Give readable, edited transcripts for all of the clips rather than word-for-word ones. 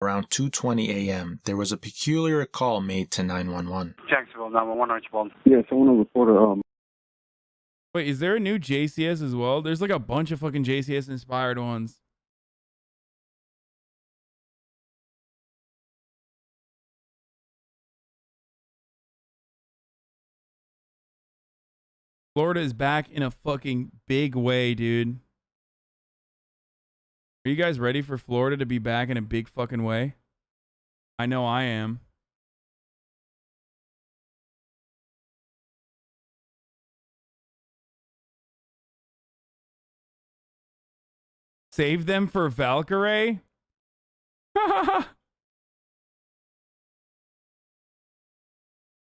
Around 2:20 a.m., there was a peculiar call made to 911. Jacksonville, 911, Archibald. Yeah, someone reported, Wait, is there a new JCS as well? There's like a bunch of fucking JCS inspired ones. Florida is back in a fucking big way, dude. Are you guys ready for Florida to be back in a big fucking way? I know I am. Save them for Valkyrie?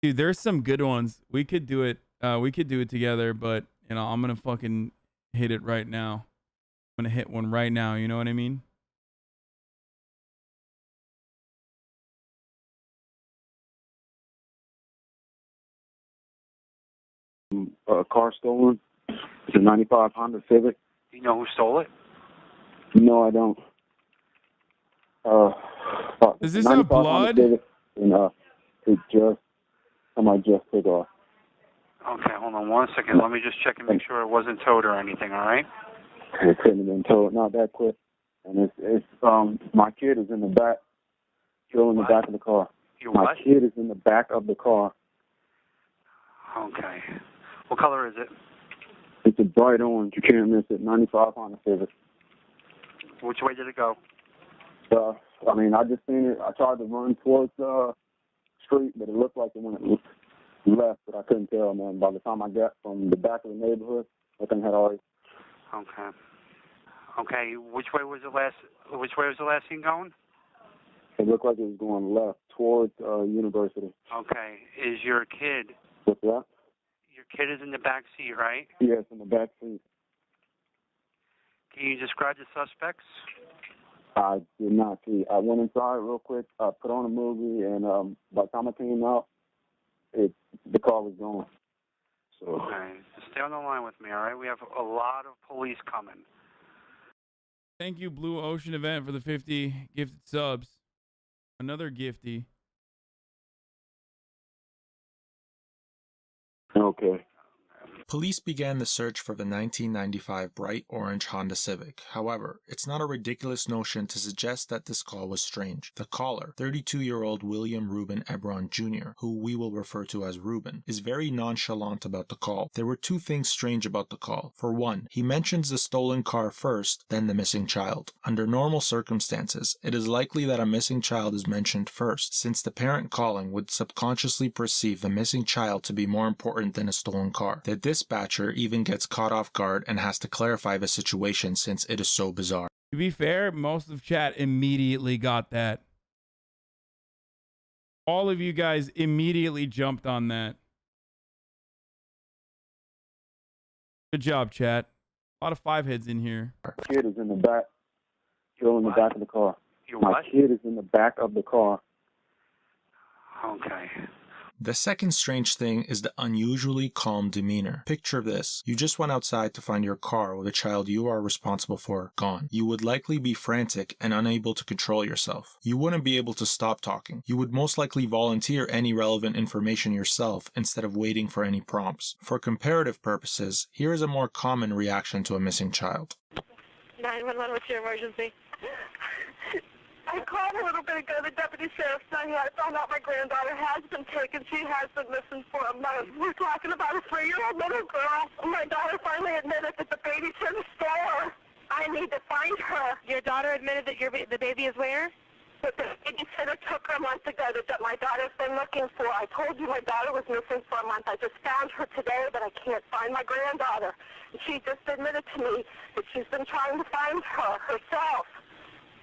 Dude, there's some good ones. We could do it. We could do it together, but you know, I'm gonna fucking hit it right now. I'm gonna hit one right now. You know what I mean? a car stolen. It's a 95 Honda Civic. Do you know who stole it? No, I don't. Is this a blood? Civic, and somebody just took off. Okay, hold on 1 second. Let me just check and make sure it wasn't towed or anything, all right? It couldn't have been towed, not that quick. And it's my kid is in the back, still in the back of the car. My kid is in the back of the car. Okay. What color is it? It's a bright orange. You can't miss it. 95 Honda Civic. Which way did it go? I mean, I just seen it. I tried to run towards the street, but it looked like it went left, but I couldn't tell, man. By the time I got from the back of the neighborhood, I think had already. Okay. Okay. Which way was the last scene going? It looked like it was going left towards University. Okay. Is your kid? What's that? Your kid is in the back seat, right? Yes, in the back seat. Can you describe the suspects? I did not see. I went inside real quick, put on a movie, and by the time I came out, the car was gone. So. Okay. Just stay on the line with me, all right? We have a lot of police coming. Thank you, Blue Ocean Event, for the 50 gifted subs. Another gifty. Okay. Police began the search for the 1995 bright orange Honda Civic. However, it's not a ridiculous notion to suggest that this call was strange. The caller, 32-year-old William Ruben Ebron Jr., who we will refer to as Ruben, is very nonchalant about the call. There were two things strange about the call. For one, he mentions the stolen car first, then the missing child. Under normal circumstances, it is likely that a missing child is mentioned first, since the parent calling would subconsciously perceive the missing child to be more important than a stolen car. The dispatcher even gets caught off guard and has to clarify the situation since it is so bizarre. To be fair, most of chat immediately got that. All of you guys immediately jumped on that. Good job, chat. A lot of five heads in here. My kid is in the back, still in the back of the car. My kid is in the back of the car. Okay. The second strange thing is the unusually calm demeanor. Picture this. You just went outside to find your car with a child you are responsible for gone. You would likely be frantic and unable to control yourself. You wouldn't be able to stop talking. You would most likely volunteer any relevant information yourself instead of waiting for any prompts. For comparative purposes, here is a more common reaction to a missing child. 911, what's your emergency? I called a little bit ago. The deputy sheriff's not here. I found out my granddaughter has been taken. She has been missing for a month. We're talking about a 3-year-old little girl. My daughter finally admitted that the baby's in the store. I need to find her. Your daughter admitted that the baby is where? That the babysitter took her a month ago that my daughter's been looking for. I told you my daughter was missing for a month. I just found her today, but I can't find my granddaughter. She just admitted to me that she's been trying to find her herself.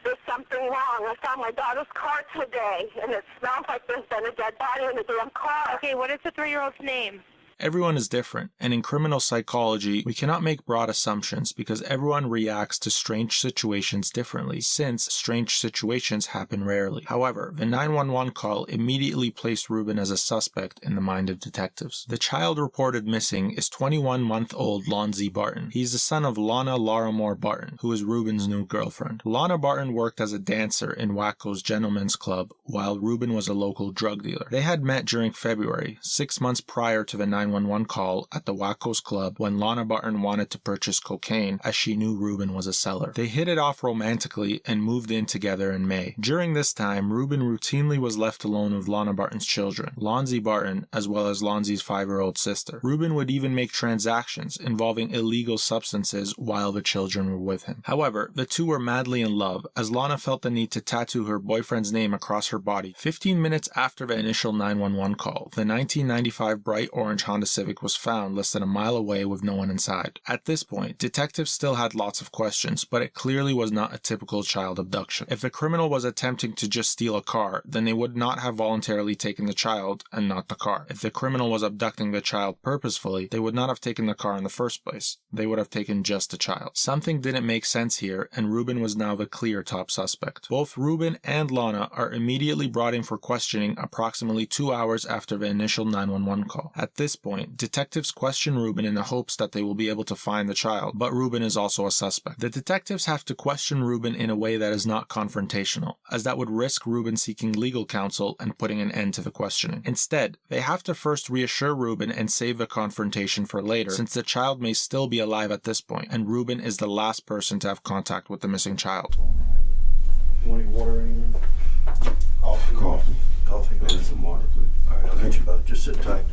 There's something wrong. I found my daughter's car today, and it smells like there's been a dead body in the damn car. Okay, what is the 3-year-old's name? Everyone is different, and in criminal psychology, we cannot make broad assumptions because everyone reacts to strange situations differently, since strange situations happen rarely. However, the 911 call immediately placed Ruben as a suspect in the mind of detectives. The child reported missing is 21-month-old Lonzie Barton. He's the son of Lonna Lauramore Barton, who is Ruben's new girlfriend. Lonna Barton worked as a dancer in Waco's Gentlemen's Club, while Ruben was a local drug dealer. They had met during February, 6 months prior to the 911 call at the Waco's Club when Lonna Barton wanted to purchase cocaine as she knew Ruben was a seller. They hit it off romantically and moved in together in May. During this time, Ruben routinely was left alone with Lonna Barton's children, Lonzie Barton, as well as Lonzie's 5-year-old sister. Ruben would even make transactions involving illegal substances while the children were with him. However, the two were madly in love, as Lonna felt the need to tattoo her boyfriend's name across her body. 15 minutes after the initial 911 call, the 1995 bright orange Honda Civic was found less than a mile away with no one inside. At this point, detectives still had lots of questions, but it clearly was not a typical child abduction. If the criminal was attempting to just steal a car, then they would not have voluntarily taken the child and not the car. If the criminal was abducting the child purposefully, they would not have taken the car in the first place. They would have taken just the child. Something didn't make sense here, and Ruben was now the clear top suspect. Both Ruben and Lonna are immediately brought in for questioning approximately 2 hours after the initial 911 call. At this point, detectives question Ruben in the hopes that they will be able to find the child, but Ruben is also a suspect. The detectives have to question Ruben in a way that is not confrontational, as that would risk Ruben seeking legal counsel and putting an end to the questioning. Instead, they have to first reassure Ruben and save the confrontation for later, since the child may still be alive at this point, and Ruben is the last person to have contact with the missing child. You want any water or anything? Coffee. And some water, please. All right, I'll get you both. Just sit tight.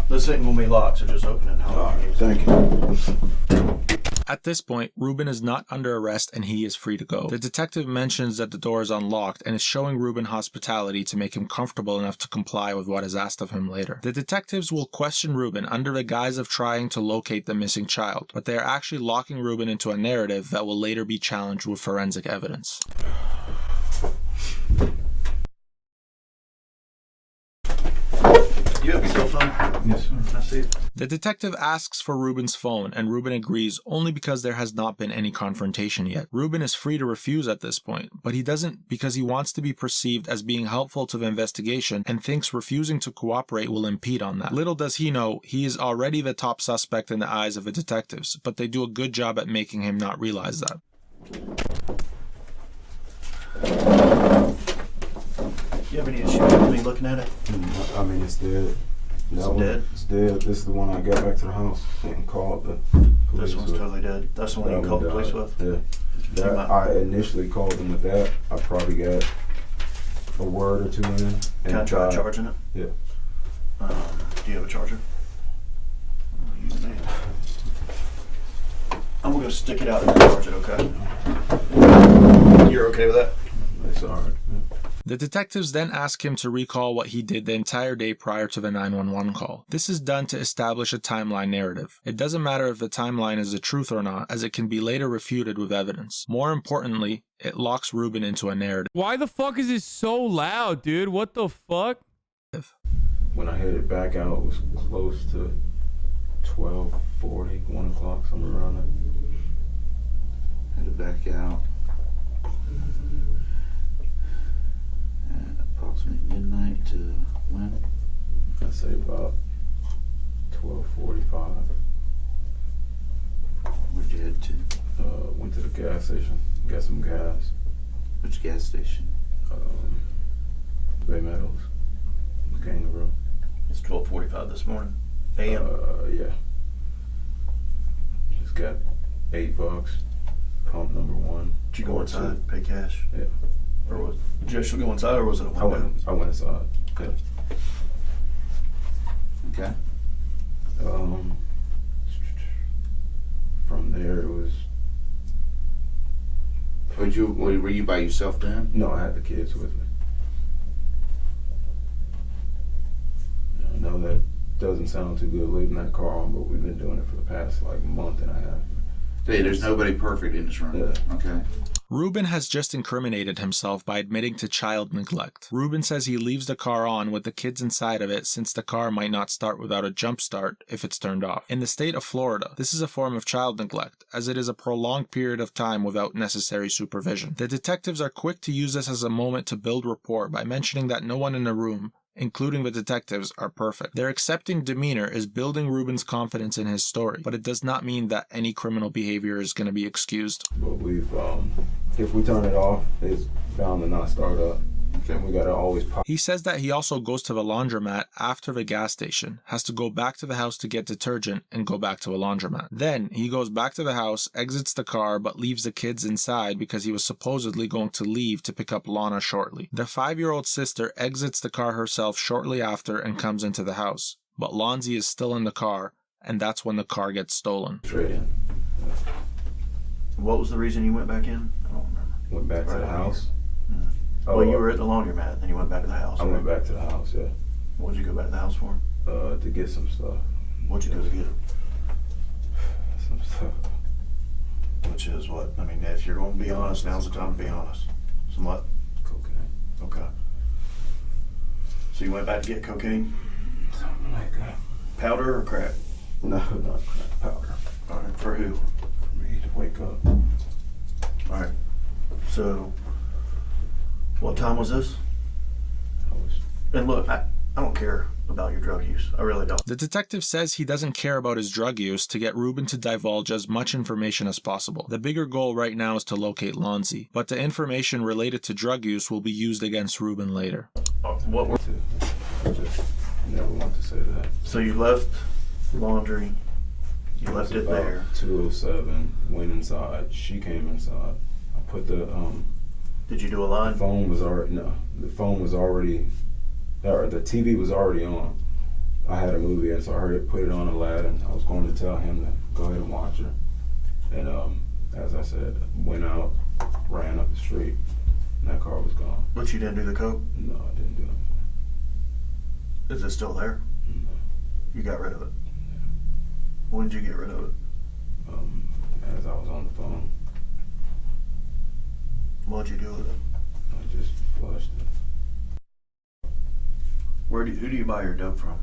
This ain't gonna be locked, so just open it. All right, thank you. At this point, Ruben is not under arrest and he is free to go. The detective mentions that the door is unlocked and is showing Ruben hospitality to make him comfortable enough to comply with what is asked of him later. The detectives will question Ruben under the guise of trying to locate the missing child, but they are actually locking Ruben into a narrative that will later be challenged with forensic evidence. You have a cell phone? Yes, sir. I see it. The detective asks for Ruben's phone, and Ruben agrees only because there has not been any confrontation yet. Ruben is free to refuse at this point, but he doesn't because he wants to be perceived as being helpful to the investigation and thinks refusing to cooperate will impede on that. Little does he know, he is already the top suspect in the eyes of the detectives, but they do a good job at making him not realize that. You have any issue with me looking at it? I mean, it's dead. It's dead? It's dead. This is the one I got back to the house and called the police. This one's with. totally dead. That's the one you That called the one police died. with? Yeah. That, I initially called them with that. I probably got a word or two in. Can I try charging it? Yeah. Do you have a charger? Oh, you man. I'm gonna go stick it out and charge it, okay? You're okay with that? It's alright. The detectives then ask him to recall what he did the entire day prior to the 911 call. This is done to establish a timeline narrative. It doesn't matter if the timeline is the truth or not, as it can be later refuted with evidence. More importantly, it locks Ruben into a narrative. Why the fuck is this so loud, dude? What the fuck? When I headed back out, it was close to 12:40, 1 o'clock, somewhere around there. Headed back out at approximately midnight to when? I'd say about 12:45. Where'd you head to? Went to the gas station, got some gas. Which gas station? Bay Meadows, Kangaroo. It's 12:45 this morning. AM. Yeah. Just got $8. Pump number 1. Did you go inside, pay cash? Yeah. Or was did you actually go inside, or was it a window? I went inside. Yeah. Okay. From there it was. Were you by yourself then? No, I had the kids with me. I know that doesn't sound too good leaving that car on, but we've been doing it for the past like month and a half. Hey, there's nobody perfect in this room. Yeah. Okay. Ruben has just incriminated himself by admitting to child neglect. Ruben says he leaves the car on with the kids inside of it since the car might not start without a jump start if it's turned off. In the state of Florida, this is a form of child neglect, as it is a prolonged period of time without necessary supervision. The detectives are quick to use this as a moment to build rapport by mentioning that no one in the room, including the detectives, are perfect. Their accepting demeanor is building Ruben's confidence in his story, but it does not mean that any criminal behavior is going to be excused. But we've, if we turn it off, it's bound to not start up. And we gotta always pop. He says that he also goes to the laundromat after the gas station, has to go back to the house to get detergent, and go back to a laundromat. Then, he goes back to the house, exits the car, but leaves the kids inside because he was supposedly going to leave to pick up Lonna shortly. The 5-year-old sister exits the car herself shortly after and comes into the house, but Lonzie is still in the car, and that's when the car gets stolen. Straight in. What was the reason you went back in? I don't remember. Went back to the house. Oh, well, you were at the laundromat, then you went back to the house. I went back to the house, yeah. What did you go back to the house for? To get some stuff. What'd you go to get? Some stuff. Which is what? I mean, if you're going to be honest, now's the time to be honest. Some what? Cocaine. Okay. So you went back to get cocaine? Something like that. Powder or crack? No, not crack. Powder. All right. For who? For me to wake up. All right. So, what time was this? And look, I don't care about your drug use. I really don't. The detective says he doesn't care about his drug use to get Ruben to divulge as much information as possible. The bigger goal right now is to locate Lonzie, but the information related to drug use will be used against Ruben later. What were... I just never want to say that. So you left laundry, you left it there. 2:07, went inside. She came inside. I put the Did you do a line? The phone was already the TV was already on. I had a movie in, so I hurried, put it on Aladdin. I was going to tell him to go ahead and watch her. And as I said, went out, ran up the street, and that car was gone. But you didn't do the coke? No, I didn't do anything. Is it still there? No. You got rid of it? Yeah. When did you get rid of it? As I was on the phone. What'd you do with it? I just flushed it. Who do you buy your dope from?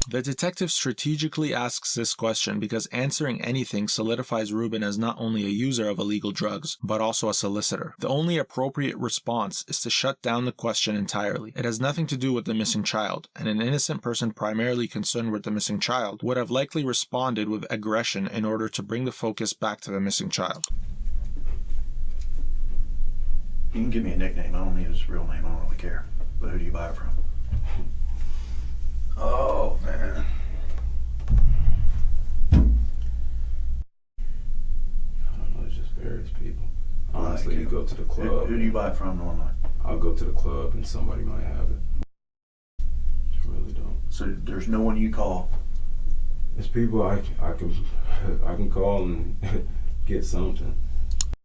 The detective strategically asks this question because answering anything solidifies Ruben as not only a user of illegal drugs, but also a solicitor. The only appropriate response is to shut down the question entirely. It has nothing to do with the missing child, and an innocent person primarily concerned with the missing child would have likely responded with aggression in order to bring the focus back to the missing child. You can give me a nickname. I don't need his real name. I don't really care. But who do you buy it from? Oh, man. I don't know, it's just various people. Honestly, you go to the club. Who do you buy it from normally? I'll go to the club and somebody might have it. I really don't. So there's no one you call? It's people I can call and get something.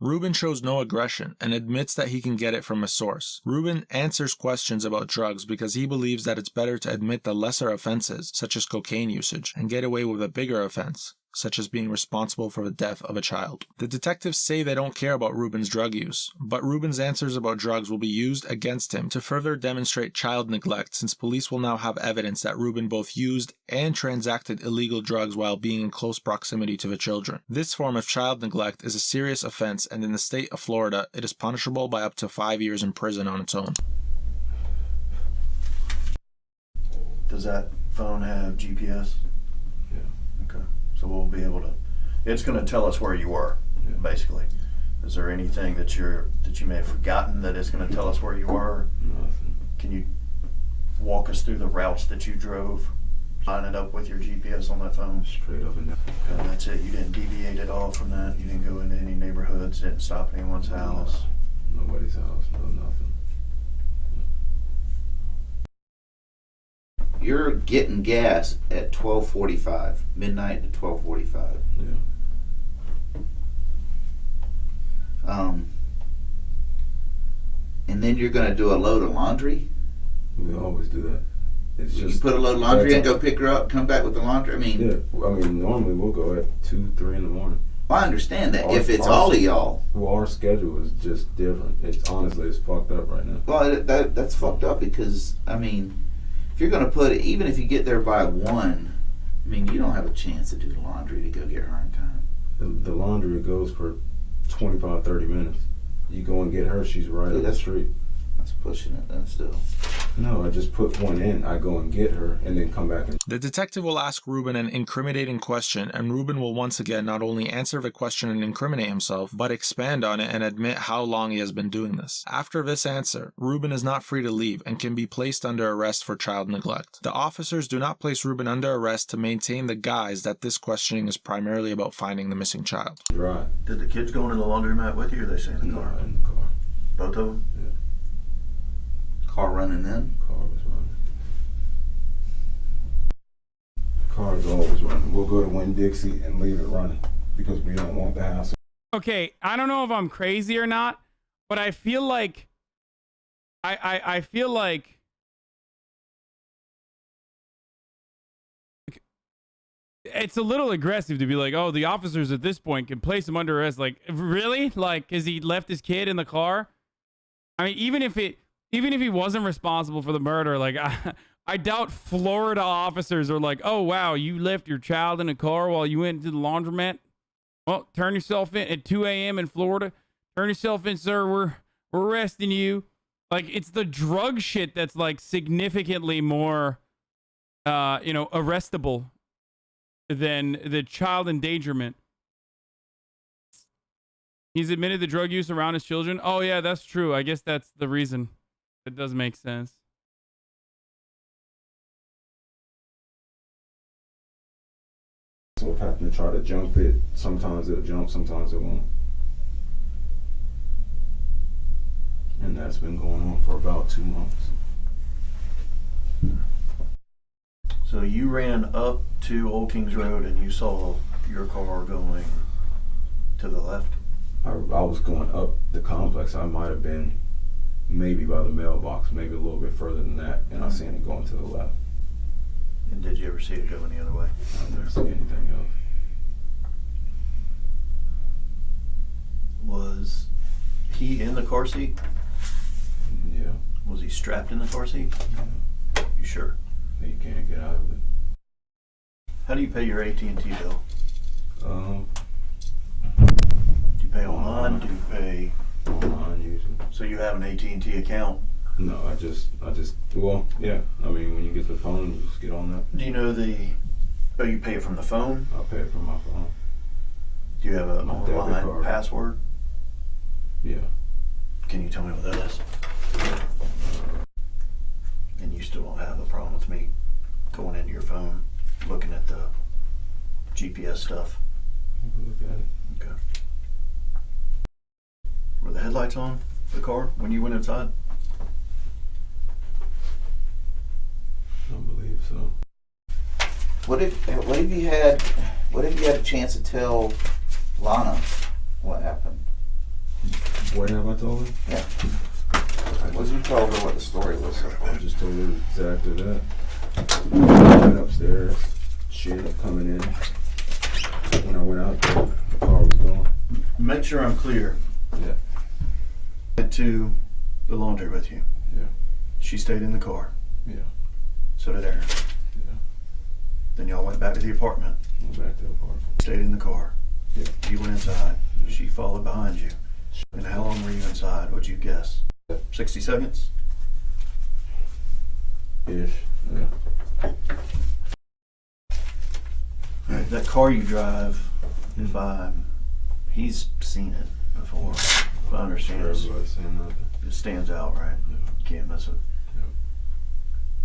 Ruben shows no aggression and admits that he can get it from a source. Ruben answers questions about drugs because he believes that it's better to admit the lesser offenses, such as cocaine usage, and get away with a bigger offense, such as being responsible for the death of a child. The detectives say they don't care about Ruben's drug use, but Ruben's answers about drugs will be used against him to further demonstrate child neglect, since police will now have evidence that Ruben both used and transacted illegal drugs while being in close proximity to the children. This form of child neglect is a serious offense, and in the state of Florida, it is punishable by up to 5 years in prison on its own. Does that phone have GPS? Yeah. Okay. So we'll be able to, it's going to tell us where you were, basically. Is there anything that you may have forgotten that it's going to tell us where you were? Nothing. Can you walk us through the routes that you drove? Line it up with your GPS on that phone? Straight up and down. Okay, that's it. You didn't deviate at all from that? You didn't go into any neighborhoods, didn't stop at anyone's house? Nobody's house, no nothing. You're getting gas at 12:45, midnight to 12:45. Yeah. And then you're going to do a load of laundry? We always do that. It's You just put a load of laundry and go pick her up, come back with the laundry? I mean, yeah. I mean, normally we'll go at 2, 3 in the morning. Well, I understand that. If it's all of y'all. Well, our schedule is just different. It's honestly, it's fucked up right now. Well, that's fucked up because, I mean, if you're going to put it, even if you get there by 1, I mean, you don't have a chance to do the laundry to go get her in time. The laundry goes for 25, 30 minutes. You go and get her, she's right up the street. That's pushing it then still. No, I just put one in. I go and get her and then come back. The detective will ask Ruben an incriminating question, and Ruben will once again not only answer the question and incriminate himself, but expand on it and admit how long he has been doing this. After this answer, Ruben is not free to leave and can be placed under arrest for child neglect. The officers do not place Ruben under arrest to maintain the guise that this questioning is primarily about finding the missing child. Right. Did the kids go into the laundromat with you, or they stay in the car? In the car. Both of them? Yeah. Car running then? Car was running. Car's always running. We'll go to Winn-Dixie and leave it running because we don't want the hassle. Okay, I don't know if I'm crazy or not, but I feel like I feel like it's a little aggressive to be like, oh, the officers at this point can place him under arrest. Like, really? Like, because he left his kid in the car? I mean, even if he wasn't responsible for the murder, like, I doubt Florida officers are like, oh, wow, you left your child in a car while you went to the laundromat? Well, turn yourself in at 2 a.m. in Florida. Turn yourself in, sir. We're arresting you. Like, it's the drug shit that's, like, significantly more, arrestable than the child endangerment. He's admitted the drug use around his children. Oh, yeah, that's true. I guess that's the reason. It does make sense. So if I happen to try to jump it, sometimes it'll jump, sometimes it won't. And that's been going on for about 2 months. So you ran up to Old Kings Road and you saw your car going to the left? I was going up the complex. I might have been maybe by the mailbox, maybe a little bit further than that, and I seen it going to the left. And did you ever see it go any other way? I've never seen anything else. Was he in the car seat? Yeah. Was he strapped in the car seat? Yeah. You sure? You can't get out of it. How do you pay your AT&T bill? Um, Do you pay online? Do you pay online usually. So you have an AT&T account? No, I just, well, yeah. I mean, when you get the phone, you just get on that. Do you know you pay it from the phone? I'll pay it from my phone. Do you have an My debit online card. password? Yeah. Can you tell me what that is? And you still don't have a problem with me going into your phone, looking at the GPS stuff? Look at it. Okay. Were the headlights on the car when you went inside? I don't believe so. What if you had a chance to tell Lonna what happened? What have I told her? Yeah. What did you tell her what the story was? I just told her exactly that. I went upstairs, shit coming in. When I went out there, the car was gone. Make sure I'm clear. Yeah. Went to the laundry with you. Yeah. She stayed in the car. Yeah. So did Aaron. Yeah. Then y'all went back to the apartment. Went back to the apartment. Stayed in the car. Yeah. You went inside. She followed behind you. And how long were you inside? What'd you guess? 60 seconds? Ish. Yeah. That car you drive, he's seen it before. If I understand, Everybody's saying nothing. it stands out, right? Yeah. You can't miss it.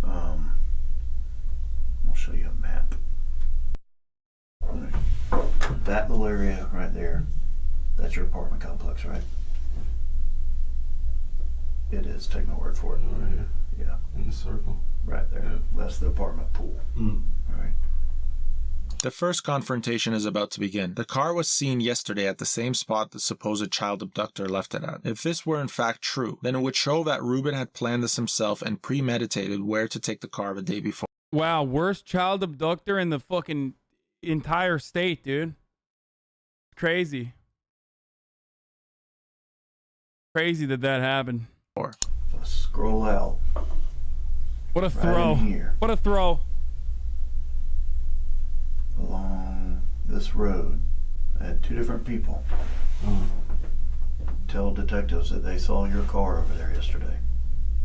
Yeah. I'll show you a map. That little area right there, that's your apartment complex, right? It is. Take my word for it. Right here. Yeah, In the circle. right there. Yeah. That's the apartment pool. Mm. All right. The first confrontation is about to begin. The car was seen yesterday at the same spot the supposed child abductor left it at. If this were in fact true, then it would show that Ruben had planned this himself and premeditated where to take the car the day before. Wow, worst child abductor in the fucking entire state, dude. Crazy. Crazy that happened. Let's scroll out. What a Right throw. in here. What a throw. Along this road, I had two different people tell detectives that they saw your car over there yesterday.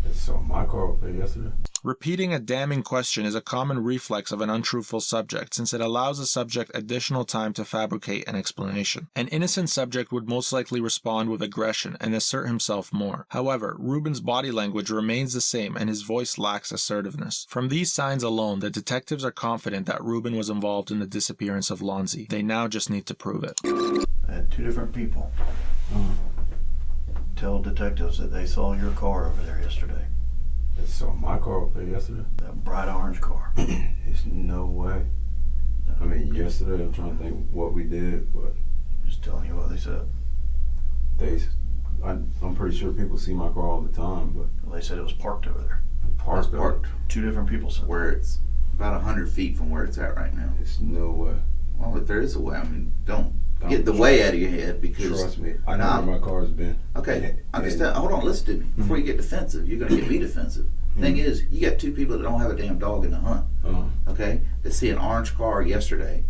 They saw my car over there yesterday. Repeating a damning question is a common reflex of an untruthful subject, since it allows the subject additional time to fabricate an explanation. An innocent subject would most likely respond with aggression and assert himself more. However, Ruben's body language remains the same and his voice lacks assertiveness. From these signs alone, the detectives are confident that Ruben was involved in the disappearance of Lonzie. They now just need to prove it. I had two different people tell detectives that they saw your car over there yesterday. They saw my car over there yesterday. That bright orange car. There's no way. I mean, yesterday, I'm trying to think what we did, but Just telling you what they said. I'm pretty sure people see my car all the time, but Well, they said it was parked over there. parked over. Two different people said Where it's about 100 feet from where it's at right now. There's no way. Well, if there is a way, I mean, don't get the way out of your head because. Trust me, I know where my car's been. Okay, understand. Hold on, listen to me. Before you get defensive, you're gonna get me defensive. Thing is, you got two people that don't have a damn dog in the hunt. Okay, that see an orange car yesterday,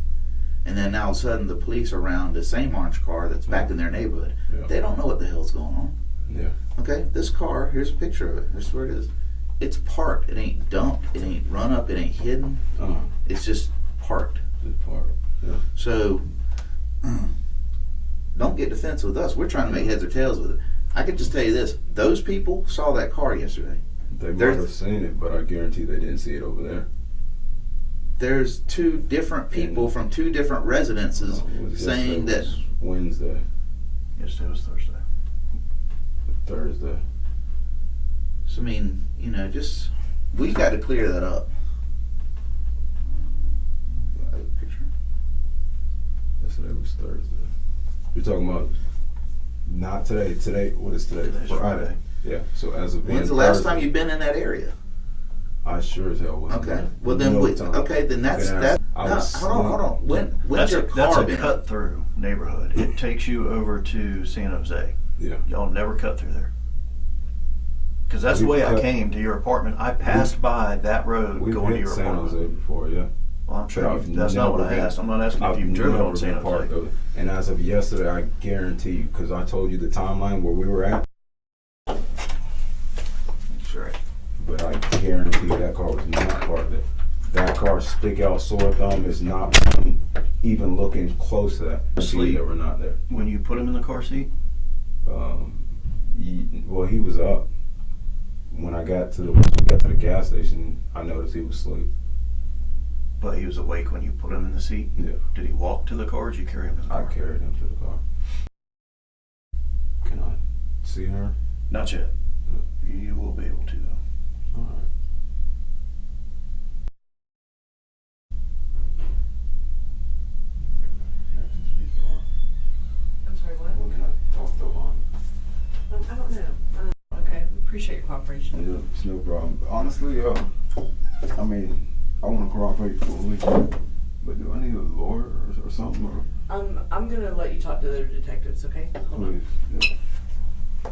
and then now all of a sudden the police are around the same orange car that's back in their neighborhood. Yeah. They don't know what the hell's going on. Yeah. Okay, this car, here's a picture of it. Here's where it is. It's parked. It ain't dumped. It ain't run up. It ain't hidden. It's just parked. It's parked. Yeah. So, don't get defensive with us. We're trying to make heads or tails with it. I can just tell you this. Those people saw that car yesterday. They might have seen it, but I guarantee they didn't see it over there. There's two different people from two different residences saying that. Wednesday. Yesterday was Thursday. Thursday. So, I mean, you know, just, we got to clear that up. Picture. Yesterday was Thursday. You're talking about not today. Today, what is today? Today's Friday. Yeah. So as of When's the last time you've been in that area? I sure as hell wasn't. Okay. there. Well, then, No then that's that. No, hold on. When's your car been? That's a cut through neighborhood. It takes you over to San Jose. Yeah. Y'all never cut through there. Because that's the way I came to your apartment. I passed by that road We've going to hit your San apartment. Jose before, yeah. Well, I'm sure But that's not what I asked. I'm not asking if you've driven on San Jose. And as of yesterday, I guarantee you, because I told you the timeline where we were at. Sure. But I guarantee that car was not parked there. That car, stick out sore thumb, is not even looking close to that. Asleep. That were not there. When you put him in the car seat? Well, he was up. When I got to the gas station, I noticed he was asleep. But he was awake when you put him in the seat? Yeah. Did he walk to the car or did you carry him to the car? I carried him to the car. Can I see her? Not yet. You will be able to, though. All right. I'm sorry, what? When can I talk to Lon? I don't know. Okay, we appreciate your cooperation. Yeah, it's no problem. Honestly, I mean, I want to cooperate fully, but do I need a lawyer or something? Or I'm gonna let you talk to the other detectives, okay? Hold on. please, yeah.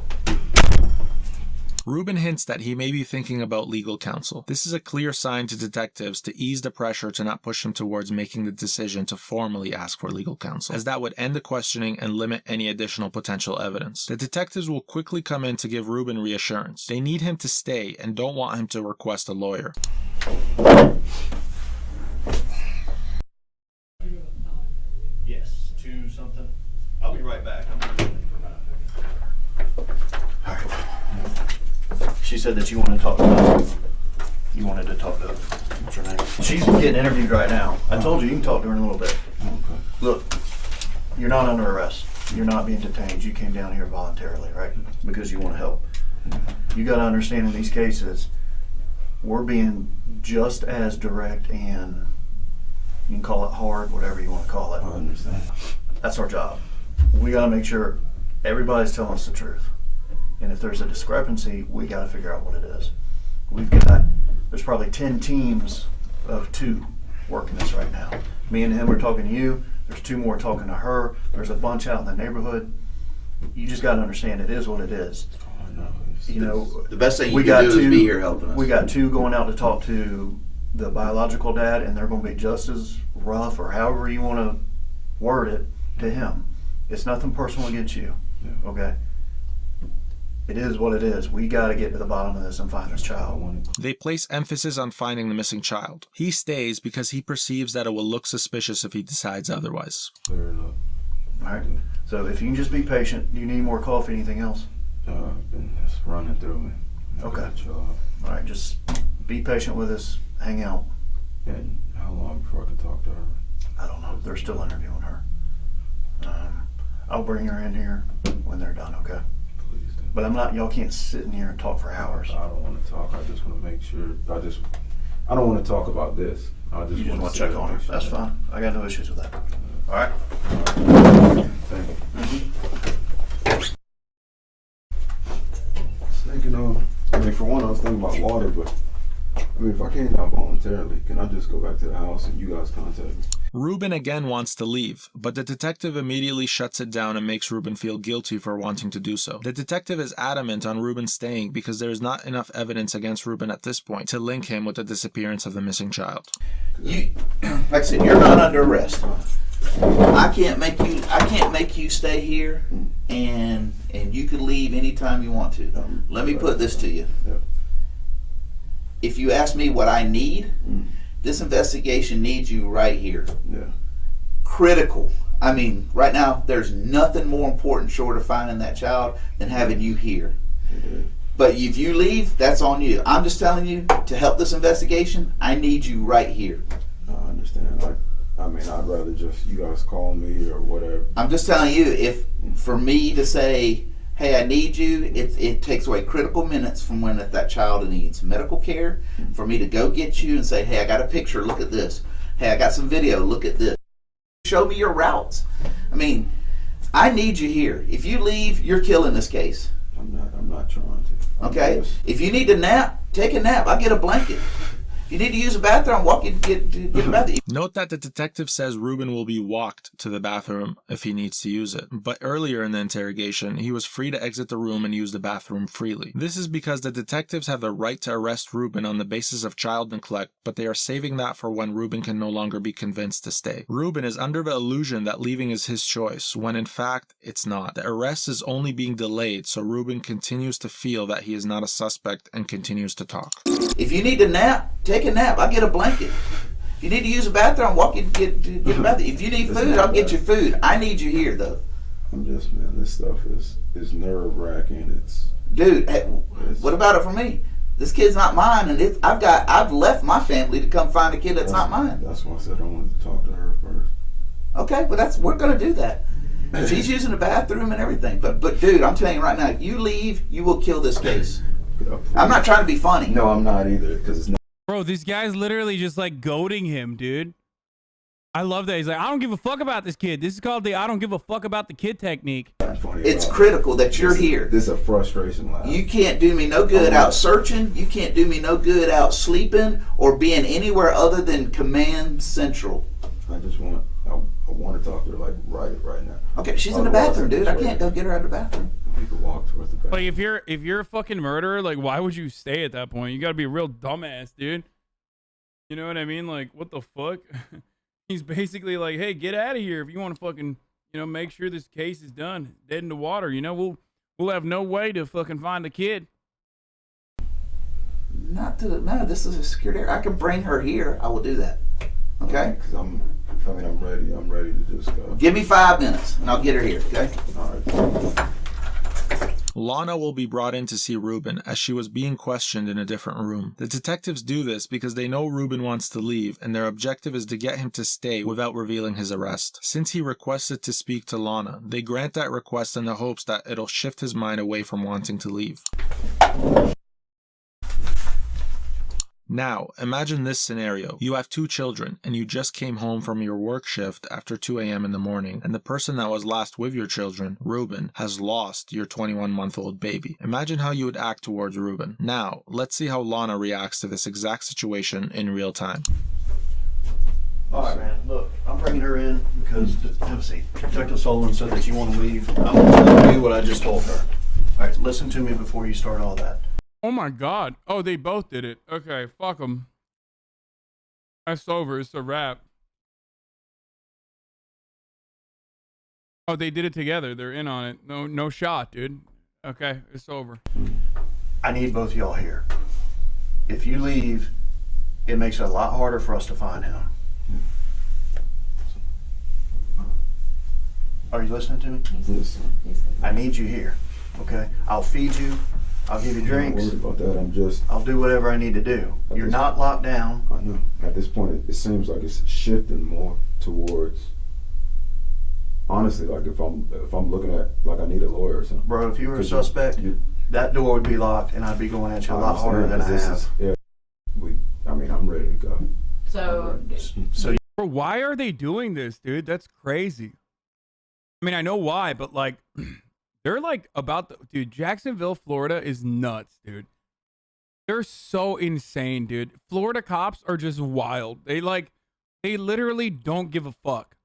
Ruben hints that he may be thinking about legal counsel. This is a clear sign to detectives to ease the pressure to not push him towards making the decision to formally ask for legal counsel, as that would end the questioning and limit any additional potential evidence. The detectives will quickly come in to give Ruben reassurance. They need him to stay and don't want him to request a lawyer. Yes, 2 something. I'll be right back. All right. She said that you wanted to talk to us. You wanted to talk to her. What's her name? She's getting interviewed right now. I told you can talk to her in a little bit. Okay. Look, you're not under arrest. You're not being detained. You came down here voluntarily, right? Because you want to help. You got to understand in these cases, we're being just as direct and you can call it hard, whatever you want to call it. I understand. That's our job. We got to make sure everybody's telling us the truth. And if there's a discrepancy, we got to figure out what it is. There's probably 10 teams of 2 working this right now. Me and him are talking to you. There's 2 more talking to her. There's a bunch out in the neighborhood. You just got to understand it is what it is. Oh, no. You know, the best thing you can do is be here helping us. We got 2 going out to talk to the biological dad, and they're going to be just as rough, or however you want to word it, to him. It's nothing personal against you, okay? It is what it is. We got to get to the bottom of this and find this child. They place emphasis on finding the missing child. He stays because he perceives that it will look suspicious if he decides otherwise. Fair enough. All right. So if you can just be patient. Do you need more coffee? Anything else? I've been just running through me. Okay. All right. Just be patient with us. Hang out. And how long before I can talk to her? I don't know. They're still interviewing her. I'll bring her in here when they're done. Okay. Please do. But I'm not. Y'all can't sit in here and talk for hours. I don't want to talk. I just want to make sure. I don't want to talk about this. You just want to check on her. That's fine. I got no issues with that. All right. Thank you. Thinking of, for one, I was thinking about water, but if I came out voluntarily, can I just go back to the house and you guys contact me? Ruben again wants to leave, but the detective immediately shuts it down and makes Ruben feel guilty for wanting to do so. The detective is adamant on Ruben staying because there is not enough evidence against Ruben at this point to link him with the disappearance of the missing child. You, like I said, you're not under arrest. I can't make you stay here, and you can leave anytime you want to. Let me put this to you. If you ask me what I need, this investigation needs you right here. Critical. I mean, right now, there's nothing more important short of finding that child than having you here. But if you leave, that's on you. I'm just telling you, to help this investigation, I need you right here. I understand. I'd rather just you guys call me or whatever. I'm just telling you, if for me to say, hey, I need you, it takes away critical minutes from when that child needs medical care. For me to go get you and say, hey, I got a picture, look at this. Hey, I got some video, look at this. Show me your routes. I mean, I need you here. If you leave, you're killing this case. I'm not trying to. Okay? If you need to nap, take a nap. I'll get a blanket. If you need to use a bathroom, walk in, get a bathroom. Note that the detective says Ruben will be walked to the bathroom if he needs to use it, but earlier in the interrogation, he was free to exit the room and use the bathroom freely. This is because the detectives have the right to arrest Ruben on the basis of child neglect, but they are saving that for when Ruben can no longer be convinced to stay. Ruben is under the illusion that leaving is his choice, when in fact, it's not. The arrest is only being delayed, so Ruben continues to feel that he is not a suspect and continues to talk. If you need to nap, take a nap. I'll get a blanket. If you need to use a bathroom, walk in, get a bathroom. If you need food, I'll get you food. I need you here, though. Man, this stuff is nerve-wracking. Dude, hey, what about it for me? This kid's not mine, and I've left my family to come find a kid that's not mine. That's why I said I wanted to talk to her first. Okay, well we're gonna do that. She's using the bathroom and everything. But dude, I'm telling you right now, you leave, you will kill this case. I'm not trying to be funny. No, I'm not either, because it's not. Bro, this guy's literally just like goading him, dude. I love that. He's like, I don't give a fuck about this kid. This is called the I don't give a fuck about the kid technique. It's critical that you're here. This is a frustration line. You can't do me no good out searching. You can't do me no good out sleeping or being anywhere other than Command Central. I want to talk to her like right now. Okay, she's in the bathroom, dude. I can't go get her out of the bathroom. We could walk towards the bathroom. Like if you're a fucking murderer, like why would you stay at that point? You gotta be a real dumbass, dude. You know what I mean? Like what the fuck? He's basically like, hey, get out of here if you want to fucking, make sure this case is done, dead in the water. We'll have no way to fucking find the kid. No, this is a security area. I can bring her here. I will do that. Okay? Because I'm ready. I'm ready to just go. Give me 5 minutes and I'll get her here. Okay? All right. Lonna will be brought in to see Ruben as she was being questioned in a different room. The detectives do this because they know Ruben wants to leave and their objective is to get him to stay without revealing his arrest. Since he requested to speak to Lonna, they grant that request in the hopes that it'll shift his mind away from wanting to leave. Now, imagine this scenario. You have 2 children, and you just came home from your work shift after 2 a.m. in the morning, and the person that was last with your children, Ruben, has lost your 21-month-old baby. Imagine how you would act towards Ruben. Now, let's see how Lonna reacts to this exact situation in real time. All right, man. Look, I'm bringing her in because, have a seat. Detective Sullivan said that you want to leave. I'm going to do what I just told her. All right, listen to me before you start all that. Oh my God. Oh, they both did it. Okay, fuck them. That's over. It's a wrap. Oh, they did it together. They're in on it. No shot, dude. Okay, it's over. I need both of y'all here. If you leave, it makes it a lot harder for us to find him. Are you listening to me? Listen. I need you here, okay? I'll feed you. I'll give you drinks. I'm not worried about that. I'll do whatever I need to do. You're not locked down. I know. At this point, it seems like it's shifting more towards. Honestly, like if I'm looking at like I need a lawyer or something. Bro, if you were a suspect, that door would be locked, and I'd be going at you a lot harder than I have. I'm ready to go. So Bro, why are they doing this, dude? That's crazy. I mean, I know why, but like, they're like dude, Jacksonville, Florida is nuts, dude. They're so insane, dude. Florida cops are just wild. They literally don't give a fuck.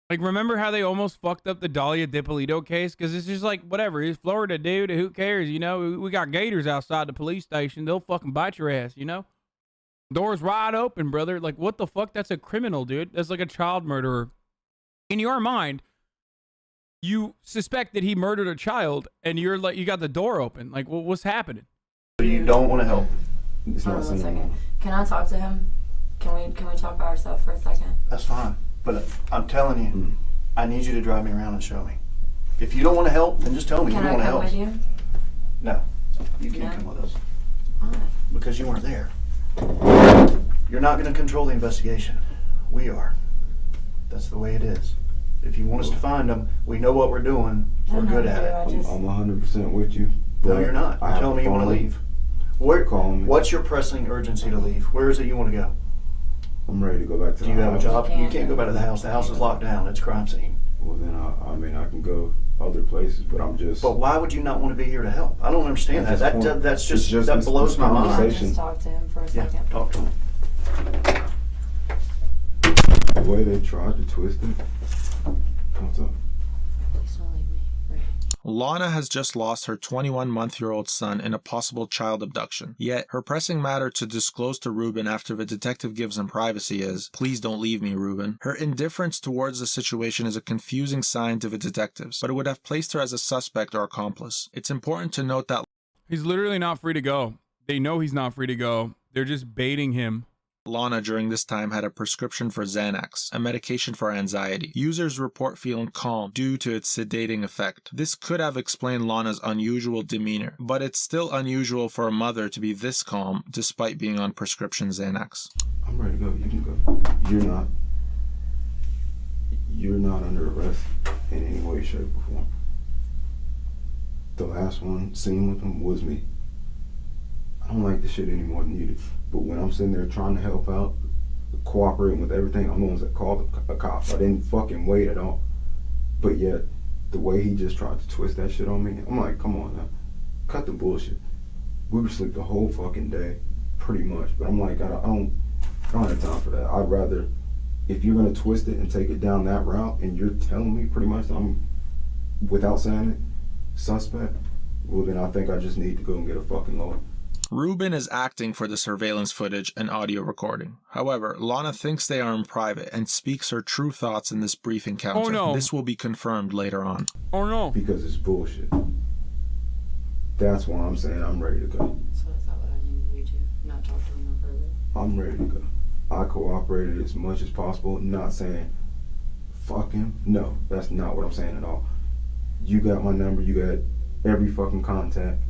Like, remember how they almost fucked up the Dahlia DiPolito case? Because it's just like, whatever. It's Florida, dude. Who cares? You know, we got gators outside the police station. They'll fucking bite your ass, you know? Doors wide open, brother. Like, what the fuck? That's a criminal, dude. That's like a child murderer. In your mind, you suspect that he murdered a child, and you're like, you got the door open. Like, what's happening? You don't want to help. It's not Hold on 1 second. Can I talk to him? Can we talk by ourselves for a second? That's fine. But I'm telling you, I need you to drive me around and show me. If you don't want to help, then just tell me you don't want to help. Can I come with you? No, you can't come with us. Why? Because you weren't there. You're not going to control the investigation. We are. That's the way it is. If you want us to find them, we know what we're doing. We're good at it. I'm 100% with you. No, you're not. You're telling me you want to leave. What's your pressing urgency to leave? Where is it you want to go? I'm ready to go back to the house. Do you have a job? You can't go back to the house. The house is locked down. It's a crime scene. Well, then, I can go other places, but I'm just... But why would you not want to be here to help? I don't understand that. That blows my mind. Can I just talk to him for a second? Yeah, talk to him. The way they tried to twist it... What's up? Lonna has just lost her 21-month-old son in a possible child abduction. Yet, her pressing matter to disclose to Ruben after the detective gives him privacy is, "Please don't leave me, Ruben." Her indifference towards the situation is a confusing sign to the detectives, but it would have placed her as a suspect or accomplice. It's important to note that he's literally not free to go. They know he's not free to go. They're just baiting him. Lonna during this time had a prescription for Xanax, a medication for anxiety. Users report feeling calm due to its sedating effect. This could have explained Lonna's unusual demeanor, but it's still unusual for a mother to be this calm despite being on prescription Xanax. I'm ready to go. You can go. You're not under arrest in any way, shape, or form. The last one seen with him was me. I don't like this shit any more than you do. But when I'm sitting there trying to help out, cooperating with everything, I'm the ones that called a cop. I didn't fucking wait at all. But yet, the way he just tried to twist that shit on me, I'm like, come on now. Cut the bullshit. We were asleep the whole fucking day, pretty much. But I'm like, I don't have time for that. I'd rather, if you're gonna twist it and take it down that route, and you're telling me pretty much I'm, without saying it, suspect, well then I think I just need to go and get a fucking lawyer. Ruben is acting for the surveillance footage and audio recording. However, Lonna thinks they are in private and speaks her true thoughts in this brief encounter. Oh no. This will be confirmed later on. Oh no. Because it's bullshit. That's why I'm saying I'm ready to go. So is that what I need you to not talk to him no further? I'm ready to go. I cooperated as much as possible, not saying fuck him. No, that's not what I'm saying at all. You got my number, you got every fucking contact.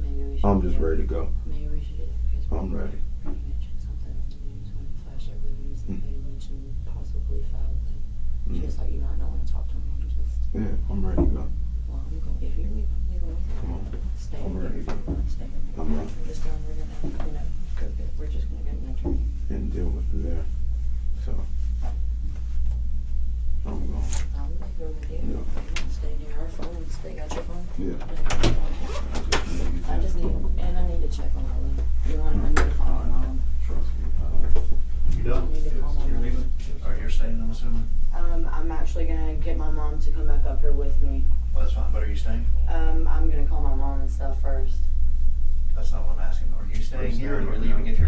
I'm just ready to go. Maybe we should get it. I'm ready. You mentioned something on the news when it flashed over the news and they mentioned possibly foul play. Just like you might not want to talk to him. Yeah, I'm ready to go. Well, I'm going. If you're leaving, I'm leaving with you. Come on. Stay. I'm ready to go. Stay. I'm ready. Just down there now. You know, because we're just going to get an attorney. And deal with it there. So, I'm going. I'm leaving with you. Yeah. Stay near our phones. They got your phone? Yeah. I just need, and I need to check on my room. You want? I need to call my mom. Trust me, I don't. You done? I need to call my You're mom. leaving? All right, you're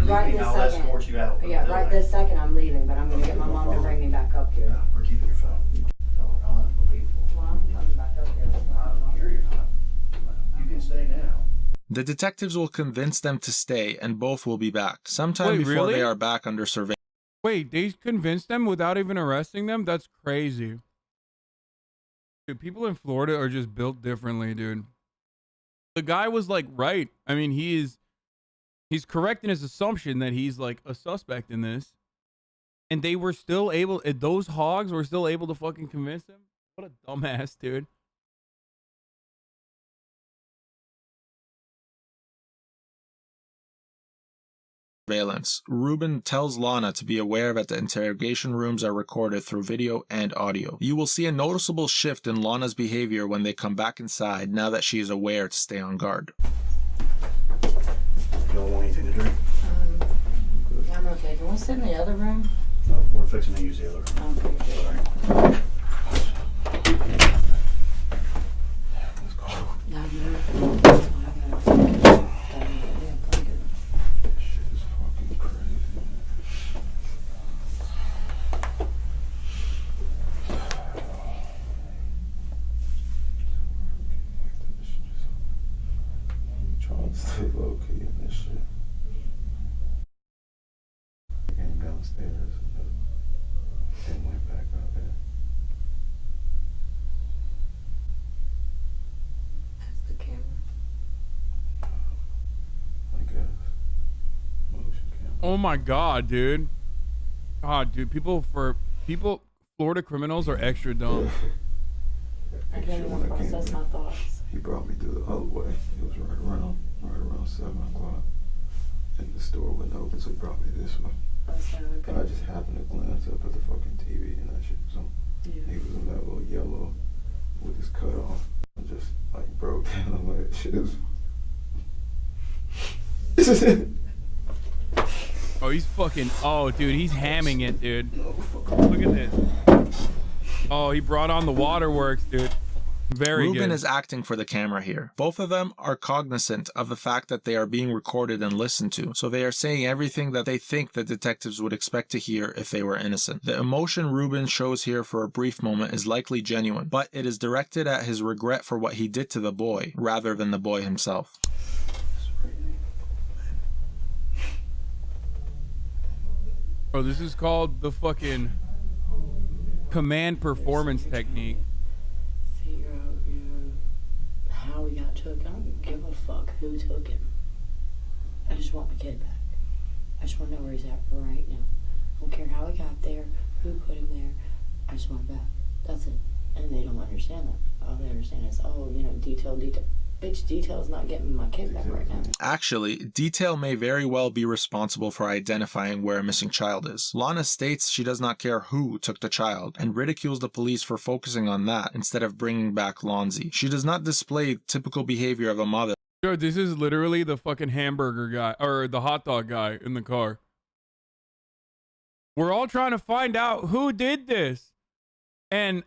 right me, this I'll second. escort you out. Yeah, right this second I'm leaving, but I'm gonna get my mom to bring me back up here. No, we're keeping your phone. Oh, unbelievable. Well, I'm coming back up here. You're not. You can stay now. The detectives will convince them to stay, and both will be back, sometime Wait, before really? they are back under surveillance. Wait, they convinced them without even arresting them? That's crazy. Dude, people in Florida are just built differently, dude. The guy was like right. I mean, he's correct in his assumption that he's like a suspect in this. And they were still able, those hogs were still able to fucking convince him? What a dumbass, dude. Surveillance. Ruben tells Lonna to be aware that the interrogation rooms are recorded through video and audio. You will see a noticeable shift in Lonna's behavior when they come back inside now that she is aware to stay on guard. You don't want anything to drink? Yeah, I'm okay. Can we sit in the other room? No, we're fixing to use the other room. Okay, good. Let's go. No, no. That's what I gotta yeah, blanket. This shit is fucking crazy, man. I'm trying to stay low key in this shit. I came downstairs and went back up there. That's the camera. I guess. Motion camera. Oh my god, dude. God, dude, Florida criminals are extra dumb. I can't even process my thoughts. He brought me through the other way. It was right around 7 o'clock. And the store wasn't open, so he brought me this way. I just happened to glance up at the fucking TV and that shit was on. Yeah. He was in that little yellow with his cut off. I just like broke down. I'm like, shit is. This is it. Oh, he's fucking. Oh, dude, he's hamming it, dude. Look at this. Oh, he brought on the waterworks, dude. Very Ruben good. is acting for the camera here. Both of them are cognizant of the fact that they are being recorded and listened to, so they are saying everything that they think the detectives would expect to hear if they were innocent. The emotion Ruben shows here for a brief moment is likely genuine, but it is directed at his regret for what he did to the boy, rather than the boy himself. Bro, this is called the fucking command performance technique. Figure out, how we got took. I don't give a fuck who took him. I just want my kid back. I just want to know where he's at right now. I don't care how he got there, who put him there. I just want him back. That's it. And they don't understand that. All they understand is, detail. Bitch, detail's not getting my kid back right now. Actually, detail may very well be responsible for identifying where a missing child is. Lonna states she does not care who took the child, and ridicules the police for focusing on that instead of bringing back Lonzie. She does not display typical behavior of a mother. Yo, this is literally the fucking hamburger guy, or the hot dog guy in the car. We're all trying to find out who did this. And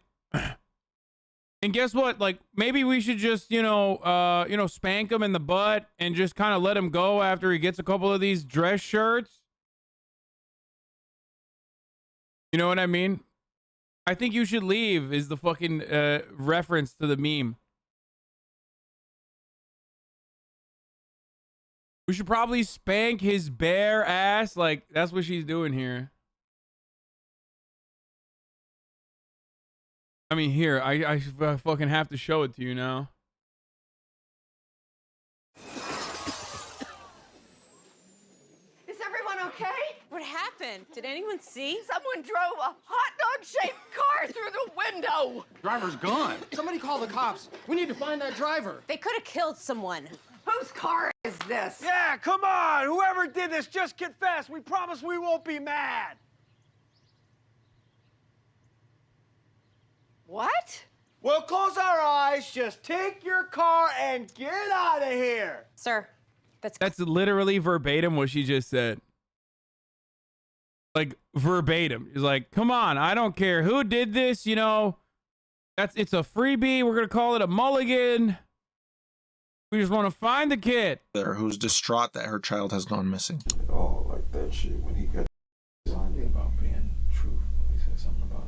guess what? Like, maybe we should just, spank him in the butt and just kind of let him go after he gets a couple of these dress shirts. You know what I mean? I think you should leave is the fucking reference to the meme. We should probably spank his bare ass. Like, that's what she's doing here. I mean, here, I fucking have to show it to you now. Is everyone okay? What happened? Did anyone see? Someone drove a hot dog-shaped car through the window. Driver's gone. Somebody call the cops. We need to find that driver. They could have killed someone. Whose car is this? Yeah, come on. Whoever did this, just confess. We promise we won't be mad. What? We'll close our eyes, just take your car and get out of here. Sir, that's literally verbatim what she just said. Like, verbatim. He's like, come on, I don't care who did this, it's a freebie. We're going to call it a mulligan. We just want to find the kid. Who's distraught that her child has gone missing. Oh, like that shit when he got about being truthful. He said something about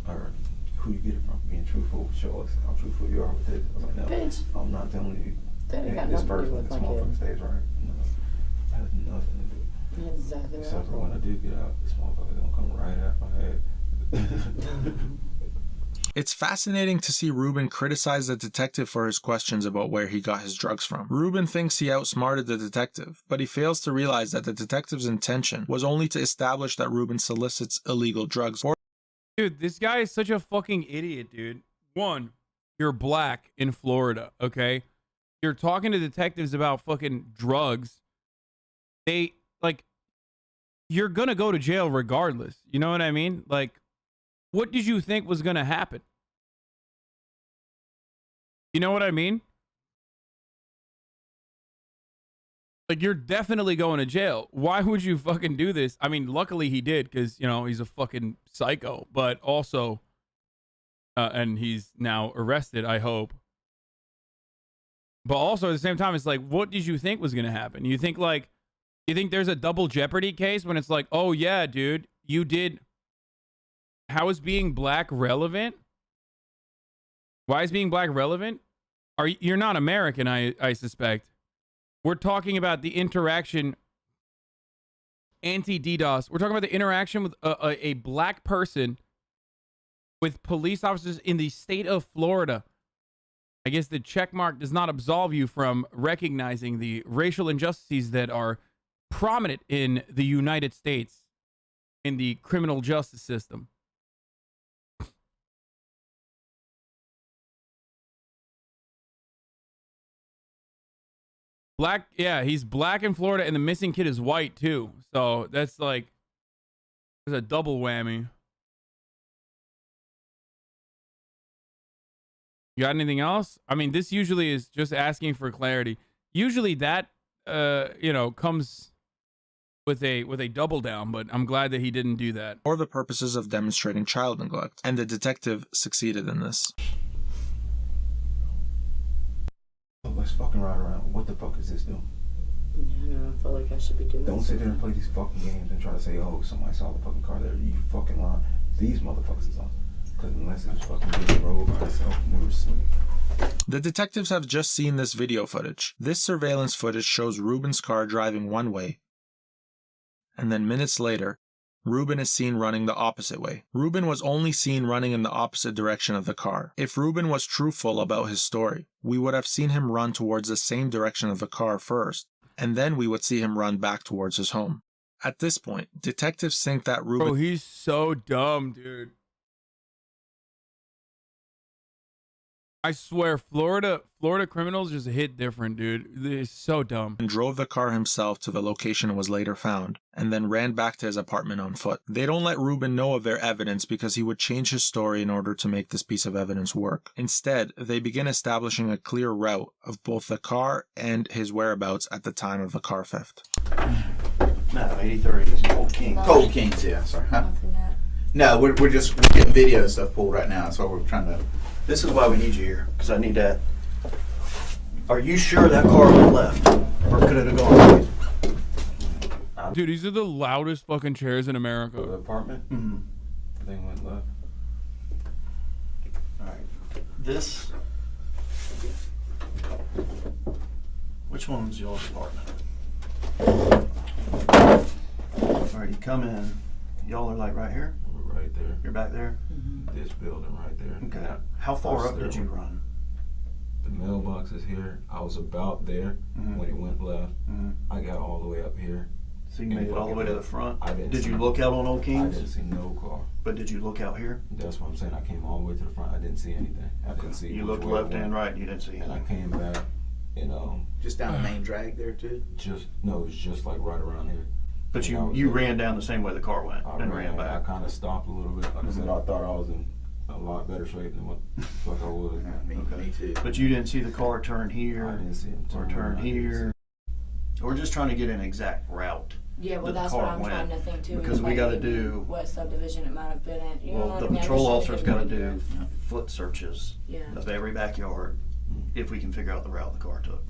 or who you get it from, being truthful. Show us how truthful you are with this. I was like, no, bitch, I'm not telling you. That ain't got This nothing to do person, with this my motherfucker kid. stays right. No, it has nothing to do. That's exactly Except for right. when I do get out, this motherfucker gonna come right at my head. It's fascinating to see Ruben criticize the detective for his questions about where he got his drugs from. Ruben thinks he outsmarted the detective, but he fails to realize that the detective's intention was only to establish that Ruben solicits illegal drugs. Dude, this guy is such a fucking idiot, dude. One, you're black in Florida, okay? You're talking to detectives about fucking drugs. They, like, you're gonna go to jail regardless. You know what I mean? Like, what did you think was gonna happen? You know what I mean? Like, you're definitely going to jail. Why would you fucking do this? I mean, luckily he did, because, you know, he's a fucking psycho. But also, and he's now arrested, I hope. But also, at the same time, it's like, what did you think was going to happen? You think, like, you think there's a double jeopardy case when it's like, oh, yeah, dude, you did. How is being black relevant? Why is being black relevant? You're not American, I suspect. We're talking about the interaction, anti-DDoS. We're talking about the interaction with a black person with police officers in the state of Florida. I guess the check mark does not absolve you from recognizing the racial injustices that are prominent in the United States in the criminal justice system. Black, yeah, he's black in Florida, and the missing kid is white too. So that's like, there's a double whammy. You got anything else? I mean, this usually is just asking for clarity. Usually that, you know, comes with a double down, but I'm glad that he didn't do that. For the purposes of demonstrating child neglect, and the detective succeeded in this. Let's fucking ride around. What the fuck is this doing? No, I feel like I should be doing Don't sit there and play these fucking games and try to say, oh, somebody saw the fucking car there. You fucking lying. These motherfuckers is on. Because unless it was fucking being rolled by itself, we were asleep. The detectives have just seen this video footage. This surveillance footage shows Ruben's car driving one way, and then minutes later, Ruben is seen running the opposite way. Ruben was only seen running in the opposite direction of the car. If Ruben was truthful about his story, we would have seen him run towards the same direction of the car first, and then we would see him run back towards his home. At this point, detectives think that Ruben... Bro, he's so dumb, dude. I swear, Florida criminals just hit different, dude. They're so dumb. Drove the car himself to the location it was later found, and then ran back to his apartment on foot. They don't let Ruben know of their evidence because he would change his story in order to make this piece of evidence work. Instead, they begin establishing a clear route of both the car and his whereabouts at the time of the car theft. No, 83 is Cold King. Cold Kings, yeah, sorry. Huh? No, we're getting video and stuff pulled right now. That's why we're trying to. This is why we need you here, because I need that. Are you sure that car went left? Or could it have gone right? Dude, these are the loudest fucking chairs in America. The apartment? Mm-hmm. The thing went left. Alright. This. Which one's your apartment? Alright, you come in. Y'all are like right here? We're right there. You're back there? Mm-hmm. This building right there. Okay. How far up did you run? The mailbox is here. I was about there when it went left. I got all the way up here. So you made it all the way to the front? I didn't. Did you look out on Old Kings? I didn't see no car. But did you look out here? That's what I'm saying. I came all the way to the front. I didn't see anything. I didn't see. You looked left and right. You didn't see anything. And I came back, and just down the main drag there too. No, it's just like right around here. But you ran down the same way the car went and ran back. I kind of stopped a little bit. Like I said, I thought I was in a lot better shape than what I was. Me too. But you didn't see the car turn here. I didn't see him turn here. We're just trying to get an exact route. Yeah, well, that's what I'm trying to think too. Because we got to do what subdivision it might have been in. You know well, what the I mean? patrol officer's got to do foot searches Yeah. of every backyard if we can figure out the route the car took.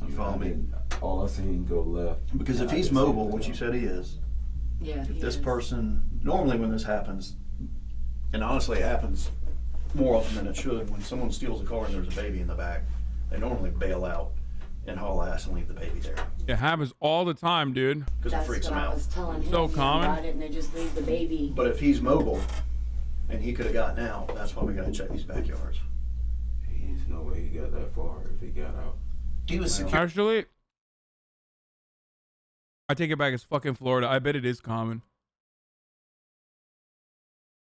You follow me? All I seen go left. Because if he's mobile, which you said he is, Yeah. if this person, normally when this happens, and honestly it happens more often than it should, when someone steals a car and there's a baby in the back, they normally bail out and haul ass and leave the baby there. It happens all the time, dude. Because it freaks them out. I was telling him So common. about it, and they just leave the baby. But if he's mobile and he could have gotten out, that's why we got to check these backyards. There's no way he got that far if he got out. He was secure. Actually, I take it back. It's fucking Florida. I bet it is common.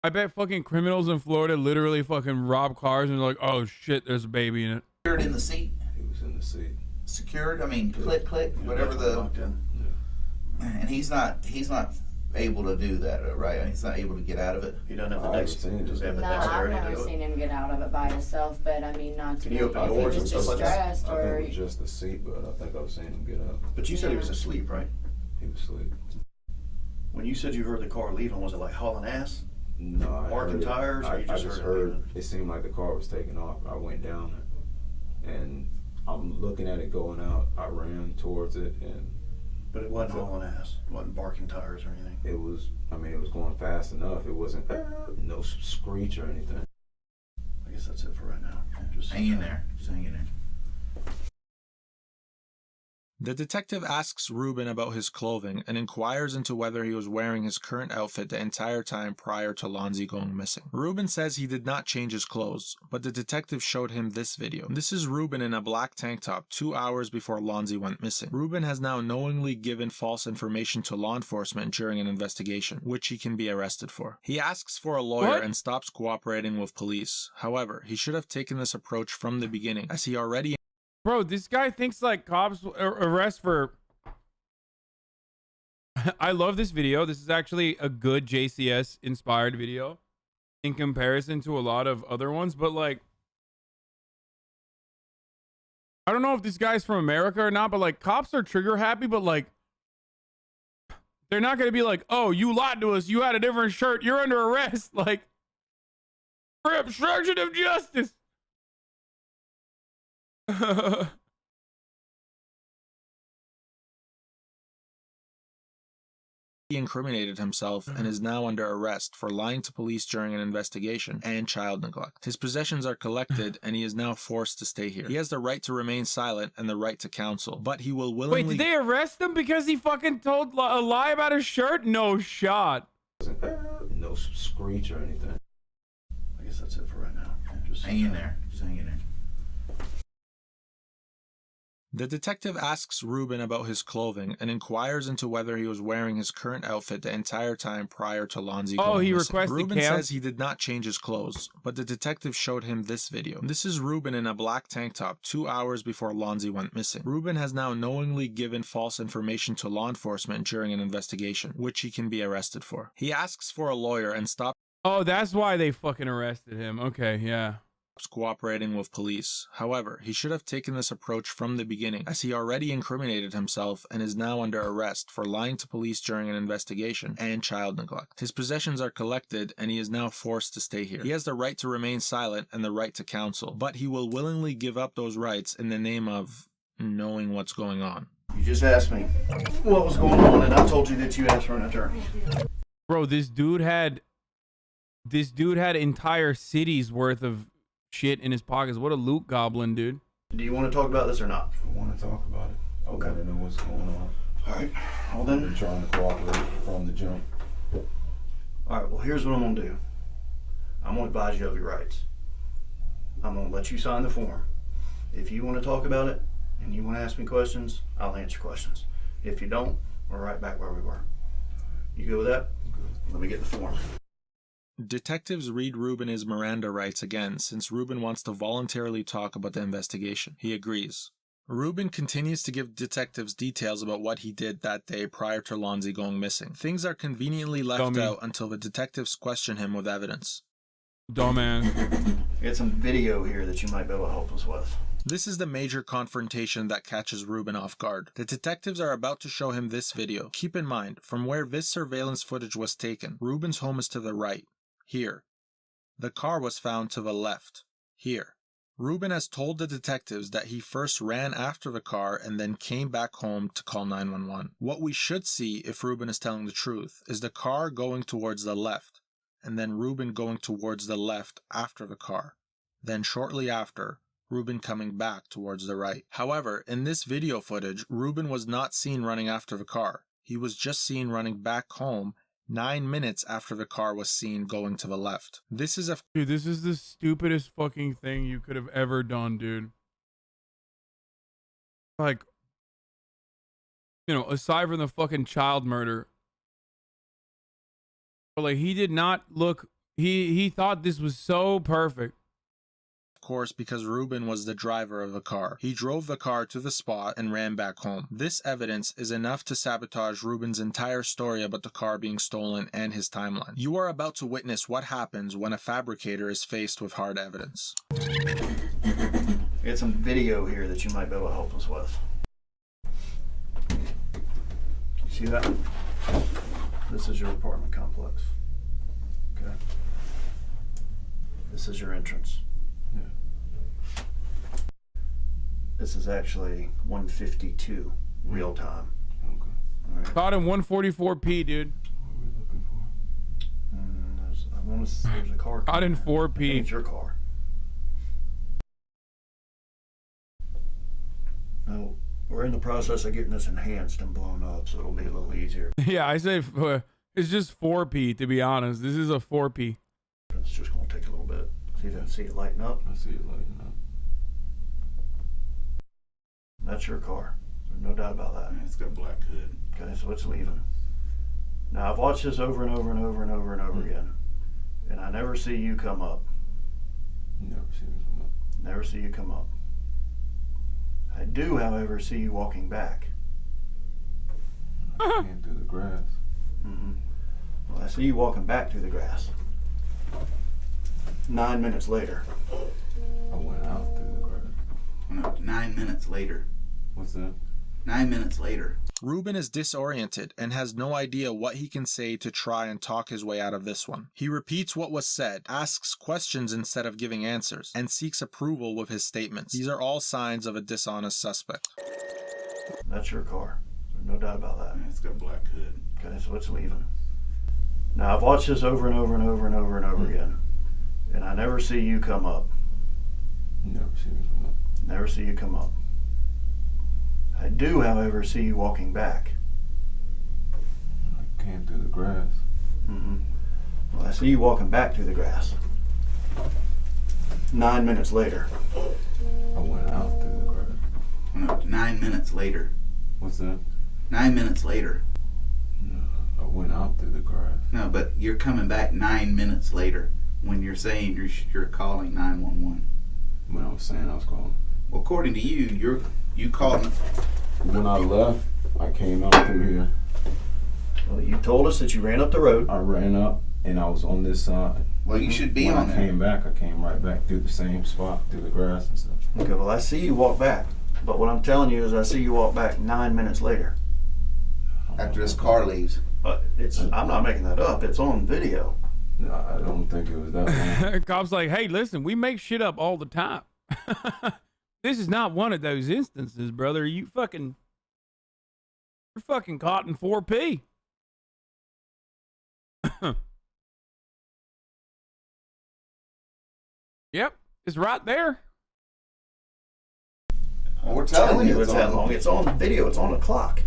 I bet fucking criminals in Florida literally fucking rob cars and they're like, oh shit, there's a baby in it. Secured in the seat. He was in the seat. Secured. I mean, click, whatever the. And he's not able to do that, right? He's not able to get out of it. He doesn't have the next. Does he have the No, I've dexterity to never do it? seen him get out of it by himself, but I mean, not to Can be you open doors and just stuff like that? distressed I or. think it was just the seat, but I think I've seen him get up. But you said he was asleep, right? He was asleep. When you said you heard the car leaving, was it like hauling ass? No, I Marking heard it. tires, or you I just heard it leaving? it seemed like the car was taking off. I went down it, and I'm looking at it going out. I ran towards it, and But it wasn't hauling ass. It wasn't barking tires or anything. it was. I mean, it was going fast enough. It wasn't no screech or anything. I guess that's it for right now. Just hang in there. Just hang in there. The detective asks Ruben about his clothing and inquires into whether he was wearing his current outfit the entire time prior to Lonzie going missing. Ruben says he did not change his clothes, but the detective showed him this video. This is Ruben in a black tank top 2 hours before Lonzie went missing. Ruben has now knowingly given false information to law enforcement during an investigation, which he can be arrested for. He asks for a lawyer and stops cooperating with police. However, he should have taken this approach from the beginning, as he already Bro, this guy thinks like cops arrest for... I love this video. This is actually a good JCS inspired video in comparison to a lot of other ones, but like, I don't know if this guy's from America or not, but like cops are trigger happy, but like, they're not going to be like, oh, you lied to us. You had a different shirt. You're under arrest. Like, for obstruction of justice. He incriminated himself and is now under arrest for lying to police during an investigation and child neglect. His possessions are collected and he is now forced to stay here. He has the right to remain silent and the right to counsel, but he will willingly... Wait, did they arrest him because he fucking told a lie about his shirt? No shot. No screech or anything. I guess that's it for right now. Just hang in there. Just hang in there. The detective asks Ruben about his clothing and inquires into whether he was wearing his current outfit the entire time prior to Lonzie going he missing. requested Ruben cam? says he did not change his clothes, but the detective showed him this video. This is Ruben in a black tank top 2 hours before Lonzie went missing. Ruben has now knowingly given false information to law enforcement during an investigation, which he can be arrested for. He asks for a lawyer and stops... Oh, that's why they fucking arrested him. Okay, yeah. cooperating with police. However, he should have taken this approach from the beginning, as he already incriminated himself and is now under arrest for lying to police during an investigation and child neglect. His possessions are collected and he is now forced to stay here. He has the right to remain silent and the right to counsel, but he will willingly give up those rights in the name of knowing what's going on. You just asked me what was going on and I told you that you asked for an attorney. Bro, this dude had entire cities worth of shit in his pockets. What a loot goblin, dude. Do you want to talk about this or not? I want to talk about it. Okay. I want to know what's going on. All right. Well then. I've been trying to cooperate from the jump. All right. Well, here's what I'm gonna do. I'm gonna advise you of your rights. I'm gonna let you sign the form. If you want to talk about it and you want to ask me questions, I'll answer questions. If you don't, we're right back where we were. You good with that? Good. Let me get the form. Detectives read Ruben his Miranda rights again since Ruben wants to voluntarily talk about the investigation. He agrees. Ruben continues to give detectives details about what he did that day prior to Lonzie going missing. Things are conveniently left out until the detectives question him with evidence. Dumbass. I got some video here that you might be able to help us with. This is the major confrontation that catches Ruben off guard. The detectives are about to show him this video. Keep in mind, from where this surveillance footage was taken, Ruben's home is to the right. Here. The car was found to the left. Here. Ruben has told the detectives that he first ran after the car and then came back home to call 911. What we should see, if Ruben is telling the truth, is the car going towards the left, and then Ruben going towards the left after the car. Then shortly after, Ruben coming back towards the right. However, in this video footage, Ruben was not seen running after the car. He was just seen running back home 9 minutes after the car was seen going to the left. Dude, this is the stupidest fucking thing you could have ever done, dude. Like, you know, aside from the fucking child murder, but like, he did not look, he thought this was so perfect. Of course, because Ruben was the driver of the car. He drove the car to the spot and ran back home. This evidence is enough to sabotage Ruben's entire story about the car being stolen and his timeline. You are about to witness what happens when a fabricator is faced with hard evidence. We got some video here that you might be able to help us with. You see that? This is your apartment complex. Okay. This is your entrance. This is actually 152 real time. Okay. All right. Caught in 144p, dude. What are we looking for? There's a car. Caught in I 4p. think it's your car. Now, we're in the process of getting this enhanced and blown up, so it'll be a little easier. Yeah, I say it's just 4p, to be honest. This is a 4p. It's just going to take a little bit. See it lighting up? I see it lighting up. That's your car. There's no doubt about that. It's got a black hood. Okay, so it's leaving. Now, I've watched this over and over and over and over and over again, and I never see you come up. Never see me come up. Never see you come up. I do, however, see you walking back. I came through the grass. Mm-hmm. Well, I see you walking back through the grass. 9 minutes later. I went out through the grass. No, 9 minutes later. What's that? 9 minutes later. Ruben is disoriented and has no idea what he can say to try and talk his way out of this one. He repeats what was said, asks questions instead of giving answers, and seeks approval with his statements. These are all signs of a dishonest suspect. That's your car. There's no doubt about that. It's got a black hood. Okay, so it's leaving. Now, I've watched this over and over and over and over and over again, and I never see you come up. Never see me come up. Never see you come up. I do, however, see you walking back. I came through the grass. Mm-hmm. Well, I see you walking back through the grass. 9 minutes later. I went out through the grass. No, 9 minutes later. What's that? 9 minutes later. No, I went out through the grass. No, but you're coming back 9 minutes later when you're saying you're calling 911. When I was saying I was calling. Well, according to you, you called. When I left, I came out through here. Well, you told us that you ran up the road. I ran up and I was on this side. Well, you should be when on I there. came back, I came right back through the same spot, through the grass and stuff. Okay, well, I see you walk back. But what I'm telling you is I see you walk back 9 minutes later. After this car leaves. But I'm not making that up. It's on video. No, I don't think it was that long. Cop's like, hey, listen, we make shit up all the time. This is not one of those instances, brother. You're fucking caught in 4P. Yep, it's right there. Well, we're telling you it's that long. It's on video. It's on the clock.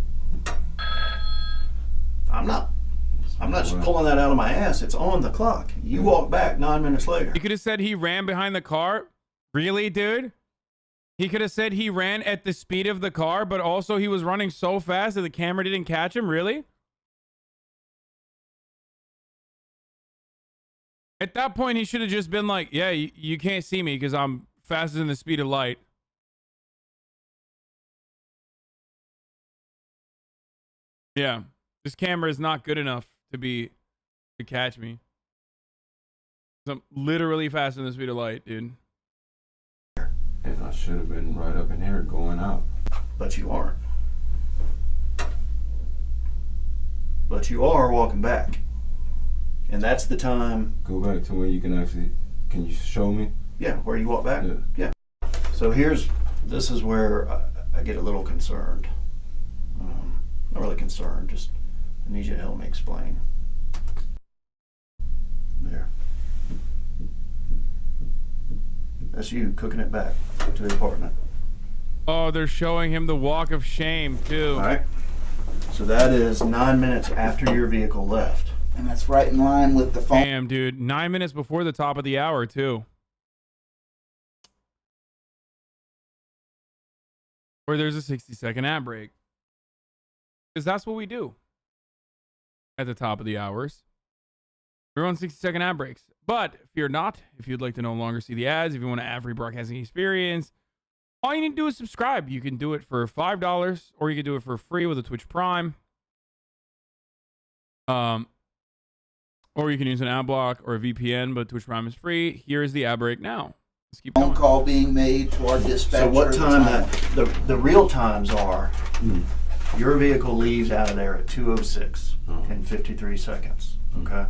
I'm not just pulling that out of my ass. It's on the clock. You walk back 9 minutes later. You could have said he ran behind the car. Really, dude? He could have said he ran at the speed of the car, but also he was running so fast that the camera didn't catch him. Really? At that point, he should have just been like, yeah, you can't see me because I'm faster than the speed of light. Yeah, this camera is not good enough to catch me. I'm literally faster than the speed of light, dude. And I should have been right up in here going out. But you aren't. But you are walking back. And that's the time. Go back to where you can actually, can you show me? Yeah, where you walk back? Yeah. Yeah. So this is where I get a little concerned. Not really concerned, just I need you to help me explain. There. That's you cooking it back to the apartment. Oh, they're showing him the walk of shame, too. All right. So that is 9 minutes after your vehicle left. And that's right in line with the phone. Damn, dude. 9 minutes before the top of the hour, too. Where there's a 60-second ad break. Because that's what we do at the top of the hours. We're on 60-second ad breaks. But fear not, if you'd like to no longer see the ads, if you want an ad-free broadcasting experience, all you need to do is subscribe. You can do it for $5, or you can do it for free with a Twitch Prime. Or you can use an ad block or a VPN, but Twitch Prime is free. Here is the ad break now. Let's keep going. Phone call being made to our dispatcher. So what time the real times are, your vehicle leaves out of there at 2:06 and 53 seconds, okay?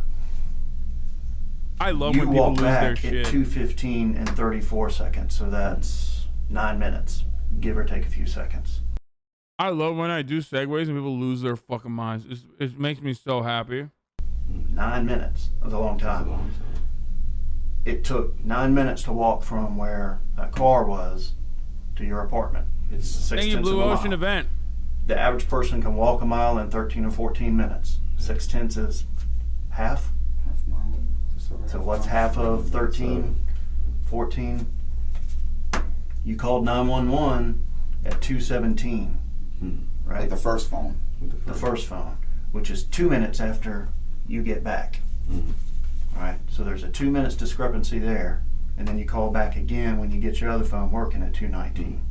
I love when people lose their You shit. walk back at 2:15 and 34 seconds, so that's 9 minutes, give or take a few seconds. I love when I do segues and people lose their fucking minds. It makes me so happy. 9 minutes. That's a long time. It took 9 minutes to walk from where that car was to your apartment. It's 6/10 Thank you, of a Blue mile. Ocean event. The average person can walk a mile in 13 or 14 minutes. 6/10 is half. So what's half of 13, 14? You called 911 at 2:17, right? Like the first phone. The first phone, which is 2 minutes after you get back. All right, so there's a 2 minutes discrepancy there, and then you call back again when you get your other phone working at 2:19.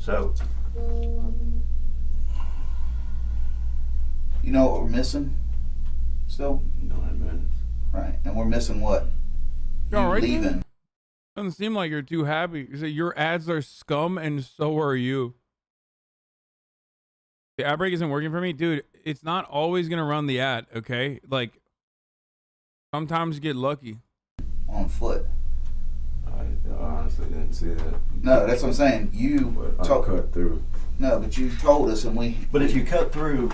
So, You know what we're missing? Still? 9 minutes. Right. And we're missing what? You all right, leaving. dude? Doesn't seem like you're too happy. You say your ads are scum and so are you. The ad break isn't working for me. Dude, it's not always going to run the ad, okay? Like, sometimes you get lucky. On foot. I honestly didn't see that. No, that's what I'm saying. You cut through. No, but you told us and we... but if you cut through,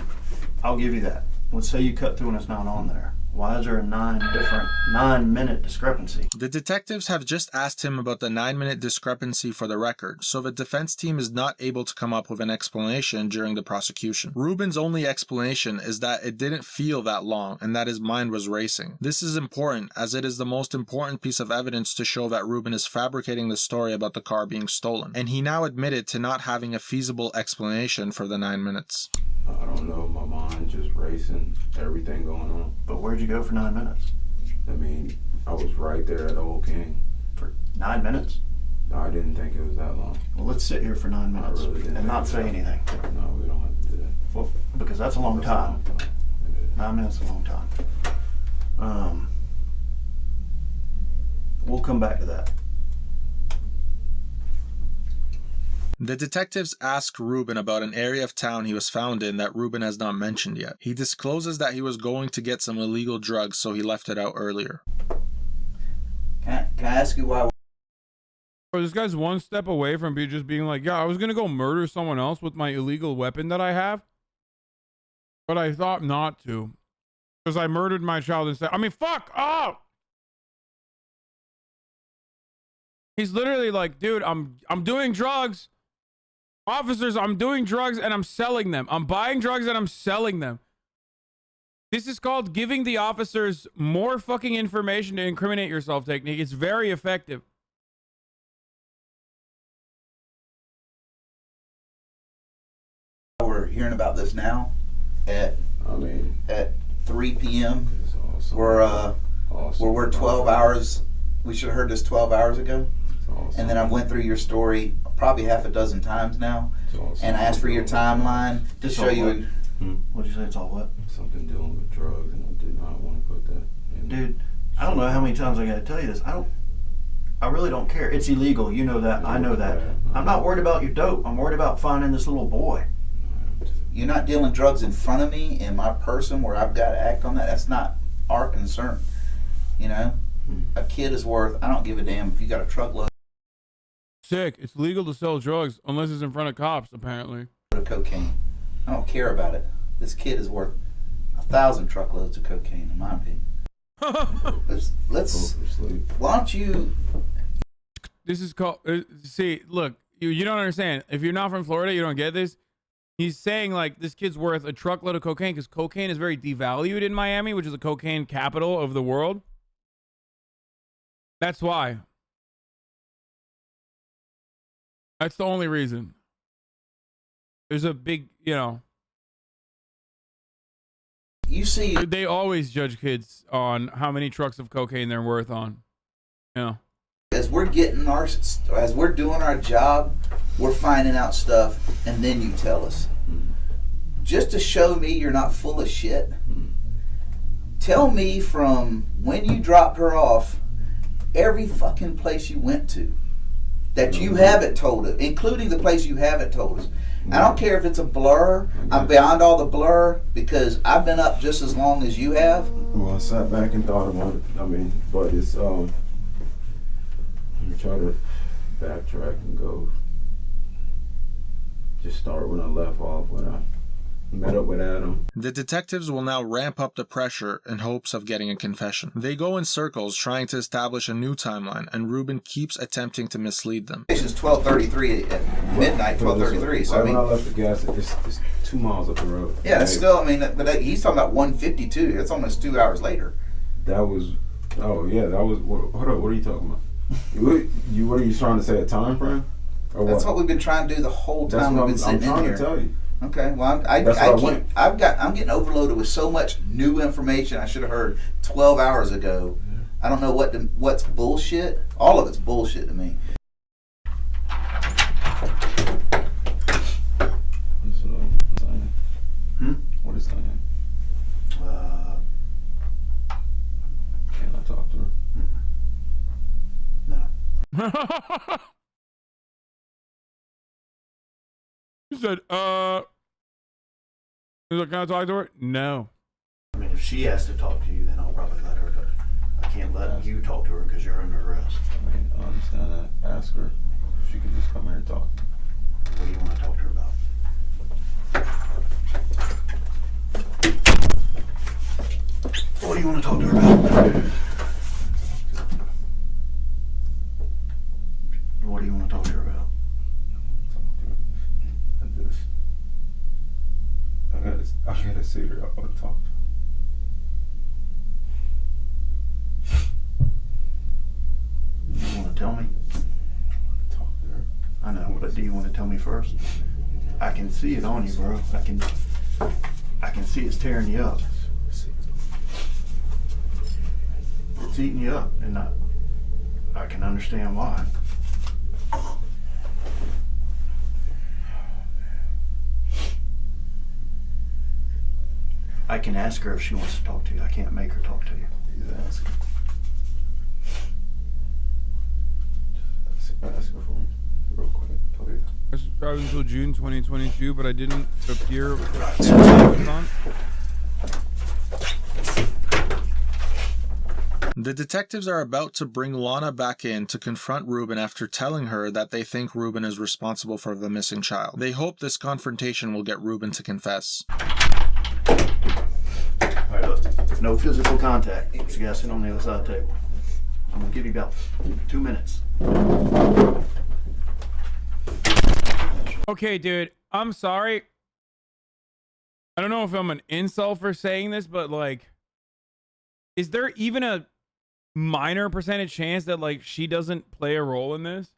I'll give you that. Let's say you cut through and it's not on there. Why is there a 9 minute discrepancy? The detectives have just asked him about the 9 minute discrepancy for the record, so the defense team is not able to come up with an explanation during the prosecution. Ruben's only explanation is that it didn't feel that long and that his mind was racing. This is important as it is the most important piece of evidence to show that Ruben is fabricating the story about the car being stolen, and he now admitted to not having a feasible explanation for the 9 minutes. I don't know, my mind just racing, everything going on. But where'd you go for 9 minutes? I mean, I was right there at Old King. For 9 minutes? No, I didn't think it was that long. Well, let's sit here for 9 minutes and not say anything. No, we don't have to do that. Well, because that's a long time. 9 minutes is a long time. We'll come back to that. The detectives ask Ruben about an area of town he was found in that Ruben has not mentioned yet. He discloses that he was going to get some illegal drugs, so he left it out earlier. Can I ask you why? Bro, this guy's one step away from just being like, yeah, I was going to go murder someone else with my illegal weapon that I have, but I thought not to because I murdered my child instead. I mean, fuck off. He's literally like, dude, I'm doing drugs. Officers, I'm doing drugs and I'm selling them. I'm buying drugs and I'm selling them. This is called giving the officers more fucking information to incriminate yourself technique. It's very effective. We're hearing about this now at 3 p.m. We're 12 hours. We should have heard this 12 hours ago. And then I went through your story probably half a dozen times now, and I asked for your timeline to show you. What did you say? It's all what? Something dealing with drugs, and I did not want to put that in. Dude, I don't know how many times I got to tell you this. I really don't care. It's illegal. You know that. I know that. I'm not worried about your dope. I'm worried about finding this little boy. You're not dealing drugs in front of me in my person where I've got to act on that. That's not our concern. You know, a kid is worth. I don't give a damn if you got a truckload. sick. It's legal to sell drugs unless it's in front of cops, apparently. Cocaine. I don't care about it. This kid is worth 1,000 truckloads of cocaine, in my opinion. let's why don't you... This is called... see, look, you don't understand. If you're not from Florida, you don't get this. He's saying, like, this kid's worth a truckload of cocaine because cocaine is very devalued in Miami, which is the cocaine capital of the world. That's why. That's the only reason. There's a big, you know... You see... They always judge kids on how many trucks of cocaine they're worth on. You know. As we're doing our job, we're finding out stuff, and then you tell us. Just to show me you're not full of shit, tell me from when you dropped her off, every fucking place you went to that you haven't told us, including the place you haven't told us. I don't care if it's a blur. I'm beyond all the blur because I've been up just as long as you have. Well, I sat back and thought about it. I mean, but it's you try to backtrack and go. Just start when I left off when I met up with Adam. The detectives will now ramp up the pressure in hopes of getting a confession. They go in circles trying to establish a new timeline, and Ruben keeps attempting to mislead them. It's 12:33 at midnight, 12:33. So right when I left the gas, it's 2 miles up the road. Yeah, that's still. I mean, but he's talking about 1:52. That's almost 2 hours later. That was. Oh yeah, that was. Hold up, what are you talking about? What are you trying to say? A time frame? Or that's what we've been trying to do the whole time we've been sitting in here. I'm trying to tell you. Okay, well, I'm getting overloaded with so much new information I should have heard 12 hours ago. I don't know what's bullshit. All of it's bullshit to me. What is Diane? Can I talk to her? No. He said, he's like, can I talk to her? No. I mean, if she has to talk to you, then I'll probably let her, but I can't let you talk to her because you're under arrest. I mean, I understand that. Ask her if she could just come here and talk. What do you want to talk to her about? What do you want to talk to her about? What do you want to talk to her about? I gotta see her. I want to talk to her. You want to tell me? I want to talk to her. I know, but do you want to tell me first? I can see it on you, bro. I can see it's tearing you up. It's eating you up, and I can understand why. I can ask her if she wants to talk to you. I can't make her talk to you. Please ask her. Ask her for me, real quick, please. I subscribed until June 2022, but I didn't appear. The detectives are about to bring Lonna back in to confront Ruben after telling her that they think Ruben is responsible for the missing child. They hope this confrontation will get Ruben to confess. Alright, look, no physical contact. You guys sit on the other side of the table. I'm gonna give you about 2 minutes. Okay, dude, I'm sorry. I don't know if I'm an insult for saying this, but like, is there even a minor percentage chance that like she doesn't play a role in this?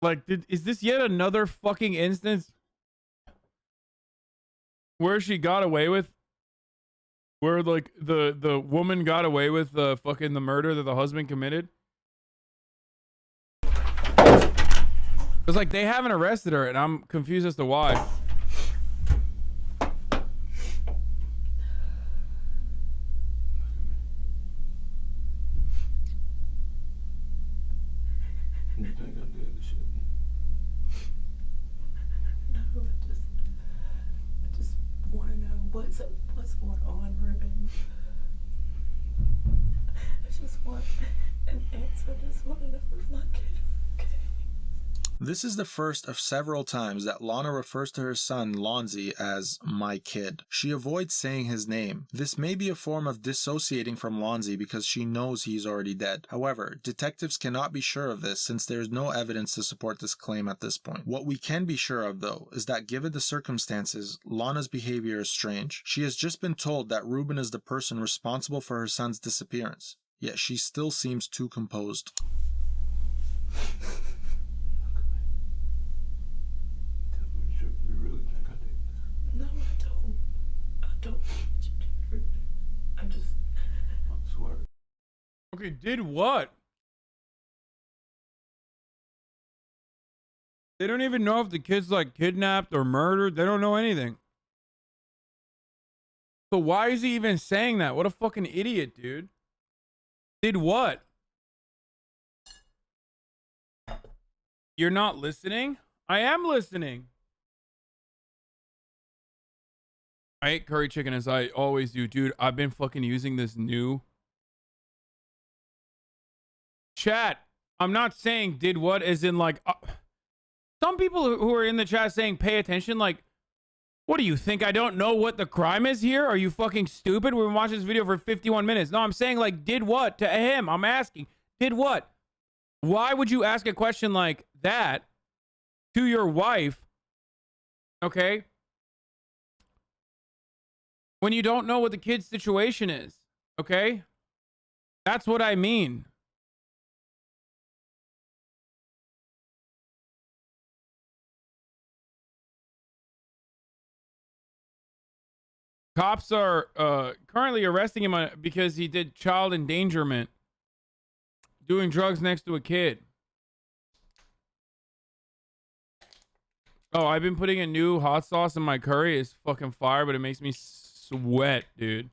Like, is this yet another fucking instance where she got away with, where like the woman got away with the fucking the murder that the husband committed? It's like they haven't arrested her, and I'm confused as to why. You think I did this shit? No, I just want to know what's going on, Ruben. I just want And Aunts, I just want to know if my kid is okay. This is the first of several times that Lonna refers to her son, Lonzie, as my kid. She avoids saying his name. This may be a form of dissociating from Lonzie because she knows he's already dead. However, detectives cannot be sure of this since there is no evidence to support this claim at this point. What we can be sure of, though, is that given the circumstances, Lonna's behavior is strange. She has just been told that Ruben is the person responsible for her son's disappearance, yet she still seems too composed. No, I don't. I don't know what you did. I just... I swear. Okay, did what? They don't even know if the kid's like kidnapped or murdered. They don't know anything. So why is he even saying that? What a fucking idiot, dude. Did what? You're not listening? I am listening. I ate curry chicken as I always do. Dude, I've been fucking using this new... Chat, I'm not saying did what as in like... some people who are in the chat saying pay attention, like, what do you think? I don't know what the crime is here? Are you fucking stupid? We've been watching this video for 51 minutes. No, I'm saying like did what to him? I'm asking, did what? Why would you ask a question like that to your wife? Okay? When you don't know what the kid's situation is, okay? That's what I mean. Cops are currently arresting him because he did child endangerment, doing drugs next to a kid. Oh, I've been putting a new hot sauce in my curry. It's fucking fire, but it makes me sweat, dude.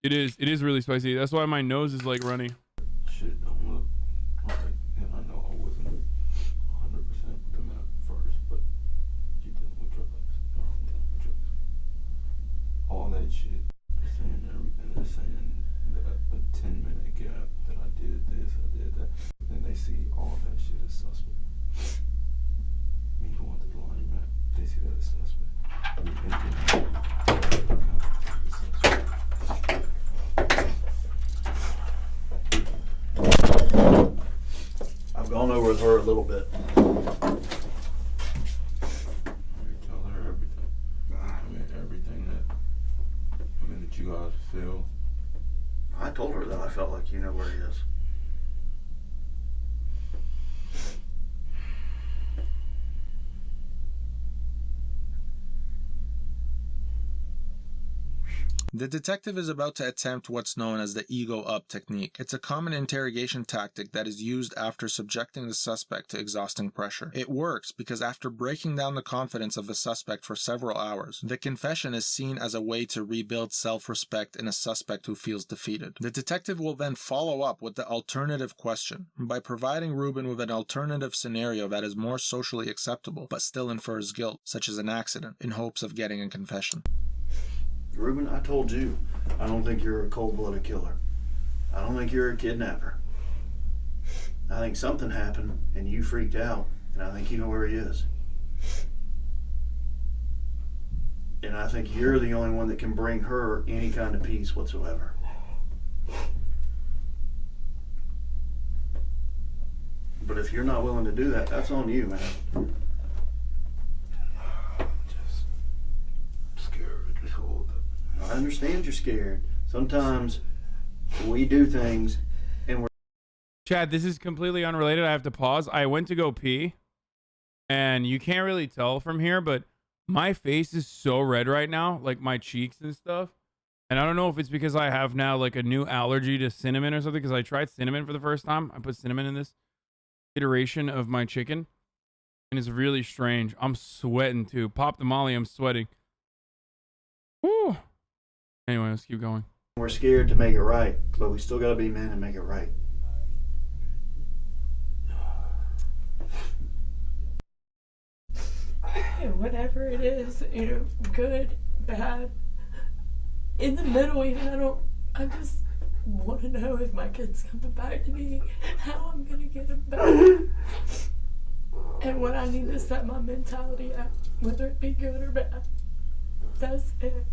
It is really spicy. That's why my nose is like runny. Shit don't look right, and I know I wasn't 100% with them at first, but you dealing with drugs. No, I'm dealing with drugs. All that shit. They're saying everything. They're saying that a 10-minute gap that I did this, I did that. Then they see all that shit as suspect. Me going to the laundromat, they see that as suspect. Me thinking, I've gone over with her a little bit. Tell her everything. I mean, everything that you guys feel. I told her that I felt like you know where he is. The detective is about to attempt what's known as the ego up technique. It's a common interrogation tactic that is used after subjecting the suspect to exhausting pressure. It works because after breaking down the confidence of the suspect for several hours, the confession is seen as a way to rebuild self-respect in a suspect who feels defeated. The detective will then follow up with the alternative question by providing Ruben with an alternative scenario that is more socially acceptable but still infers guilt, such as an accident, in hopes of getting a confession. Ruben, I told you, I don't think you're a cold-blooded killer. I don't think you're a kidnapper. I think something happened and you freaked out, and I think you know where he is. And I think you're the only one that can bring her any kind of peace whatsoever. But if you're not willing to do that, that's on you, man. I understand you're scared. Sometimes we do things and we're... Chad, this is completely unrelated. I have to pause. I went to go pee, and you can't really tell from here, but my face is so red right now, like my cheeks and stuff. And I don't know if it's because I have now like a new allergy to cinnamon or something, because I tried cinnamon for the first time. I put cinnamon in this iteration of my chicken, and it's really strange. I'm sweating too. Pop the molly, I'm sweating. Woo! Anyway, let's keep going. We're scared to make it right, but we still gotta be men and make it right. Whatever it is, you know, good, bad, in the middle even, want to know if my kid's coming back to me, how I'm going to get him back, and what I need to set my mentality at, whether it be good or bad. That's it.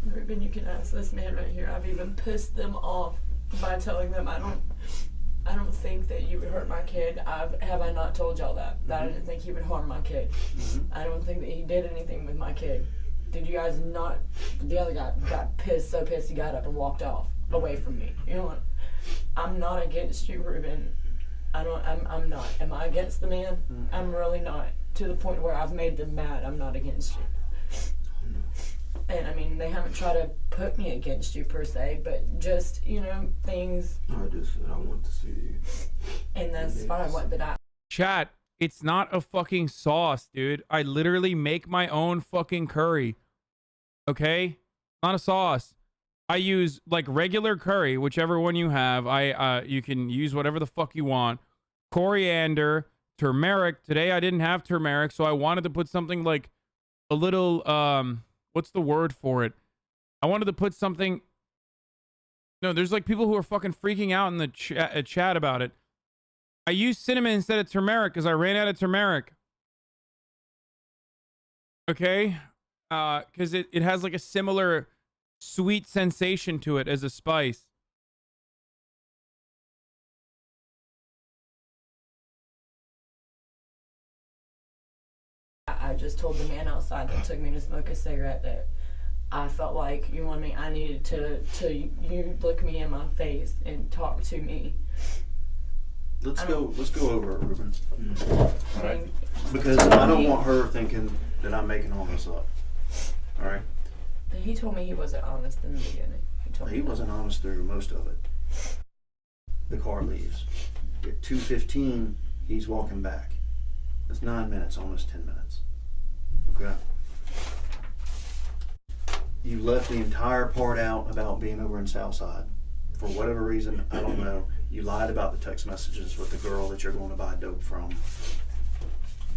Ruben, you can ask this man right here. I've even pissed them off by telling them I don't think that you would hurt my kid. Have I not told y'all that I didn't think he would harm my kid? I don't think that he did anything with my kid. Did you guys not? The other guy got pissed, so pissed he got up and walked off away from me. You know what? I'm not against you, Ruben. I'm not. Am I against the man? I'm really not. To the point where I've made them mad. I'm not against you. And I mean, they haven't tried to put me against you per se, but just, you know, things. I just said I want to see you. And that's fine. What did I? Chat, it's not a fucking sauce, dude. I literally make my own fucking curry. Okay? Not a sauce. I use like regular curry, whichever one you have. You can use whatever the fuck you want. Coriander, turmeric. Today I didn't have turmeric, so I wanted to put something like a little what's the word for it? I wanted to put something. No, there's like people who are fucking freaking out in the chat about it. I used cinnamon instead of turmeric because I ran out of turmeric. Okay? Because it has like a similar sweet sensation to it as a spice. I just told the man outside that took me to smoke a cigarette that I felt like, you know what I mean, I needed to you look me in my face and talk to me. Let's go over it, Ruben. All right. Because I don't want her thinking that I'm making all this up. All right. He told me he wasn't honest in the beginning. He wasn't honest through most of it. The car leaves. At 2:15, he's walking back. That's 9 minutes, almost 10 minutes. Okay. You left the entire part out about being over in Southside. For whatever reason, I don't know. You lied about the text messages with the girl that you're going to buy dope from.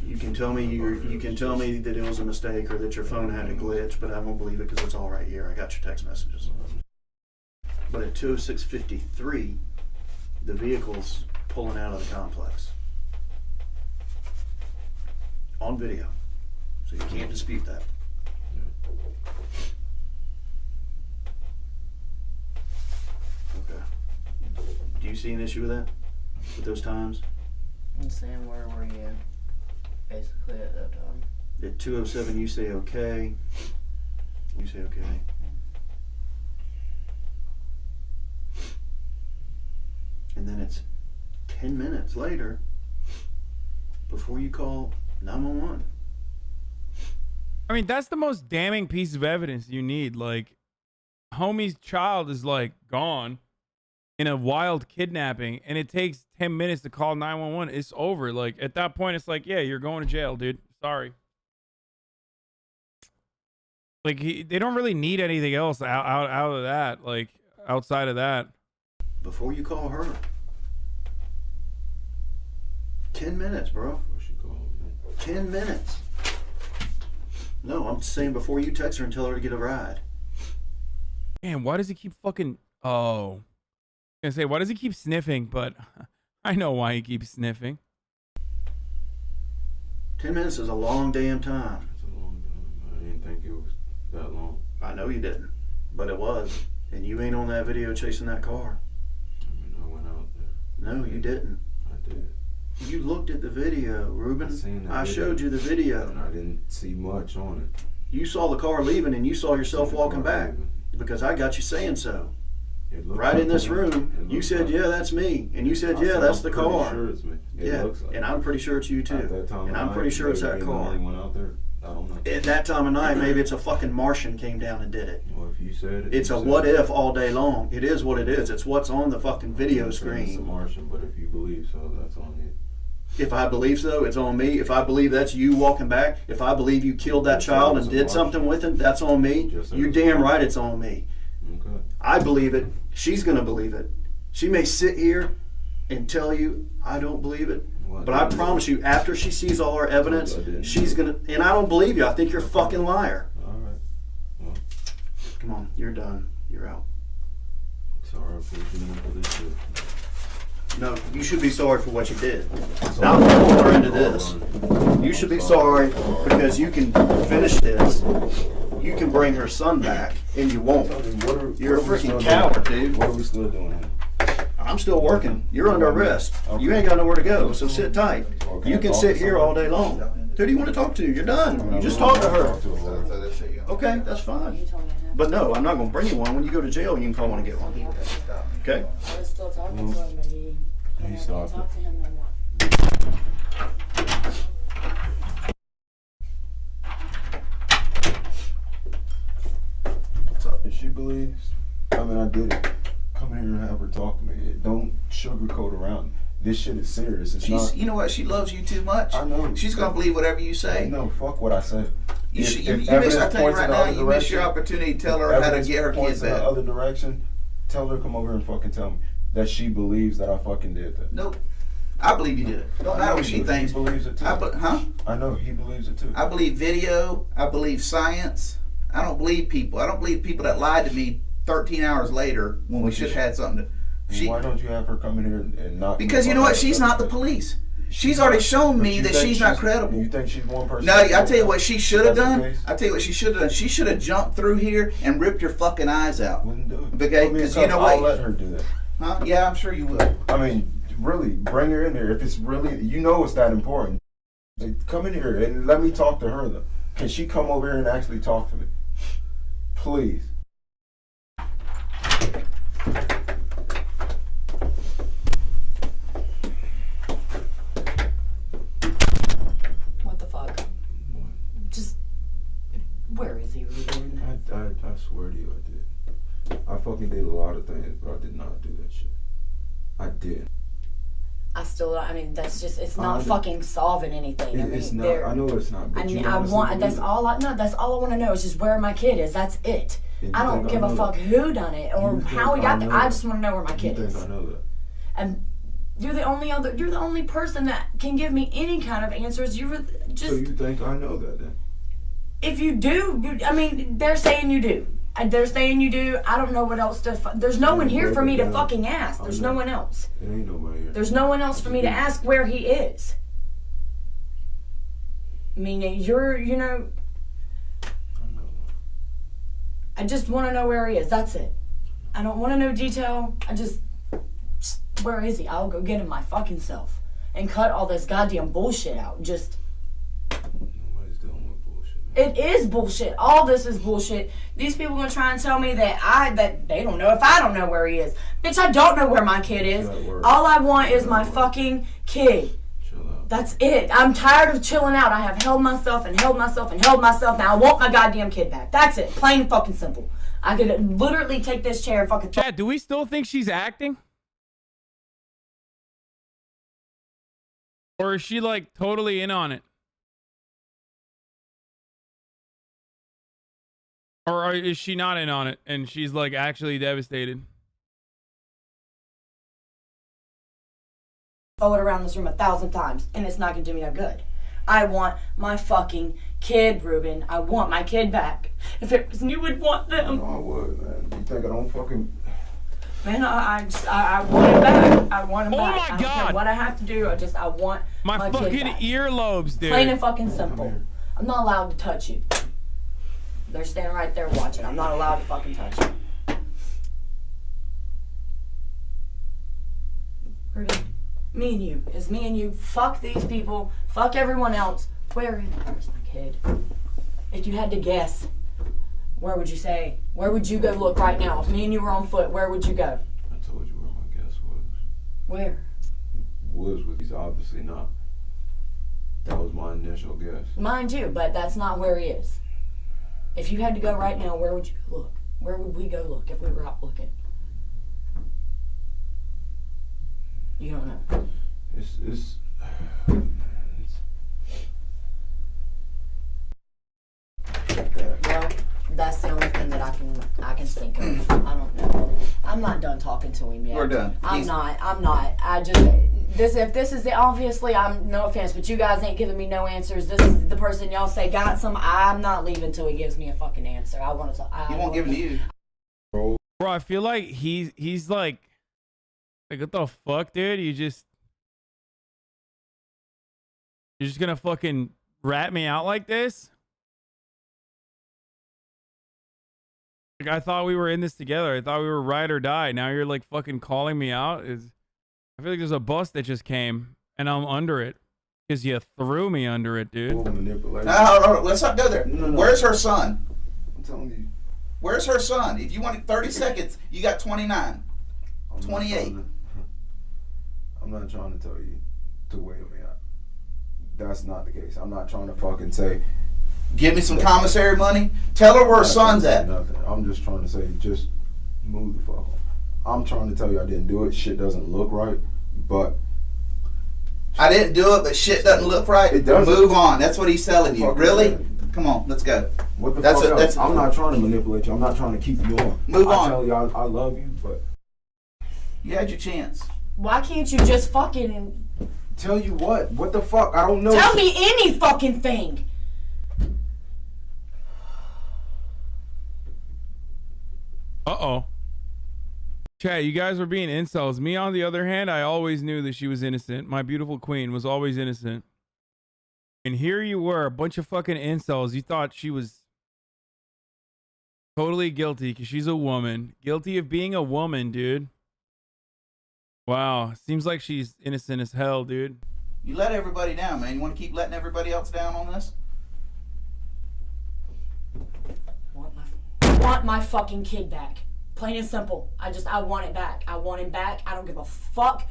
You can tell me that it was a mistake or that your phone had a glitch, but I won't believe it because it's all right here. I got your text messages. But at 2:06:53, the vehicle's pulling out of the complex. On video. So you can't dispute that. Okay. Do you see an issue with that? With those times? I'm saying, where were you basically at that time? At 2:07, you say okay. You say okay. And then it's 10 minutes later before you call 911. I mean, that's the most damning piece of evidence you need. Like, homie's child is like gone in a wild kidnapping, and it takes 10 minutes to call 911. It's over. Like, at that point, it's like, yeah, you're going to jail, dude. Sorry. Like, they don't really need anything else out of that. Like, outside of that. Before you call her. 10 minutes, bro. 10 minutes. No, I'm saying before you text her and tell her to get a ride. Man, why does he keep fucking... Oh. I was gonna say, why does he keep sniffing? But I know why he keeps sniffing. 10 minutes is a long damn time. It's a long time. I didn't think it was that long. I know you didn't, but it was. And you ain't on that video chasing that car. I mean, I went out there. No, you didn't. I did. You looked at the video, Ruben. I showed you the video. And I didn't see much on it. You saw the car leaving and you saw yourself walking back. Because I got you saying so. Right in this room, you said, yeah, that's me. And you said, yeah, that's the car. I'm sure it's me. Yeah, and I'm pretty sure it's you too. And I'm pretty sure it's that car. At that time of night, maybe it's a fucking Martian came down and did it. Well, if you said it. It's a what if all day long. It is what it is. It's what's on the fucking video screen. It's a Martian, but if you believe so, that's on you. If I believe so, it's on me. If I believe that's you walking back, if I believe you killed that child and did something with him, that's on me. You're damn right it's on me. Okay. I believe it. She's going to believe it. She may sit here and tell you, I don't believe it. But I promise you, after she sees all our evidence, she's going to... And I don't believe you. I think you're a fucking liar. All right. Well, Come on, you're done. You're out. Sorry for doing for this shit. No, you should be sorry for what you did. Not pull her into this. You should be sorry because you can finish this. You can bring her son back, and you won't. You're a freaking coward, dude. What are we still doing here? I'm still working. You're under arrest. Okay. You ain't got nowhere to go, so sit tight. Okay, You can sit here all day long. Who do you want to talk to? You're done. You just talked to her. Okay, that's fine. But no, I'm not going to bring you one. When you go to jail, you can call one and get one. Okay? I was still talking to him, but he stopped talk to him no more. If she believes, I mean, I did it. Come in here and have her talk to me. Don't sugarcoat around. This shit is serious. It's not. You know what? She loves you too much. I know. She's gonna believe whatever you say. No, fuck what I said. You If miss. I evidence tell you points right in the now, other you miss your direction- opportunity to tell if her how to evidence get her points kid in the back. other direction, tell her to come over here and fucking tell me that she believes that I fucking did that. Nope. I believe you did it. Don't matter what she thinks. He believes it too. Huh? I know he believes it too. I believe video. I believe science. I don't believe people. I don't believe people that lied to me 13 hours later when we should have had something to. Why don't you have her come in here and not? Because you know what? She's not the police. She's already shown me that she's not credible. You think she's one person? No, I tell you what she should have That's the done. case? I tell you what she should have done. She should have jumped through here and ripped your fucking eyes out. Wouldn't do it. Okay? Because you know what? I'll let her do that. Huh? Yeah, I'm sure you will. I mean, really, bring her in here. If it's really, you know it's that important. Come in here and let me talk to her, though. Can she come over here and actually talk to me? Please. What the fuck? Just, where is he, Ruben? I swear to you, I did. I fucking did a lot of things, but I did not do that shit. I did. I still, I mean, that's just, it's not fucking solving anything. I mean, It's not. I know it's not. But I mean, you I want, that's believe it. all I know. That's all I want to know is just where my kid is. That's it. And I don't give a fuck who done it or how he got there. I just want to know where my kid You is. think I know that? And you're the only person that can give me any kind of answers. You just. So you think I know that then? If you do, I mean, they're saying you do. They're saying you do. I don't know what else to. There's no one here for me to fucking ask. There's no one else. It ain't nobody here. There's no one else for me to ask where he is. I mean, you know. I just want to know where he is. That's it. I don't want to know detail. Just where is he? I'll go get him my fucking self and cut all this goddamn bullshit out. Just. Nobody's dealing with bullshit. It is bullshit. All this is bullshit. These people gonna try and tell me that they don't know if I don't know where he is. Bitch, I don't know where my kid is. All I want is my fucking kid. That's it. I'm tired of chilling out. I have held myself and held myself and held myself. Now I want my goddamn kid back. That's it. Plain and fucking simple. I could literally take this chair and fucking. Chad, do we still think she's acting? Or is she like totally in on it? Or is she not in on it and she's like actually devastated? Throw it around this room 1,000 times and it's not gonna do me no good. I want my fucking kid, Ruben. I want my kid back. If it was you would want them. No, I would, man. You think I don't fucking... Man, I want him back. I want him back. my I don't care God. what I have to do. I want my fucking kid back. earlobes, dude. Plain and fucking simple. I'm not allowed to touch you. They're standing right there watching. I'm not allowed to fucking touch you. Ruben, me and you. It's me and you. Fuck these people. Fuck everyone else. Where's my kid? If you had to guess, where would you say? Where would you go look right now? If me and you were on foot, where would you go? I told you where my guess was. Where? Was with he's obviously not. That was my initial guess. Mine too, but that's not where he is. If you had to go right now, where would you go look? Where would we go look if we were out looking? You don't know. It's Well, that's the only thing that I can think of. I don't know. I'm not done talking to him yet. We're done. I'm He's- not. I just if this is the, obviously, I'm, no offense, but you guys ain't giving me no answers. This is the person y'all say got some. I'm not leaving till he gives me a fucking answer. I want to. He won't give it to you. Bro, I feel like he's like what the fuck, dude? You're just gonna fucking rat me out like this? Like, I thought we were in this together. I thought we were ride or die. Now you're like fucking calling me out. I feel like there's a bus that just came and I'm under it because you threw me under it, dude. No, let's not go there. No. Where's her son? I'm telling you. Where's her son? If you wanted 30 seconds, you got 29. 28. I'm not trying to tell you to wait me out. That's not the case. I'm not trying to fucking say. Give me some commissary money. Tell her where her son's at. Nothing. I'm just trying to say, just move the fuck on. I'm trying to tell you I didn't do it. Shit doesn't look right, but I didn't do it, but shit doesn't look right. It doesn't. Move on. That's what he's telling you. Really? Come on, let's go. What the fuck? I'm not trying to manipulate you. I'm not trying to keep you on. Move on. I tell you I love you, but you had your chance. Why can't you just fucking tell you what? What the fuck? I don't know. tell me any fucking thing? Uh-oh. Chat, you guys were being incels. Me, on the other hand, I always knew that she was innocent. My beautiful queen was always innocent. And here you were, a bunch of fucking incels. You thought she was totally guilty because she's a woman. Guilty of being a woman, dude. Wow. Seems like she's innocent as hell, dude. You let everybody down, man. You want to keep letting everybody else down on this? I want my fucking kid back. Plain and simple. I want it back. I want him back. I don't give a fuck.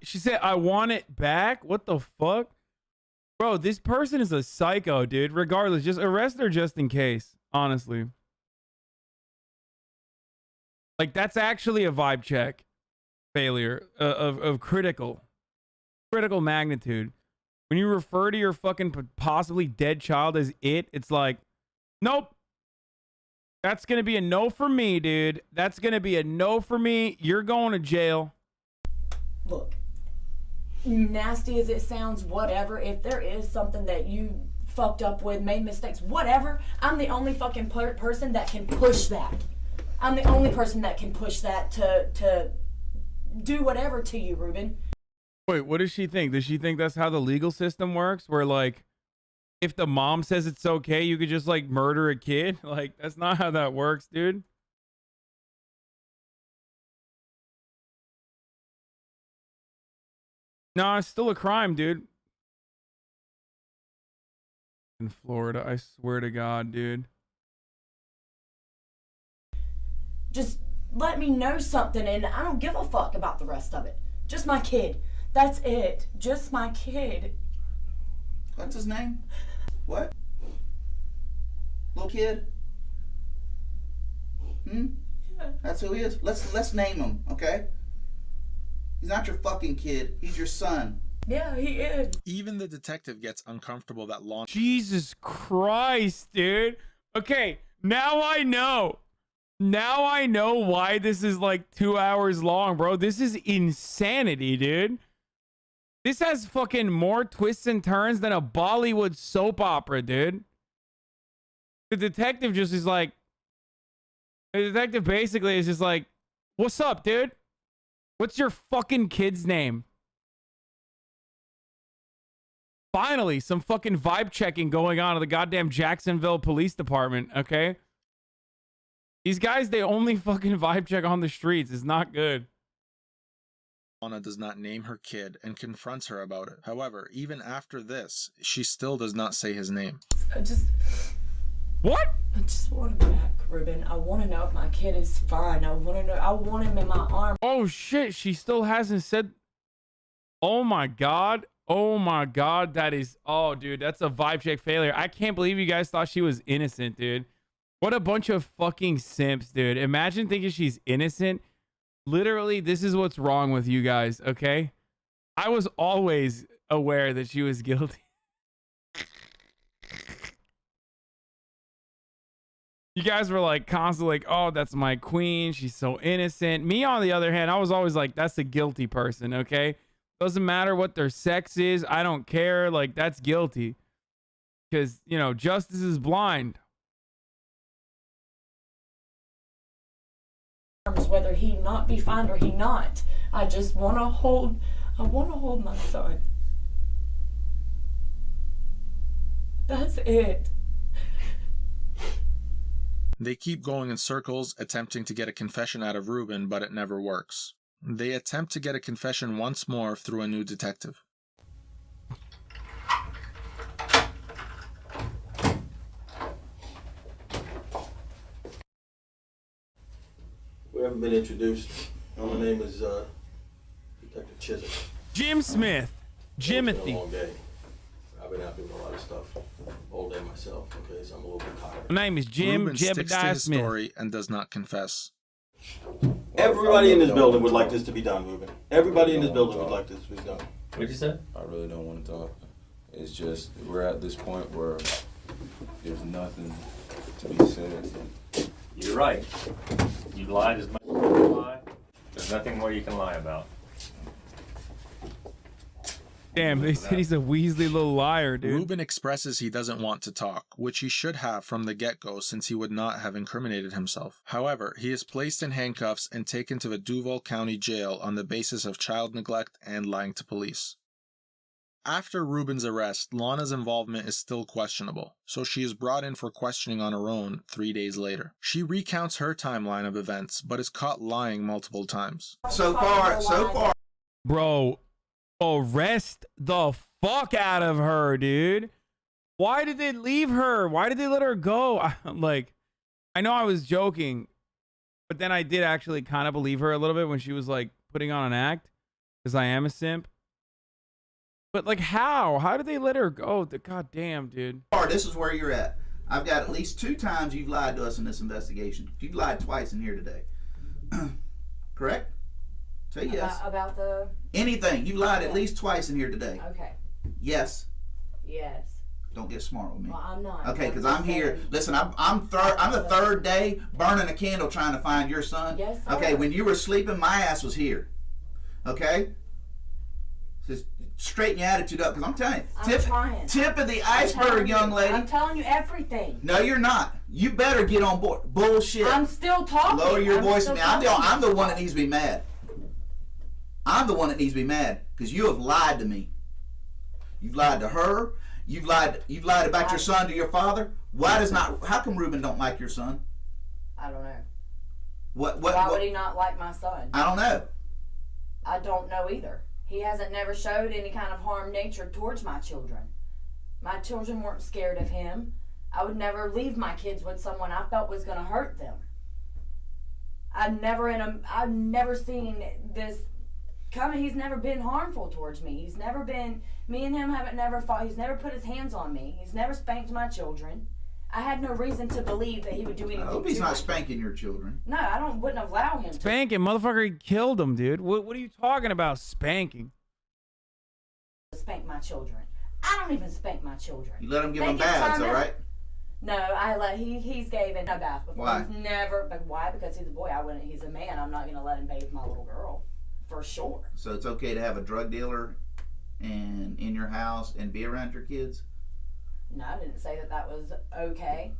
She said, I want it back? What the fuck? Bro, this person is a psycho, dude. Regardless, just arrest her just in case. Honestly. Like, that's actually a vibe check failure of critical magnitude. When you refer to your fucking possibly dead child as it's like, nope. That's going to be a no for me, dude. That's going to be a no for me. You're going to jail. Look, nasty as it sounds, whatever, if there is something that you fucked up with, made mistakes, whatever, I'm the only fucking person that can push that. I'm the only person that can push that to do whatever to you, Ruben. Wait, what does she think? Does she think that's how the legal system works? Where, like, if the mom says it's okay, you could just, like, murder a kid? Like, that's not how that works, dude. No, it's still a crime, dude. In Florida, I swear to God, dude. Just let me know something, and I don't give a fuck about the rest of it. Just my kid. That's it. Just my kid. What's his name? What? Little kid? Yeah. That's who he is. Let's name him, okay? He's not your fucking kid. He's your son. Yeah, he is. Even the detective gets uncomfortable that Lonna. Jesus Christ, dude. Okay, now I know. Now I know why this is like 2 hours long, bro. This is insanity, dude. This has fucking more twists and turns than a Bollywood soap opera, dude. The detective just is like... The detective basically is just like, what's up, dude? What's your fucking kid's name? Finally, some fucking vibe checking going on at the goddamn Jacksonville Police Department, okay? These guys, they only fucking vibe check on the streets. It's not good. Lonna does not name her kid and confronts her about it. However, even after this, she still does not say his name. What? I just want him back, Ruben. I want to know if my kid is fine. I want to know. I want him in my arms. Oh, shit. She still hasn't said... Oh, my God. Oh, my God. That is... Oh, dude. That's a vibe check failure. I can't believe you guys thought she was innocent, dude. What a bunch of fucking simps, dude. Imagine thinking she's innocent. Literally, this is what's wrong with you guys, okay? I was always aware that she was guilty. You guys were like constantly like, oh, that's my queen. She's so innocent. Me, on the other hand, I was always like, that's a guilty person, okay? Doesn't matter what their sex is. I don't care. Like, that's guilty. Because, you know, justice is blind. Whether he not be fine or he not. I just want to hold my son. That's it. They keep going in circles, attempting to get a confession out of Ruben, but it never works. They attempt to get a confession once more through a new detective. We haven't been introduced. My name is Detective Chisholm. Jim Smith. It's been a Jimothy. long day. I've been out doing a lot of stuff all day myself, okay, so I'm a little bit tired. My name is Jim Ruben sticks to Jebediah his Smith. story and does not confess. Everybody in this building would like this to be done, Ruben. Everybody in this building would like this to be done. What'd you say? I really don't want to talk. It's just, we're at this point where there's nothing to be said. You're right. You lied as much as you can lie. There's nothing more you can lie about. Damn, they said he's a Weasley little liar, dude. Ruben expresses he doesn't want to talk, which he should have from the get-go since he would not have incriminated himself. However, he is placed in handcuffs and taken to the Duval County Jail on the basis of child neglect and lying to police. After Ruben's arrest, Lonna's involvement is still questionable, so she is brought in for questioning on her own 3 days later. She recounts her timeline of events, but is caught lying multiple times. So far. Bro, arrest the fuck out of her, dude. Why did they leave her? Why did they let her go? I know I was joking, but then I did actually kind of believe her a little bit when she was like putting on an act, because I am a simp. But like, how? How did they let her go? God damn, dude. This is where you're at. I've got at least 2 times you've lied to us in this investigation. You've lied twice in here today. Correct? Say yes. About the... Anything. You lied at least twice in here today. Okay. Yes. Yes. Don't get smart with me. Well, I'm not. Okay, because I'm here. Listen, I'm the third day burning a candle trying to find your son. Yes, sir. Okay, when you were sleeping, my ass was here. Okay? Just straighten your attitude up, because I'm telling you. I'm trying. Tip of the iceberg, young lady. I'm telling you everything. No, you're not. You better get on board. Bullshit. I'm still talking. Lower your voice at me. I'm the one that needs to be mad. I'm the one that needs to be mad because you have lied to me. You've lied to her. You've lied about your son to your father. How come Ruben don't like your son? I don't know. Why would he not like my son? I don't know. I don't know either. He hasn't never showed any kind of harm nature towards my children. My children weren't scared of him. I would never leave my kids with someone I felt was going to hurt them. I've never seen this coming. He's never been harmful towards me. He's never been, me and him haven't never fought. He's never put his hands on me. He's never spanked my children. I had no reason to believe that he would do anything. I hope he's not spanking your children. No, wouldn't allow him to. Spanking, motherfucker, he killed him, dude. What are you talking about, spanking? Spank my children. I don't even spank my children. You let him give them baths, all right? No, he's gave a bath before. Why? He's never, but why? Because he's a boy. He's a man. I'm not gonna let him bathe my little girl, for sure. So it's okay to have a drug dealer in your house and be around your kids? No, I didn't say that was okay.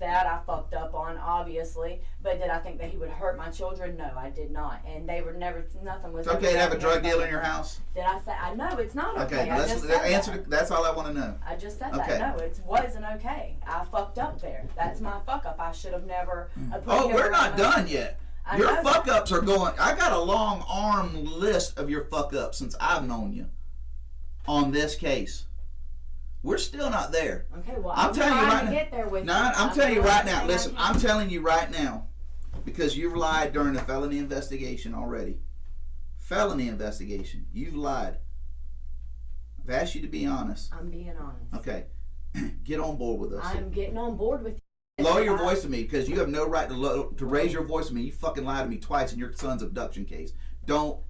That I fucked up on, obviously. But did I think that he would hurt my children? No, I did not. And they were never, nothing was. It's okay to have a drug dealer in your house? Did I say? I know it's not okay. Okay, that's all I want to know. I just said okay. that. No, it wasn't okay. I fucked up there. That's my fuck up. I should have never. We're not done yet. Your fuck ups are going. I got a long arm list of your fuck ups since I've known you on this case. We're still not there. Okay, well, I'm telling you right now. Get there with I'm telling you right now. Listen, I'm telling you right now, because you've lied during a felony investigation already. Felony investigation. You've lied. I've asked you to be honest. I'm being honest. Okay, get on board with us. I'm getting on board with you. Lower your voice to me, because you have no right to raise your voice to me. You fucking lied to me twice in your son's abduction case. Don't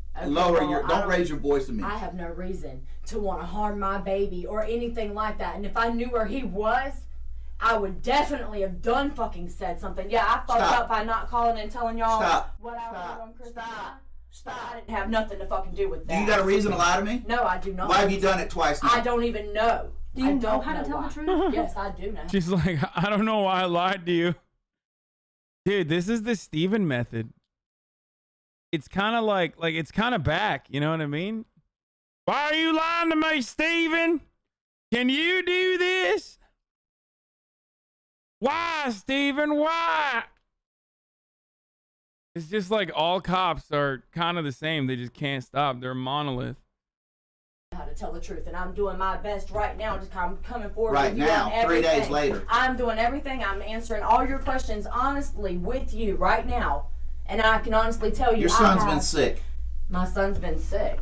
raise your voice to me. I have no reason to want to harm my baby or anything like that. And if I knew where he was, I would definitely have fucking said something. Yeah, I fucked up by not calling and telling y'all what I was on Christmas. Stop. I didn't have nothing to fucking do with that. Do you got a reason to lie to me? No, I do not. Why have you done it twice now? I don't even know. Do you know how to tell the truth? Yes, I do know. She's like, I don't know why I lied to you. Dude, this is the Steven method. It's kind of like it's kind of back. You know what I mean? Why are you lying to me, Steven? Can you do this? Why, Steven? Why? It's just like all cops are kind of the same. They just can't stop. They're a monolith. How to tell the truth, and I'm doing my best right now. Just I'm coming forward Right with you now, on everything. 3 days later. I'm doing everything. I'm answering all your questions honestly with you right now, and I can honestly tell you, Your son's been sick. My son's been sick.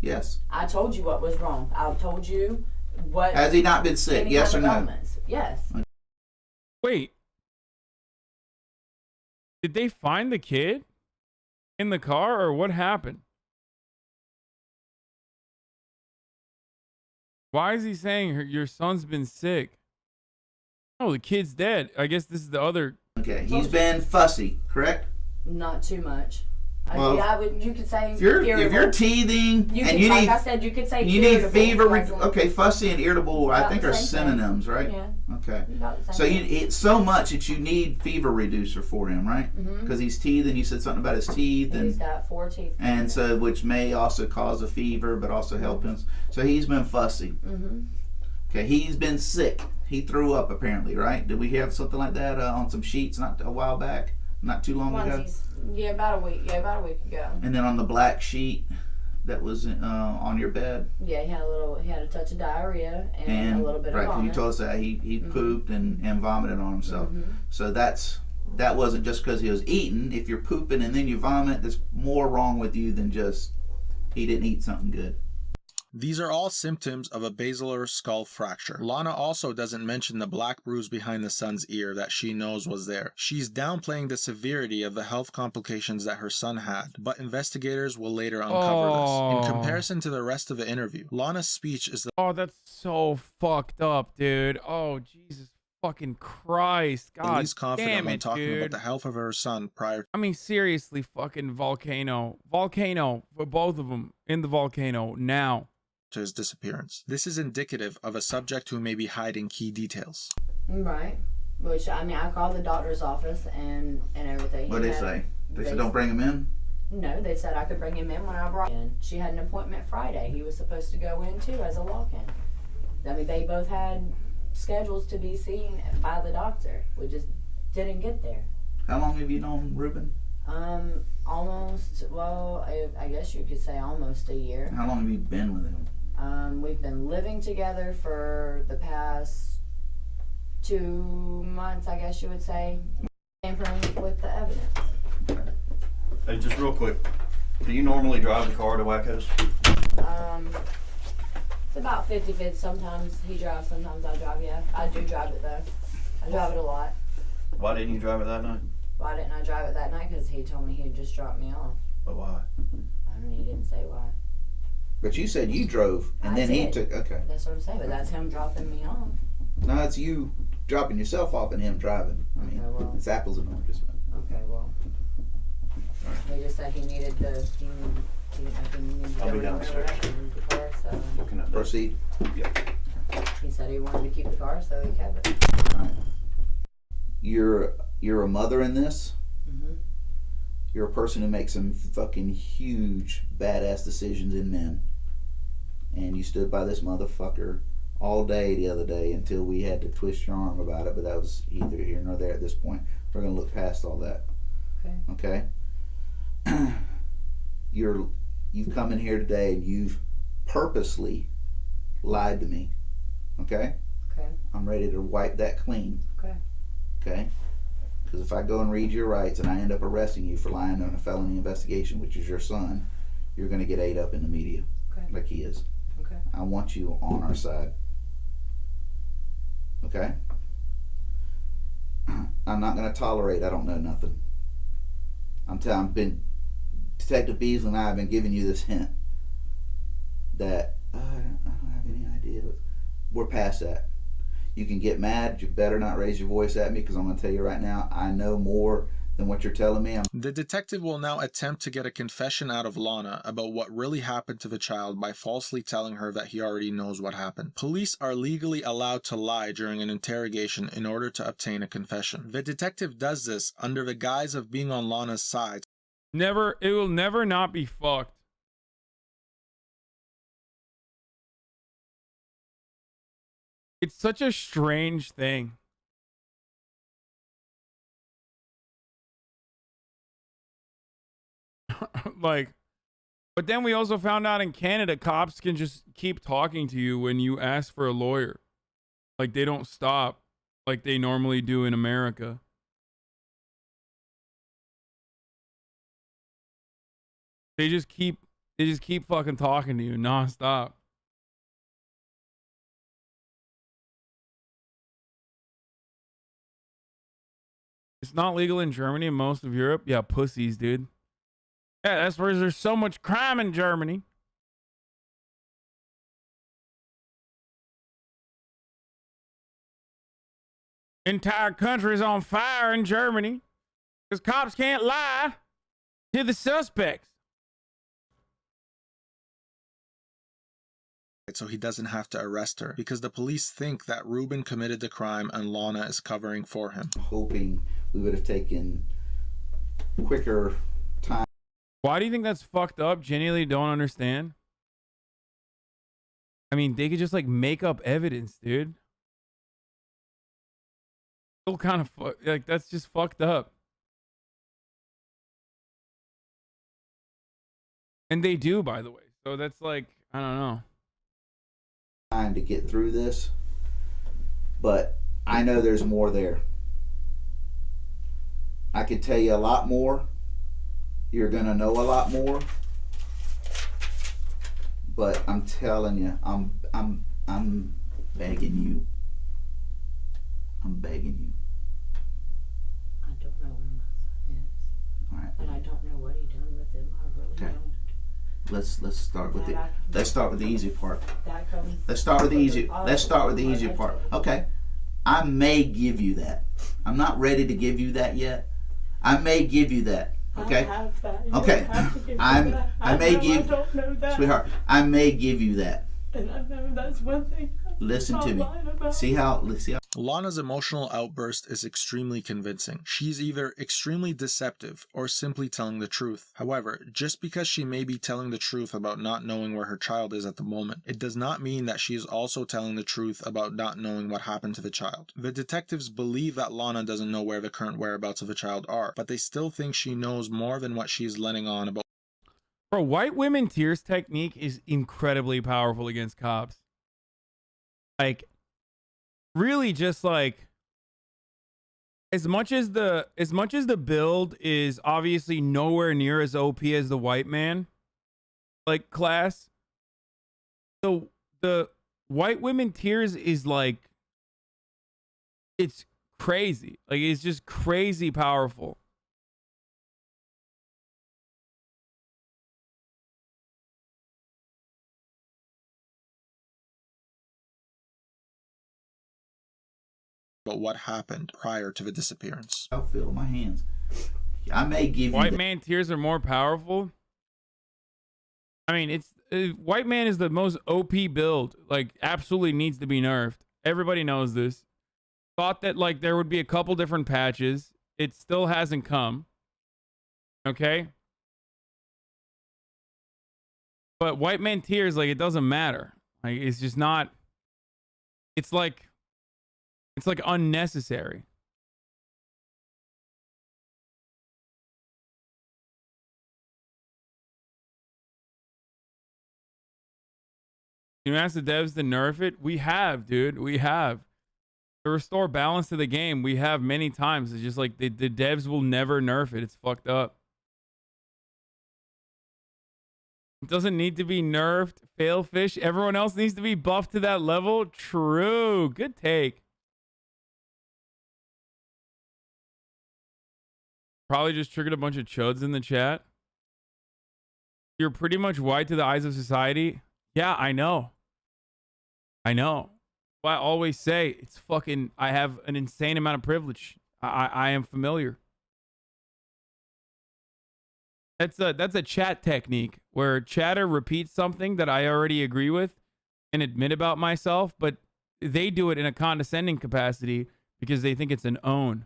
Yes. I told you what was wrong. I've told you what. Has he not been sick? Yes or no? Elements. Yes. Wait. Did they find the kid in the car, or what happened? Why is he saying your son's been sick? Oh, the kid's dead. I guess this is the other. Okay, he's been fussy, correct? Not too much. Well, you could say if you're irritable. teething You and could, you like need, I said, you could say you need irritable, fever. present. Okay, fussy and irritable, I About think the are same thing. synonyms, right? Yeah. Okay. About the So same thing. it's so much that you need fever reducer for him, right? Because he's teething. You said something about his teeth, and He's got 4 teeth. and so which may also cause a fever, but also help him. So he's been fussy. Okay, he's been sick. He threw up apparently, right? Did we have something like that on some sheets not a while back? Not too long ago. Yeah, about a week. Yeah, about a week ago. And then on the black sheet that was on your bed. Yeah, he had a touch of diarrhea and a little bit of right, vomit. you told us that he pooped and vomited on himself. So that wasn't just because he was eating. If you're pooping and then you vomit, there's more wrong with you than just he didn't eat something good. These are all symptoms of a basilar skull fracture. Lonna also doesn't mention the black bruise behind the son's ear that she knows was there. She's downplaying the severity of the health complications that her son had, but investigators will later uncover this. In comparison to the rest of the interview, Lonna's speech is the— Oh, that's so fucked up, dude. Oh, Jesus fucking Christ. God least confident damn when it, talking dude. about the health of her son prior. I mean, seriously, fucking volcano for both of them in the volcano now. To his disappearance. This is indicative of a subject who may be hiding key details. Right. Which, I mean, I called the doctor's office and everything. What did they say? They said don't bring him in? No, they said I could bring him in when I brought him in. She had an appointment Friday. He was supposed to go in too as a walk-in. I mean, they both had schedules to be seen by the doctor. We just didn't get there. How long have you known Ruben? Almost, well, I guess you could say almost a year. How long have you been with him? We've been living together for the past 2 months, I guess you would say. Tampering with the evidence. Hey, just real quick, do you normally drive the car to Wackos? It's about 50-50. Sometimes he drives, sometimes I drive, yeah. I do drive it though. I drive it a lot. Why didn't you drive it that night? Why didn't I drive it that night? Because he told me he'd just drop me off. But why? I mean, he didn't say why. But you said you drove, and I then he did. took, okay. That's what I'm saying, but that's him dropping me off. No, it's you dropping yourself off and him driving. I mean, it's apples and oranges. Okay, well. They just said he needed to, I'll be downstairs. The car, so Looking at that. Proceed. Yeah. he said he wanted to keep the car, so he kept it. You're a mother in this. Mhm. You're a person who makes some fucking huge badass decisions in men. And you stood by this motherfucker all day the other day until we had to twist your arm about it, but that was either here nor there at this point. We're gonna look past all that. Okay. Okay? You've come in here today and you've purposely lied to me. Okay? Okay. I'm ready to wipe that clean. Okay. Okay? Because if I go and read your rights and I end up arresting you for lying on a felony investigation, which is your son, you're going to get ate up in the media. Okay. Like he is. Okay. I want you on our side. Okay? I'm not going to tolerate I don't know nothing. Detective Beasley and I have been giving you this hint that I don't have any idea. We're past that. You can get mad. You better not raise your voice at me because I'm going to tell you right now, I know more than what you're telling me. The detective will now attempt to get a confession out of Lonna about what really happened to the child by falsely telling her that he already knows what happened. Police are legally allowed to lie during an interrogation in order to obtain a confession. The detective does this under the guise of being on Lonna's side. It will never not be fucked. It's such a strange thing. Like, but then we also found out in Canada, cops can just keep talking to you when you ask for a lawyer. Like, they don't stop like they normally do in America. They just keep fucking talking to you nonstop. It's not legal in Germany and most of Europe. Yeah, pussies, dude. Yeah, that's where there's so much crime in Germany. Entire country's on fire in Germany because cops can't lie to the suspects. So he doesn't have to arrest her, because the police think that Ruben committed the crime and Lonna is covering for him. Hoping we would have taken quicker time. Why do you think that's fucked up? Genuinely don't understand. I mean, they could just like make up evidence, dude. Still kind of like, that's just fucked up. And they do, by the way. So that's like, I don't know. Time to get through this, but I know there's more there. I could tell you a lot more. You're gonna know a lot more. But I'm telling you, I'm begging you. I'm begging you. I don't know where my son is. All right. And I don't know what he done with him. I really don't. Let's start with the easy part. That comes. Let's start with the easy part. Okay. I may give you that. I'm not ready to give you that yet. I may give you that. Okay. Okay. I may give, sweetheart. I may give you that. And I know that's one thing. Listen to me. See how. Lonna's emotional outburst is extremely convincing. She's either extremely deceptive or simply telling the truth. However, just because she may be telling the truth about not knowing where her child is at the moment, it does not mean that she is also telling the truth about not knowing what happened to the child. The detectives believe that Lonna doesn't know where the current whereabouts of the child are, but they still think she knows more than what she's letting on about. Bro, white women tears technique is incredibly powerful against cops. Like, really, just like, as much as the build is obviously nowhere near as OP as the white man, like, class, the white women tears is like, it's crazy. Like, it's just crazy powerful. About what happened prior to the disappearance. I'll feel my hands. I may give you White man tears are more powerful. I mean, it's white man is the most OP build. Like, absolutely needs to be nerfed. Everybody knows this. Thought that like there would be a couple different patches. It still hasn't come. Okay. But white man tears, like, it doesn't matter. Like, it's just not. It's like unnecessary. You ask the devs to nerf it? We have, dude. We have. To restore balance to the game, we have many times. It's just like the devs will never nerf it. It's fucked up. It doesn't need to be nerfed. Fail fish. Everyone else needs to be buffed to that level. True. Good take. Probably just triggered a bunch of chuds in the chat. You're pretty much white to the eyes of society. Yeah, I know. I know. But I always say it's fucking, I have an insane amount of privilege. I am familiar. That's a chat technique where chatter repeats something that I already agree with and admit about myself, but they do it in a condescending capacity because they think it's an own.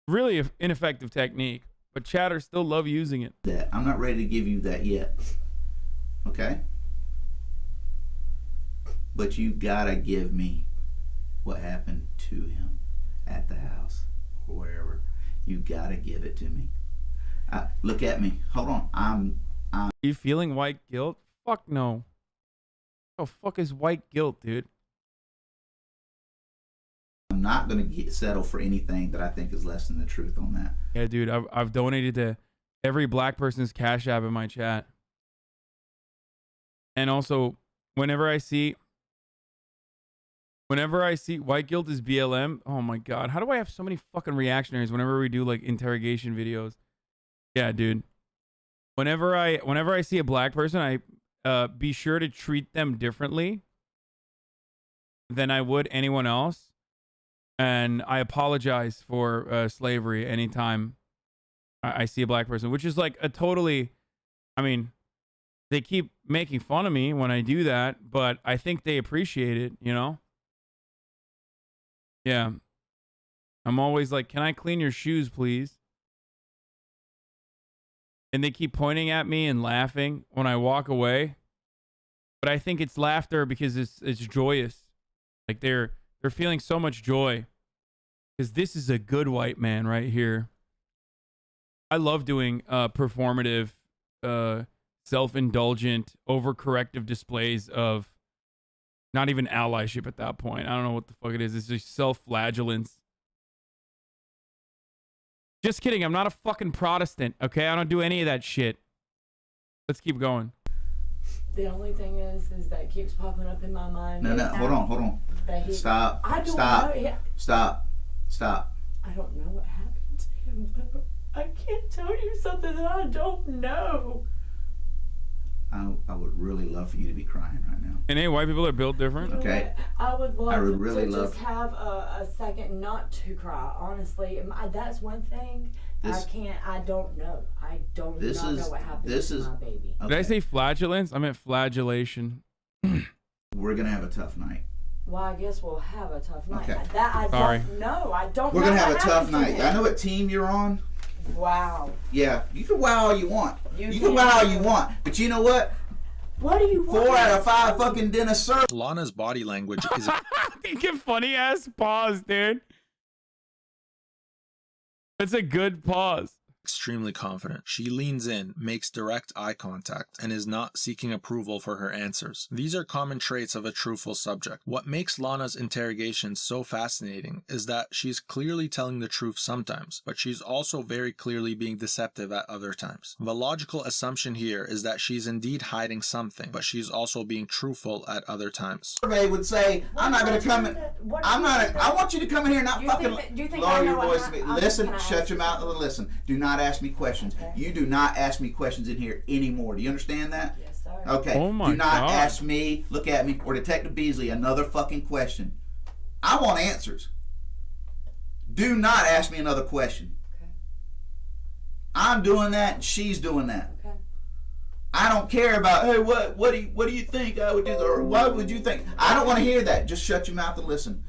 Really ineffective technique, but chatters still love using it. I'm not ready to give you that yet. Okay? But you gotta give me what happened to him at the house or wherever. You gotta give it to me. Look at me. Hold on. I'm You feeling white guilt? Fuck no. What the fuck is white guilt, dude? I'm not gonna settle for anything that I think is less than the truth on that. Yeah, dude, I've donated to every black person's Cash App in my chat. And also, whenever I see white guilt is BLM, oh my god, how do I have so many fucking reactionaries whenever we do like interrogation videos? Yeah, dude. Whenever I see a black person, I be sure to treat them differently than I would anyone else. And I apologize for slavery anytime I see a black person, which is like a totally, I mean, they keep making fun of me when I do that, but I think they appreciate it, you know? Yeah. I'm always like, can I clean your shoes, please? And they keep pointing at me and laughing when I walk away. But I think it's laughter because it's joyous. Like they're feeling so much joy. Because this is a good white man right here. I love doing performative, self-indulgent, overcorrective displays of not even allyship at that point. I don't know what the fuck it is. It's just self-flagellance. Just kidding. I'm not a fucking Protestant, okay? I don't do any of that shit. Let's keep going. The only thing is that keeps popping up in my mind. No, hold on. Stop. I don't Stop. know. Stop. I don't know what happened to him, but I can't tell you something that I don't know. I would really love for you to be crying right now. And hey, white people are built different. Okay. I would love really to love just have a second not to cry. Honestly, that's one thing I don't know. I don't know what happened to my baby. Okay. Did I say flatulence? I meant flagellation. We're gonna have a tough night. Well, I guess we'll have a tough night. Okay. I don't know. I don't know. We're gonna have a what tough happened to night. him. I know what team you're on. Wow. Yeah, you can wow all you want. You can can wow all you want. But you know what? What do you want? 4 out of 5 fucking dentists serve. Lonna's body language is Think a funny ass pause, dude. That's a good pause. extremely confident. She leans in, makes direct eye contact, and is not seeking approval for her answers. These are common traits of a truthful subject. What makes Lonna's interrogation so fascinating is that she's clearly telling the truth sometimes, but she's also very clearly being deceptive at other times. The logical assumption here is that she's indeed hiding something, but she's also being truthful at other times. Survey would say, I'm not going to come in. I want you to come in here and not fucking lower your voice to me. Listen, shut your mouth and listen. Do not ask me questions. Okay. You do not ask me questions in here anymore. Do you understand that? Yes, sir. Okay. Oh my do not God. ask me, look at me, or Detective Beasley another fucking question. I want answers. Do not ask me another question. Okay. I'm doing that and she's doing that. Okay. I don't care about, hey, what do you think I would do, or what would you think? I don't want to hear that. Just shut your mouth and listen.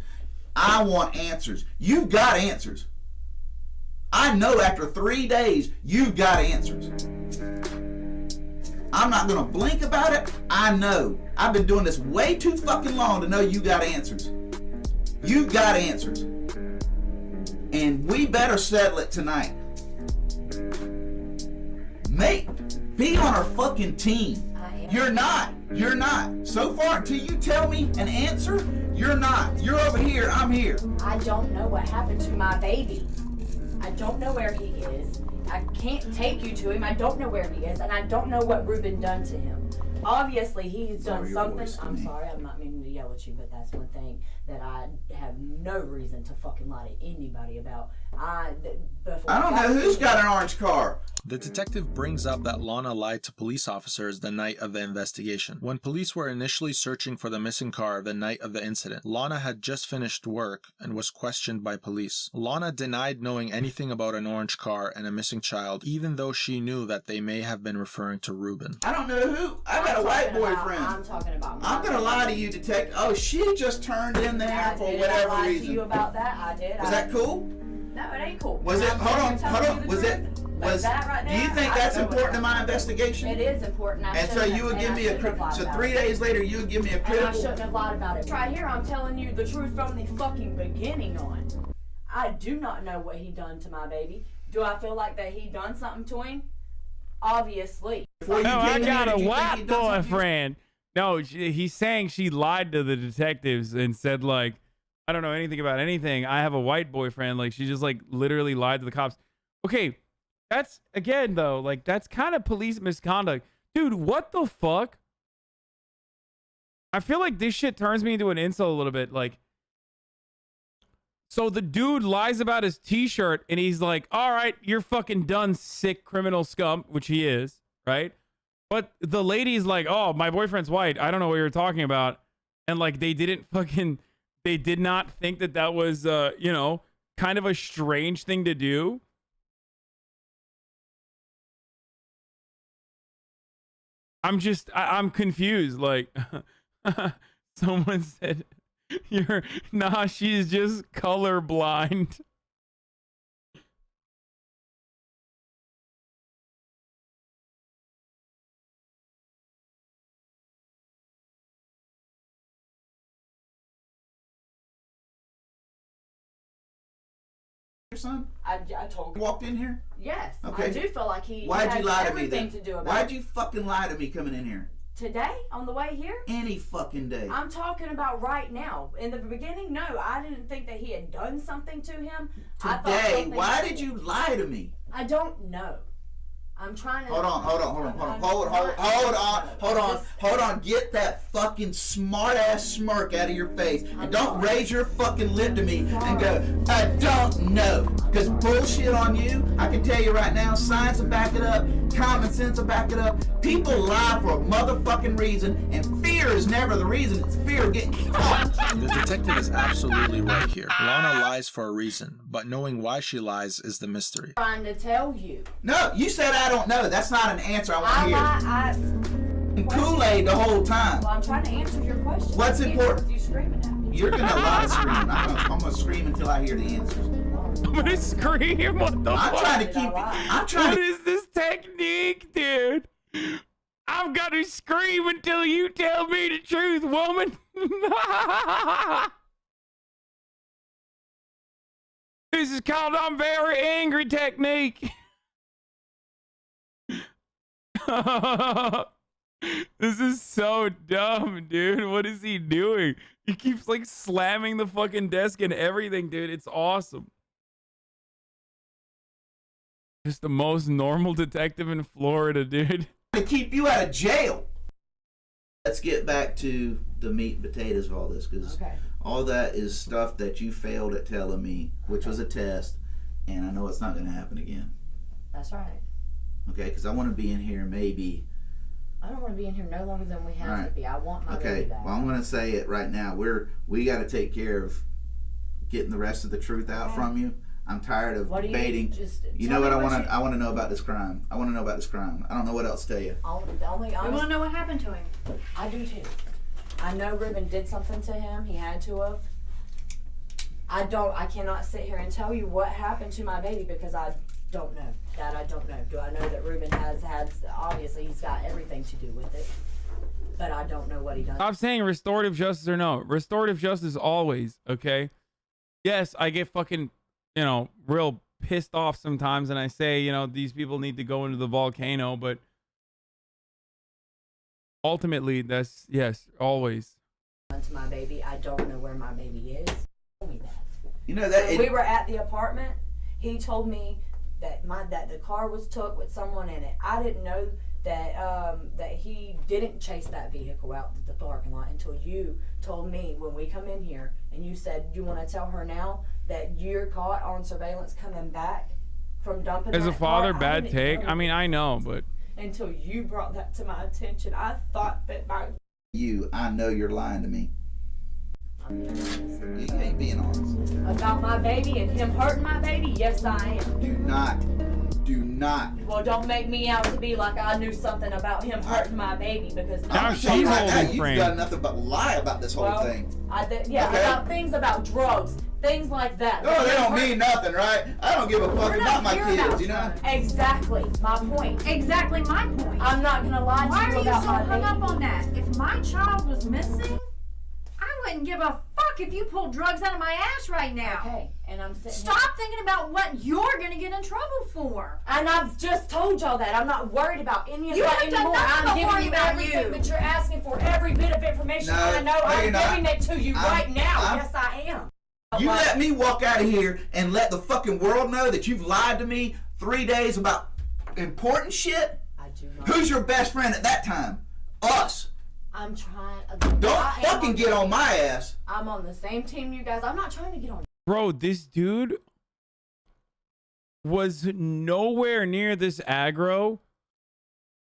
I want answers. You've got answers. I know after 3 days, you've got answers. I'm not going to blink about it. I know. I've been doing this way too fucking long to know you got answers. You got answers. And we better settle it tonight. Be on our fucking team. You're not. You're not. So far, until you tell me an answer, you're not. You're over here. I'm here. I don't know what happened to my baby. I don't know where he is. I can't take you to him. I don't know where he is, and I don't know what Ruben done to him. Obviously, he's done something. I'm sorry, I'm not meaning to yell at you, but that's one thing that I have no reason to fucking lie to anybody about. I don't know who's got an orange car. The detective brings up that Lonna lied to police officers the night of the investigation. When police were initially searching for the missing car the night of the incident, Lonna had just finished work and was questioned by police. Lonna denied knowing anything about an orange car and a missing child, even though she knew that they may have been referring to Ruben. I don't know who. I got a white boyfriend. I'm talking about. I'm gonna lie to you, detective. Oh, she just turned in there for whatever I lied reason. to you about that. I did. Was that cool? No, it ain't cool. Was it? Hold on. Was it? Was that right do you there, think I that's know important it. to my investigation? It is important. And so you would give me so 3 days later you would give me a And I critical. shouldn't have lied about it. Right here, I'm telling you the truth from the fucking beginning on. I do not know what he done to my baby. Do I feel like that he done something to him? Obviously. No, I got a white boyfriend. No, he's saying she lied to the detectives and said, like, I don't know anything about anything. I have a white boyfriend. Like, she just, like, literally lied to the cops. Okay, that's, again, though, like, that's kind of police misconduct. Dude, what the fuck? I feel like this shit turns me into an insult a little bit. Like, so the dude lies about his t-shirt, and he's like, all right, you're fucking done, sick criminal scum, which he is, right? But the lady's like, oh, my boyfriend's white. I don't know what you're talking about. And, like, they did not think that that was, you know, kind of a strange thing to do. I'm confused. Like, someone said, she's just colorblind. Your son? I told you. Walked in here? Yes. Okay. I do feel like he Why'd has you lie to me everything then? to do about Why'd it. you fucking lie to me coming in here? Today? On the way here? Any fucking day. I'm talking about right now. In the beginning, no, I didn't think that he had done something to him. Today? Why did you lie to me? I don't know. I'm trying to... Hold on. Get that fucking smart-ass smirk out of your face. And don't raise your fucking lip to me and go, I don't know. Because bullshit on you, I can tell you right now, science will back it up, common sense will back it up. People lie for a motherfucking reason, and fear is never the reason. It's fear of getting caught. The detective is absolutely right here. Lonna lies for a reason, but knowing why she lies is the mystery. I'm trying to tell you. No, you said I don't know. That's not an answer I want to hear. Kool-Aid the whole time. Well, I'm trying to answer your question. What's important? You screaming at me. You're gonna lie screaming. I'm gonna scream until I hear the answers. I'm gonna scream. What the fuck? I'm trying to keep it. What is this technique, dude? I've got to scream until you tell me the truth, woman. This is called I'm very angry technique. This is so dumb, dude. What is he doing? He keeps like slamming the fucking desk and everything, dude. It's awesome. Just the most normal detective in Florida, dude. To keep you out of jail. Let's get back to the meat and potatoes of all this, because all that is stuff that you failed at telling me, which was a test, and I know it's not going to happen again. That's right. Okay, because I want to be in here maybe. I don't want to be in here no longer than we have to be. I want my baby back. Well, I'm going to say it right now. We got to take care of getting the rest of the truth out from you. I'm tired of debating. You know what I want to? I want to know about this crime. I want to know about this crime. I don't know what else to tell you. I want to know what happened to him. I do too. I know Ruben did something to him. He had to have. I cannot sit here and tell you what happened to my baby because I don't know. That I don't know. Do I know that Ruben has obviously he's got everything to do with it. But I don't know what he does. Stop saying restorative justice or no. Restorative justice always, okay? Yes, I get fucking, you know, real pissed off sometimes and I say, you know, these people need to go into the volcano, but ultimately that's, yes, always. To my baby, I don't know where my baby is. Tell me that. You know that when we were at the apartment, he told me that the car was took with someone in it. I didn't know that he didn't chase that vehicle out the parking lot until you told me when we come in here and you said you want to tell her now that you're caught on surveillance coming back from dumping As a that father, car. bad didn't take. know I mean, I know, but until you brought that to my attention, I thought that my I know you're lying to me. You ain't being honest. about my baby and him hurting my baby. Yes, I am. Do not. Well, don't make me out to be like I knew something about him hurting my baby because Now she's holding You've got nothing but lie about this whole thing. Yeah, Okay. about things about drugs, things like that. No, they don't mean nothing, right? I don't give a fuck about my kids, you know? Exactly, my point. Exactly my point. I'm not gonna lie Why to you are you about so my hung baby. up on that? If my child was missing, I wouldn't give a fuck if you pulled drugs out of my ass right now. Okay, and I'm sitting Stop thinking about what you're gonna get in trouble for. And I've just told y'all that. I'm not worried about any of You that have done anymore. nothing I'm but giving worry you about everything you. that you're asking for, every bit of information No, I know. no, I'm you're not. giving it to you right now. Yes, I am. You let me walk out of here and let the fucking world know that you've lied to me 3 days about important shit? I do not. Who's your best friend at that time? Us. I'm trying. Don't fucking get on my ass. I'm on the same team you guys. I'm not trying to get on. bro, this dude was nowhere near this aggro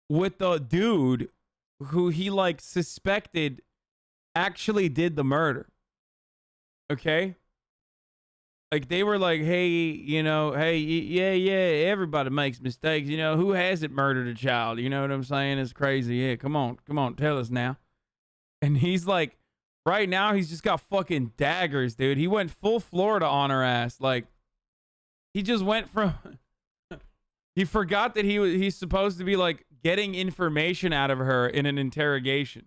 with the dude who he like suspected actually did the murder. Okay? Like they were like, hey, you know, hey, yeah, everybody makes mistakes. You know, who hasn't murdered a child? You know what I'm saying? It's crazy. Yeah, come on, tell us now. And he's like, right now, he's just got fucking daggers, dude. He went full Florida on her ass. Like, he just went from, he forgot that he's supposed to be like getting information out of her in an interrogation.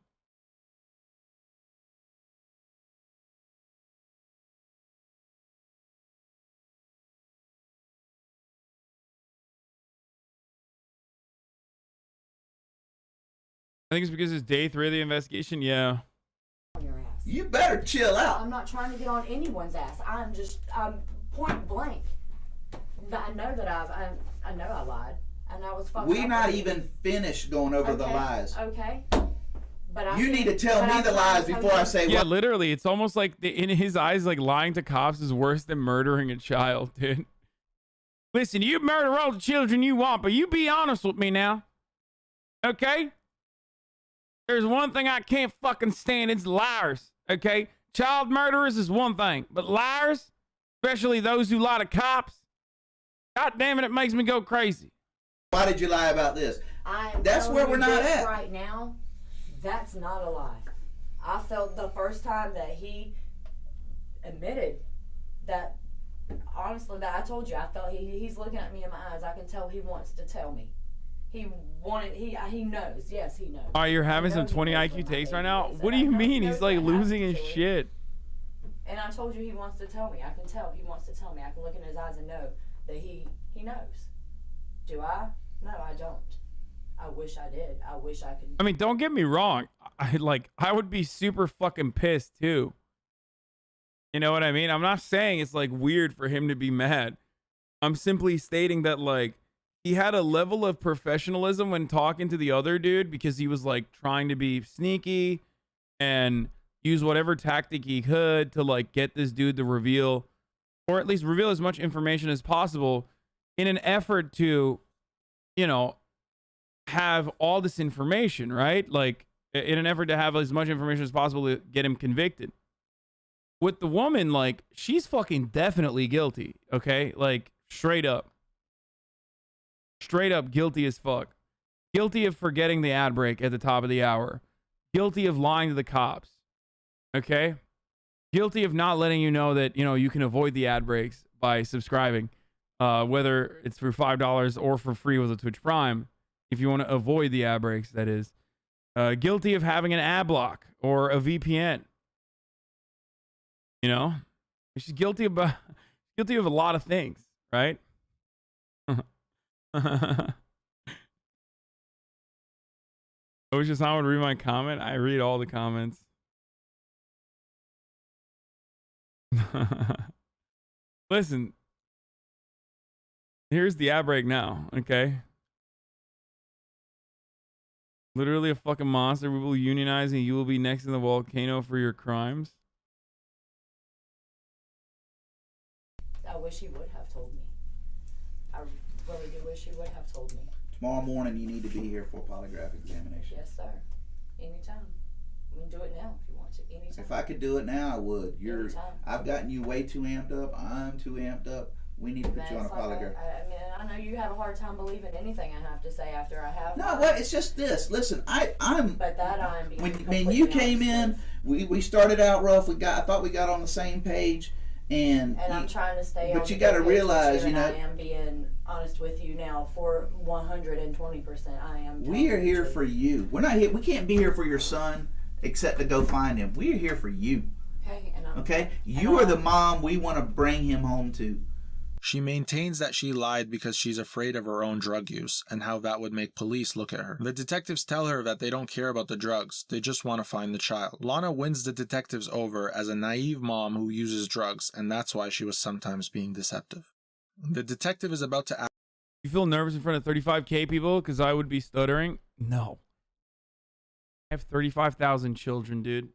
I think it's because it's day 3 of the investigation. Yeah. You better chill out. I'm not trying to get on anyone's ass. I'm point blank. I know that I know I lied, and I was fucking. We not even finished going over the lies. Okay. But You need to tell me the lies before I say Yeah, what. literally, it's almost like in his eyes, like lying to cops is worse than murdering a child, dude. Listen, you murder all the children you want, but you be honest with me now. Okay? There's one thing I can't fucking stand, it's liars. Okay? Child murderers is one thing, but liars, especially those who lie to cops, God damn it, it makes me go crazy. Why did you lie about this? That's where we're not at. Right now, that's not a lie. I felt the first time that he admitted that, honestly, that I told you, I felt he's looking at me in my eyes. I can tell he wants to tell me. He knows. Yes, he knows. Oh, you're having some 20 IQ takes right now? What do you mean? He's like losing his shit. And I told you he wants to tell me. I can tell he wants to tell me. I can look in his eyes and know that he knows. Do I? No, I don't. I wish I did. I wish I could. I mean, don't get me wrong. I would be super fucking pissed too. You know what I mean? I'm not saying it's like weird for him to be mad. I'm simply stating that like he had a level of professionalism when talking to the other dude because he was like trying to be sneaky and use whatever tactic he could to like get this dude to reveal, or at least reveal as much information as possible in an effort to, you know, have all this information, right? Like in an effort to have as much information as possible to get him convicted. With the woman, like, she's fucking definitely guilty, okay? Like, straight up guilty as fuck. Guilty of forgetting the ad break at the top of the hour. Guilty of lying to the cops, okay? Guilty of not letting you know that, you know, you can avoid the ad breaks by subscribing, whether it's for $5 or for free with a Twitch Prime, if you want to avoid the ad breaks, that is. Guilty of having an ad block or a VPN. You know, she's guilty of a lot of things, right? I wish Hasan would read my comment. I read all the comments. Listen, here's the ad break now, okay? Literally a fucking monster. We will unionize and you will be next in the volcano for your crimes. I wish he would have told me. really do wish you would have told me. Tomorrow morning, you need to be here for a polygraph examination. Yes, sir. Anytime. We can do it now if you want to. Anytime. If I could do it now, I would. Anytime. I've gotten you way too amped up. I'm too amped up. We need to put you on a polygraph. I mean, I know you have a hard time believing anything I have to say after I have. No, well, it's just this. Listen, I'm. But that I'm being when you came in, we started out rough. I thought we got on the same page, and I'm trying to stay. But you got to realize, I am being honest with you now for 120%. I am. We are here for you. We're not here. We can't be here for your son, except to go find him. We are here for you. Okay, okay. You are the mom we want to bring him home to. She maintains that she lied because she's afraid of her own drug use and how that would make police look at her. The detectives tell her that they don't care about the drugs, they just want to find the child. Lonna wins the detectives over as a naive mom who uses drugs, and that's why she was sometimes being deceptive. The detective is about to ask, "You feel nervous in front of 35K people because I would be stuttering?" No. I have 35,000 children, dude.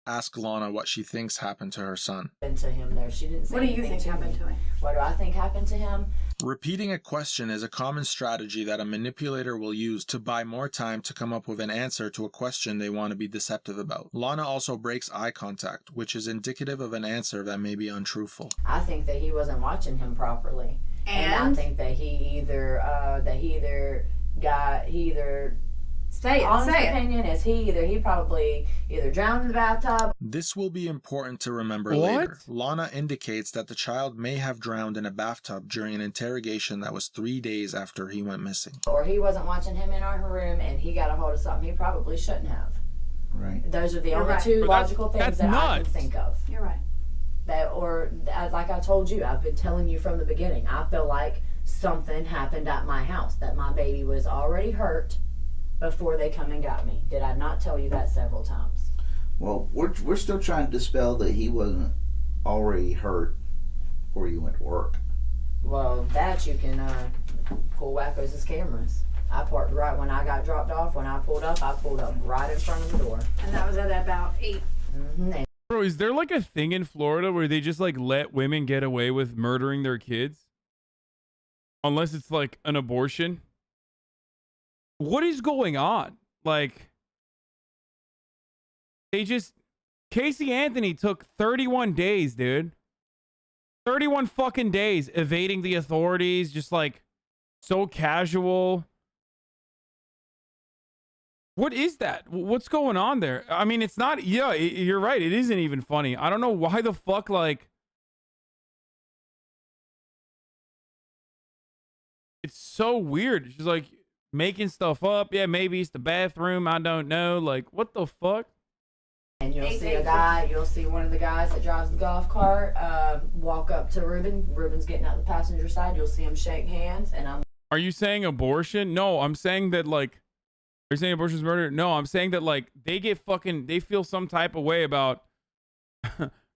ask Lonna what she thinks happened to her son. To him there. She didn't say What do you anything think to happened me. to him? What do I think happened to him? Repeating a question is a common strategy that a manipulator will use to buy more time to come up with an answer to a question they want to be deceptive about. Lonna also breaks eye contact, which is indicative of an answer that may be untruthful. I think that he wasn't watching him properly, and I think that he either Say it. honest Say opinion is he probably either drowned in the bathtub. This will be important to remember What? later. Lonna indicates that the child may have drowned in a bathtub during an interrogation that was 3 days after he went missing. Or he wasn't watching him in our room and he got a hold of something he probably shouldn't have. Right. Those are the You're only right. two But logical things that's that I can nuts. think of. You're right. Like I told you, I've been telling you from the beginning, I feel like something happened at my house, that my baby was already hurt before they come and got me. Did I not tell you that several times? Well, we're still trying to dispel that he wasn't already hurt before you went to work. Well, that you can pull Wacko's cameras. I parked right when I got dropped off. When I pulled up right in front of the door. And that was at about 8. Mm-hmm. Bro, is there like a thing in Florida where they just like let women get away with murdering their kids? Unless it's like an abortion? What is going on? Like, Casey Anthony took 31 days, dude. 31 fucking days evading the authorities, just like so casual. What is that? What's going on there? I mean, it's not, yeah, you're right. It isn't even funny. I don't know why the fuck, like, it's so weird. She's like making stuff up. Yeah, maybe it's the bathroom. I don't know. Like, what the fuck? And you'll see one of the guys that drives the golf cart walk up to Ruben. Ruben's getting out the passenger side. You'll see him shake hands, and Are you saying abortion? No, I'm saying that, like, are you saying abortion's murder? No, I'm saying that, like, they feel some type of way about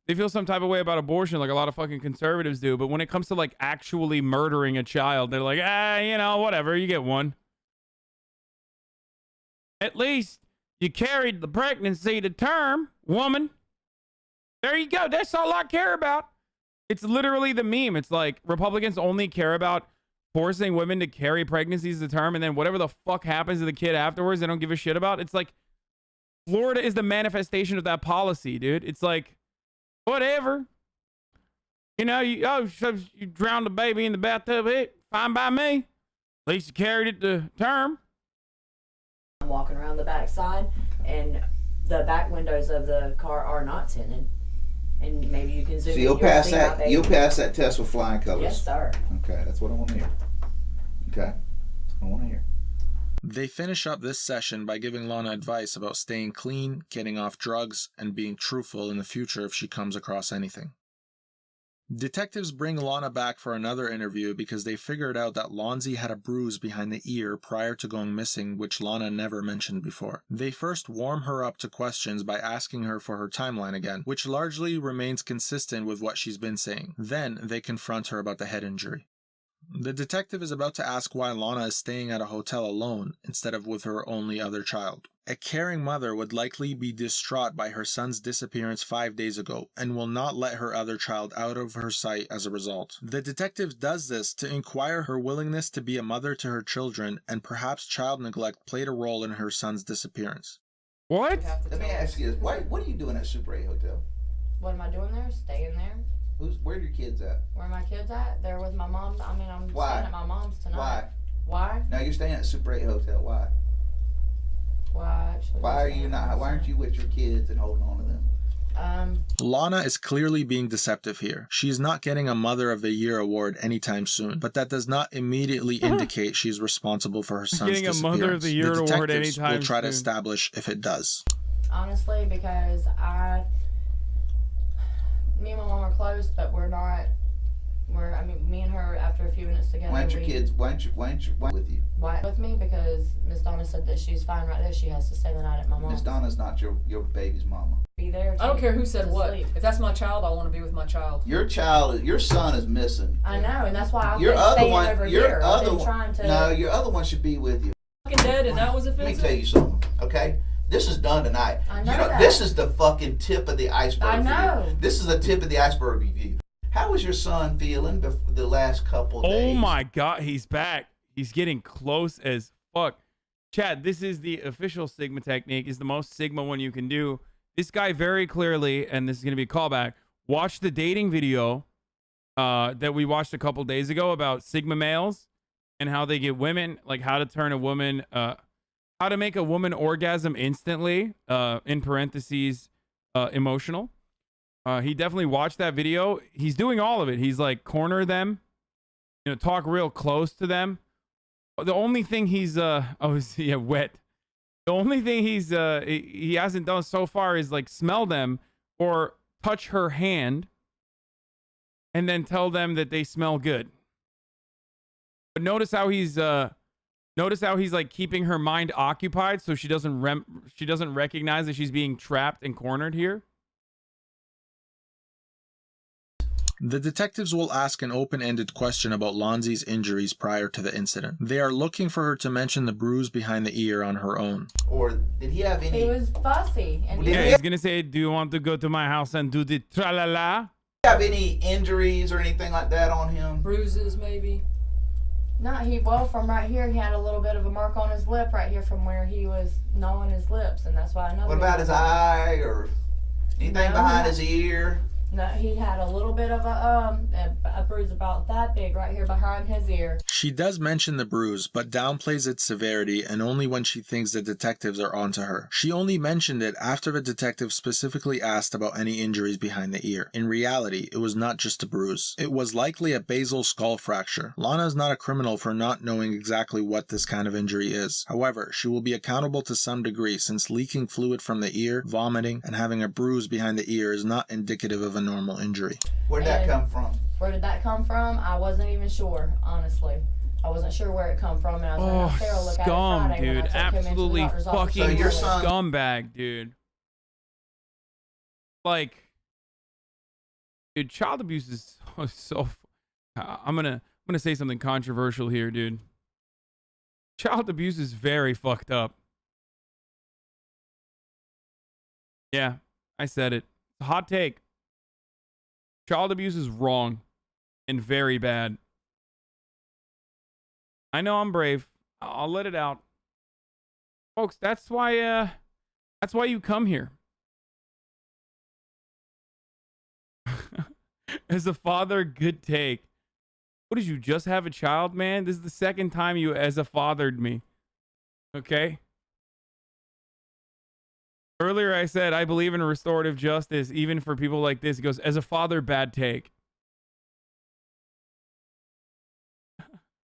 abortion, like a lot of fucking conservatives do. But when it comes to, like, actually murdering a child, they're like, whatever, you get one. At least you carried the pregnancy to term, woman. There you go. That's all I care about. It's literally the meme. It's like Republicans only care about forcing women to carry pregnancies to term, and then whatever the fuck happens to the kid afterwards, they don't give a shit about. It's like Florida is the manifestation of that policy, dude. It's like, whatever. You know, you drowned a baby in the bathtub. Hey, fine by me. At least you carried it to term. I'm walking around the back side, and the back windows of the car are not tinted. And maybe you can zoom in. So you'll pass that. You'll pass that test with flying colors. Yes, sir. Okay, that's what I want to hear. Okay, that's what I want to hear. They finish up this session by giving Lonna advice about staying clean, getting off drugs, and being truthful in the future if she comes across anything. Detectives bring Lonna back for another interview because they figured out that Lonzie had a bruise behind the ear prior to going missing, which Lonna never mentioned before. They first warm her up to questions by asking her for her timeline again, which largely remains consistent with what she's been saying. Then they confront her about the head injury. The detective is about to ask why Lonna is staying at a hotel alone instead of with her only other child. A caring mother would likely be distraught by her son's disappearance 5 days ago and will not let her other child out of her sight as a result. The detective does this to inquire her willingness to be a mother to her children, and perhaps child neglect played a role in her son's disappearance. What? Let me ask you this. What are you doing at Super 8 Hotel? What am I doing there? Staying there. Where are your kids at? Where are my kids at? They're with my mom. I mean, I'm staying at my mom's tonight. Why? Why? No, you're staying at Super 8 Hotel. Why? Why actually? Why are you not? Why aren't you with your kids and holding on to them? Lonna is clearly being deceptive here. She is not getting a Mother of the Year award anytime soon, but that does not immediately indicate she is responsible for her son's Getting a disappearance. Mother of the Year award detectives anytime will try to soon. establish if it does. Honestly, because me and my mom are close, but we're not. I mean, me and her, after a few minutes together. Why aren't your kids? Why aren't with you? Why with me? Because Miss Donna said that she's fine right there. She has to stay the night at my mom's. Miss Donna's not your baby's mama. Be there. I don't care who said what. Sleep. If that's my child, I want to be with my child. Your son is missing. I know, and that's why I've Your been other staying one, over your here. other I've been one, trying to. no, your other one should be with you. Fucking dead, and that was Let offensive. me tell you something, okay? This is done tonight. I know that. This is the fucking tip of the iceberg. I know. For you. This is the tip of the iceberg review. How was your son feeling the last couple of days? Oh my God, he's back. He's getting close as fuck. Chad, this is the official Sigma technique. Is the most Sigma one you can do. This guy very clearly, and this is going to be a callback, watched the dating video that we watched a couple days ago about Sigma males and how they get women, like how to turn a woman, how to make a woman orgasm instantly, in parentheses, emotional. He definitely watched that video. He's doing all of it. He's like corner them, talk real close to them. The only thing he's wet. The only thing he hasn't done so far is like smell them or touch her hand and then tell them that they smell good. But notice how he's like keeping her mind occupied so she doesn't recognize that she's being trapped and cornered here. The detectives will ask an open-ended question about Lonzie's injuries prior to the incident. They are looking for her to mention the bruise behind the ear on her own. Or did he have any? He was fussy. And Yeah, he's going to say, do you want to go to my house and do the tra-la-la? Have any injuries or anything like that on him? Bruises, maybe. No, from right here, he had a little bit of a mark on his lip right here from where he was gnawing his lips, and that's why I know. What about his eye or anything behind his ear? No, he had a little bit of a bruise about that big right here behind his ear. She does mention the bruise, but downplays its severity, and only when she thinks the detectives are onto her. She only mentioned it after the detective specifically asked about any injuries behind the ear. In reality, it was not just a bruise. It was likely a basal skull fracture. Lonna is not a criminal for not knowing exactly what this kind of injury is. However, she will be accountable to some degree, since leaking fluid from the ear, vomiting, and having a bruise behind the ear is not indicative of a normal injury. Where did that come from? Where did that come from? I wasn't even sure, honestly. I wasn't sure where it come from, and I was going to Sarah look scum, at it Friday dude. when I took him into the Absolutely doctor's office. fucking your son- scumbag, dude. Like, dude, child abuse is so. I'm gonna say something controversial here, dude. Child abuse is very fucked up. Yeah, I said it. It's a hot take. Child abuse is wrong and very bad. I know I'm brave. I'll let it out. Folks, that's why you come here. As a father, good take. What did you just have a child, man? This is the second time you as a fathered me. Okay? Earlier I said I believe in restorative justice even for people like this. He goes, as a father, bad take.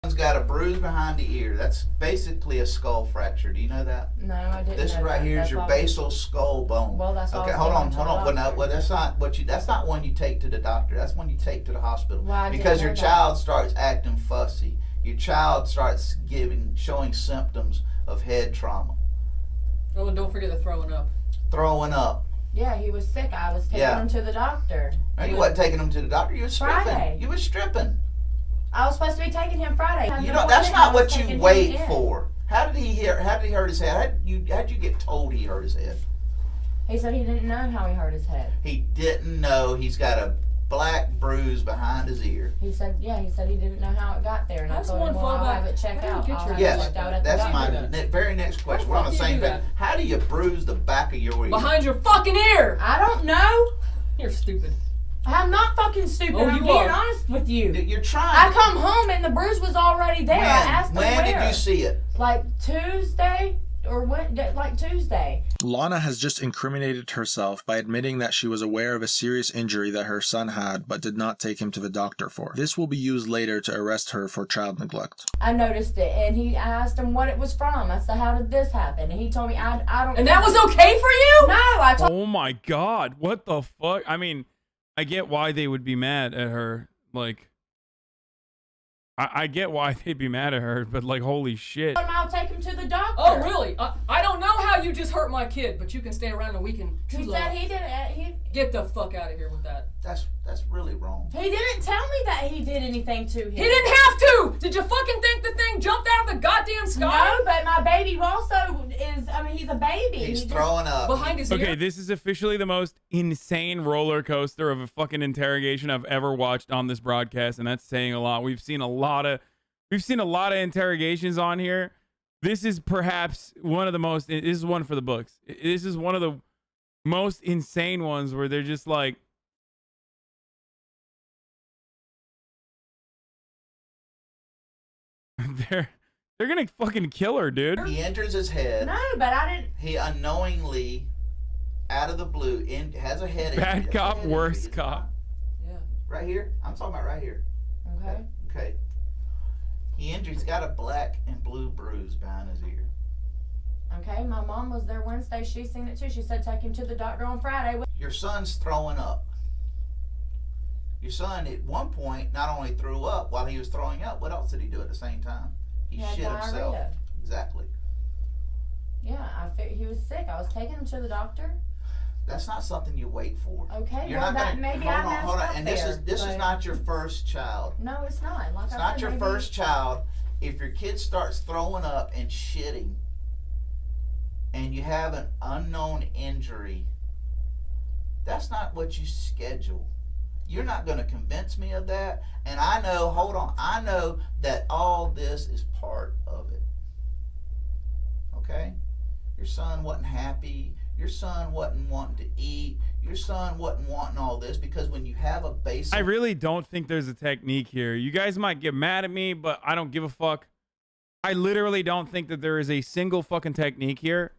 He's got a bruise behind the ear. That's basically a skull fracture. Do you know that? No, I didn't. This know right that. here That's is your why basal skull bone. Well, that's okay. why Hold on. doctor. Well, that's not what you. That's not one you take to the doctor. That's one you take to the hospital. Well, because your know child starts acting fussy. Your child starts showing symptoms of head trauma. Oh, and don't forget the throwing up. Throwing up. Yeah, he was sick. I was taking him to the doctor. No, you wasn't taking him to the doctor. You was stripping. Friday. You was stripping. I was supposed to be taking him Friday. You know, that's not what you wait for. How did he hurt his head? How'd you get told he hurt his head? He said he didn't know how he hurt his head. He didn't know he's got a black bruise behind his ear. He said he didn't know how it got there, and I told him, well, I'll have it checked out. Yes, that's my very next question. We're on the same page. How do you bruise the back of your ear? Behind your fucking ear! I don't know. You're stupid. I'm not fucking stupid. Oh, I'm you being are. honest with you. You're trying. I come home and the bruise was already there. I asked him when where. did you see it? Like Tuesday or when? Like Tuesday. Lonna has just incriminated herself by admitting that she was aware of a serious injury that her son had but did not take him to the doctor for. This will be used later to arrest her for child neglect. I noticed it, and I asked him what it was from. I said, "How did this happen?" And he told me, "I don't." And that was okay for you? No, I told. Oh my God! What the fuck? I mean, I get why they would be mad at her. Like, I get why they'd be mad at her, but like, holy shit. I'll take him to the doctor. Oh, really? I don't know how you just hurt my kid, but you can stay around and we can. He said he didn't. Get the fuck out of here with that. That's really wrong. He didn't tell me that he did anything to him. He didn't have to! Did you fucking think the thing jumped out of the goddamn sky? No, but my baby also is, he's a baby. He's throwing up. Behind his ear. Okay, this is officially the most insane roller coaster of a fucking interrogation I've ever watched on this broadcast, and that's saying a lot. We've seen a lot of interrogations on here. This is perhaps one of the most. This is one for the books. This is one of the most insane ones where they're just like, they're gonna fucking kill her, dude. He enters his head. No, but I didn't. He unknowingly, out of the blue, has a head injury. Bad cop, worst cop. Yeah. Right here? I'm talking about right here. Okay. Okay. He's got a black and blue bruise behind his ear. Okay, my mom was there Wednesday. She seen it too. She said take him to the doctor on Friday. Your son's throwing up. Your son, at one point, not only threw up while he was throwing up, what else did he do at the same time? He shit himself. Diarrhea. Exactly. Yeah, he was sick. I was taking him to the doctor. That's not something you wait for. Okay, You're well, not gonna, maybe hold I on, messed hold on. up And there, this is but- not your first child. No, it's not. Like It's I not said, your maybe- first child. If your kid starts throwing up and shitting, and you have an unknown injury, that's not what you schedule. You're not going to convince me of that. And I know, hold on, I know that all this is part of it. Okay? Your son wasn't happy. Your son wasn't wanting to eat. Your son wasn't wanting all this because when you have a basic... I really don't think there's a technique here. You guys might get mad at me, but I don't give a fuck. I literally don't think that there is a single fucking technique here.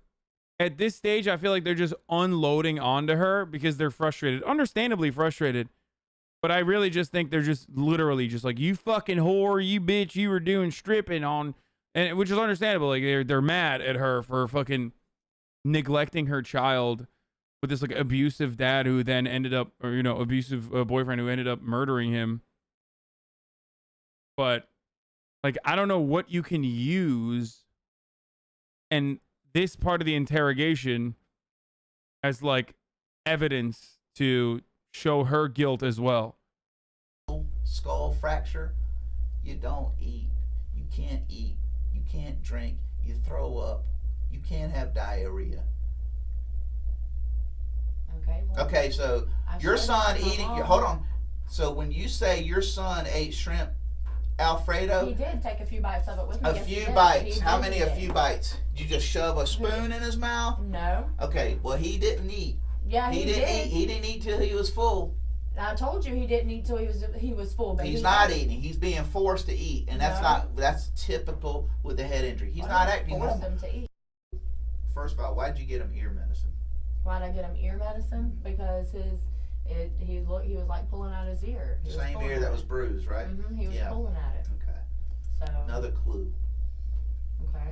At this stage, I feel like they're just unloading onto her because they're frustrated. Understandably frustrated. But I really just think they're just literally just like, you fucking whore, you bitch, you were doing stripping on... and which is understandable. Like, they're mad at her for fucking neglecting her child with this like abusive dad who then ended up, or you know, abusive boyfriend who ended up murdering him. But like, I don't know what you can use and this part of the interrogation as like evidence to show her guilt as well. Skull fracture, you don't eat, you can't eat, you can't drink, you throw up, you can't have diarrhea. Okay. Well, Okay, so your son eating, hold on. So when you say your son ate shrimp Alfredo, he did take a few bites of it with me. a Yes, he few did. bites. He How did many eat a it. few bites? Did you just shove a spoon in his mouth? No. Okay, well he didn't eat. Yeah, he didn't did. eat. He didn't eat till he was full. I told you he didn't eat till he was full. But He's he not had- eating. He's being forced to eat, and that's typical with the head injury. He's Well, not he acting forced normal. him to eat. First of all, why'd you get him ear medicine? Why'd I get him ear medicine? Because he was like pulling out his ear. He was Same pulling ear at that it. was bruised, right? Mm-hmm. He was Yeah. pulling at it. Okay. So. Another clue. Okay.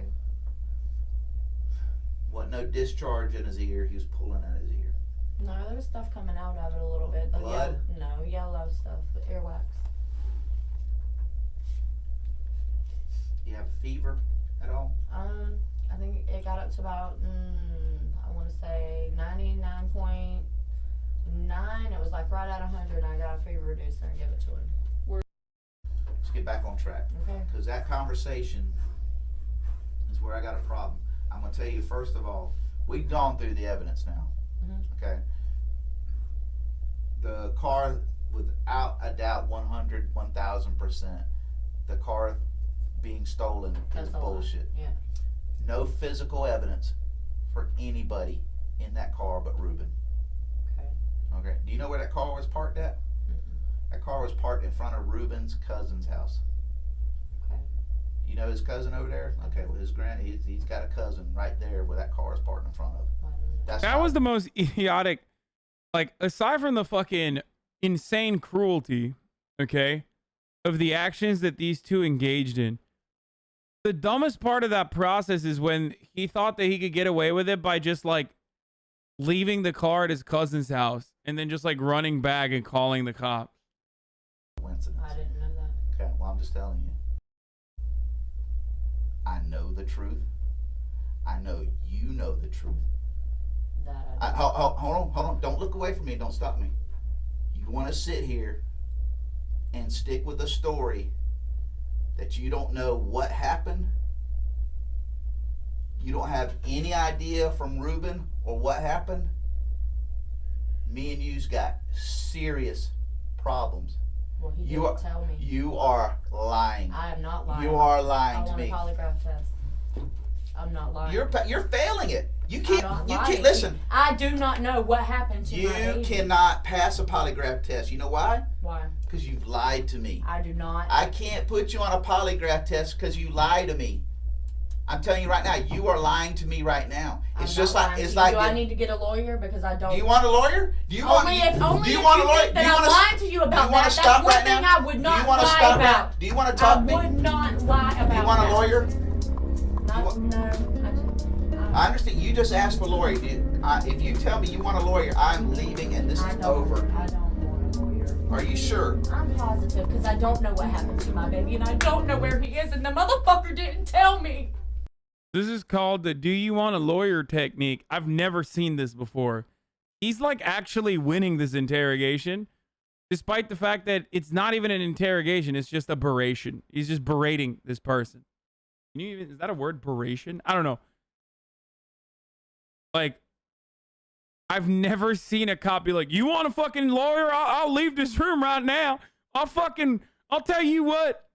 What? No discharge in his ear. He was pulling at his ear. No, there was stuff coming out of it a little bit. Blood? Yellow stuff, earwax. You have a fever at all? I think it got up to about I want to say 99.9. It was like right at 100, and I got a fever reducer and gave it to him. So get back on track. Okay. Because that conversation is where I got a problem. I'm going to tell you, first of all, we've gone through the evidence now. Okay? The car, without a doubt, 1,000%, the car being stolen is bullshit. Yeah. No physical evidence for anybody in that car but Ruben. Okay. Okay. Do you know where that car was parked at? That car was parked in front of Ruben's cousin's house. Okay. You know his cousin over there? Okay, well he's got a cousin right there where that car is parked in front of. That was the most idiotic, like, aside from the fucking insane cruelty, okay, of the actions that these two engaged in. The dumbest part of that process is when he thought that he could get away with it by just, like, leaving the car at his cousin's house and then just, like, running back and calling the cops. Coincidence. I didn't know that. Okay, well, I'm just telling you. I know the truth. I know you know the truth. Hold on. Don't look away from me. Don't stop me. You want to sit here and stick with a story that you don't know what happened? You don't have any idea from Ruben or what happened? Me and you's got serious problems. Well, he didn't tell me. You are lying. I am not lying. You are lying to me. I want a polygraph test. I'm not lying. You're failing it. You can't. You lying. can't listen. I do not know what happened to my baby. You cannot pass a polygraph test. You know why? Why? Because you've lied to me. I do not. I can't put you on a polygraph test because you lied to me. I'm telling you right now, you are lying to me right now. It's just like Do I need to get a lawyer because I don't? Do you want a lawyer? Do you want? Only do you if want you a lawyer? think that I'm lying to you about that. That's stop one right thing now? I would not Do you want to lie stop about. right? Do you want to talk me? I would not lie about. Do you want a that. lawyer? No. I understand. You just asked for a lawyer. If you tell me you want a lawyer, I'm leaving and this is over. I don't want a lawyer. Are you sure? I'm positive because I don't know what happened to my baby and I don't know where he is and the motherfucker didn't tell me. This is called the "do you want a lawyer" technique. I've never seen this before. He's like actually winning this interrogation, despite the fact that it's not even an interrogation. It's just a beration. He's just berating this person. Is that a word, beration? I don't know. Like, I've never seen a cop be like, "You want a fucking lawyer? I'll leave this room right now. I'll tell you what.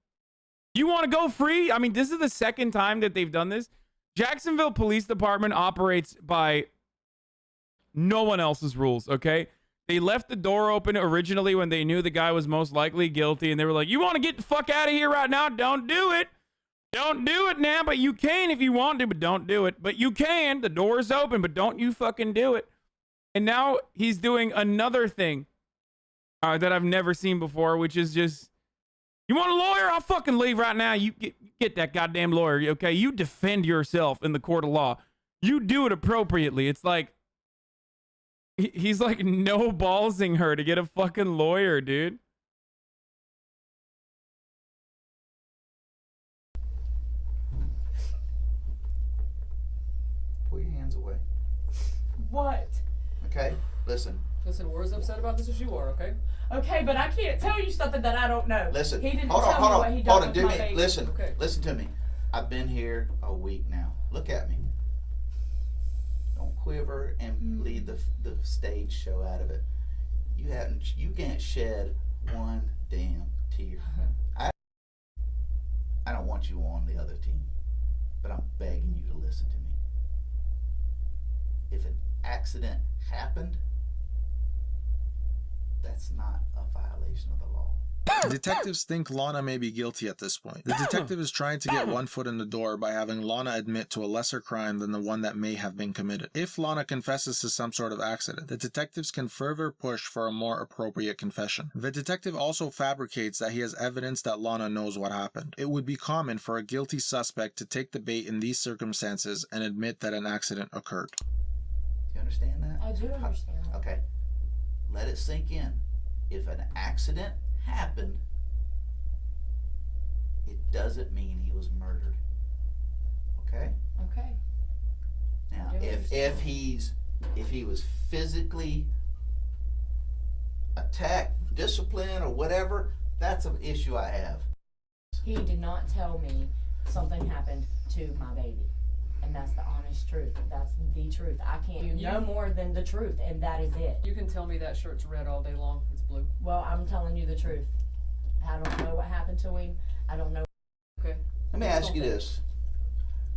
You want to go free?" I mean, this is the second time that they've done this. Jacksonville Police Department operates by no one else's rules, okay? They left the door open originally when they knew the guy was most likely guilty, and they were like, "You want to get the fuck out of here right now? Don't do it. Don't do it now, but you can if you want to, but don't do it. But you can. The door is open, but don't you fucking do it." And now he's doing another thing that I've never seen before, which is just, "You want a lawyer? I'll fucking leave right now. You get that goddamn lawyer, okay? You defend yourself in the court of law. You do it appropriately." It's like, he's like no ballsing her to get a fucking lawyer, dude. Pull your hands away. What? Okay? Listen. Listen, we're as upset about this as you are, okay? Okay, but I can't tell you something that I don't know. Listen. He didn't hold tell on, me what he done hold on. with Do my me. baby. Listen. Okay. Listen to me. I've been here a week now. Look at me. Don't quiver and lead the stage show out of it. You can't shed one damn tear. I don't want you on the other team, but I'm begging you to listen to me. If an accident happened, that's not a violation of the law. Detectives think Lonna may be guilty at this point. The detective is trying to get one foot in the door by having Lonna admit to a lesser crime than the one that may have been committed. If Lonna confesses to some sort of accident, the detectives can further push for a more appropriate confession. The detective also fabricates that he has evidence that Lonna knows what happened. It would be common for a guilty suspect to take the bait in these circumstances and admit that an accident occurred. Do you understand that? I do understand that. Okay. Let it sink in. If an accident happened, it doesn't mean he was murdered. Okay? Okay. Now, if he was physically attacked, disciplined, or whatever, that's an issue I have. He did not tell me something happened to my baby. And that's the honest truth. That's the truth. I can't no more than the truth, and that is it. You can tell me that shirt's red all day long. It's blue. Well, I'm telling you the truth. I don't know what happened to him. I don't know. Okay. Let me ask you this.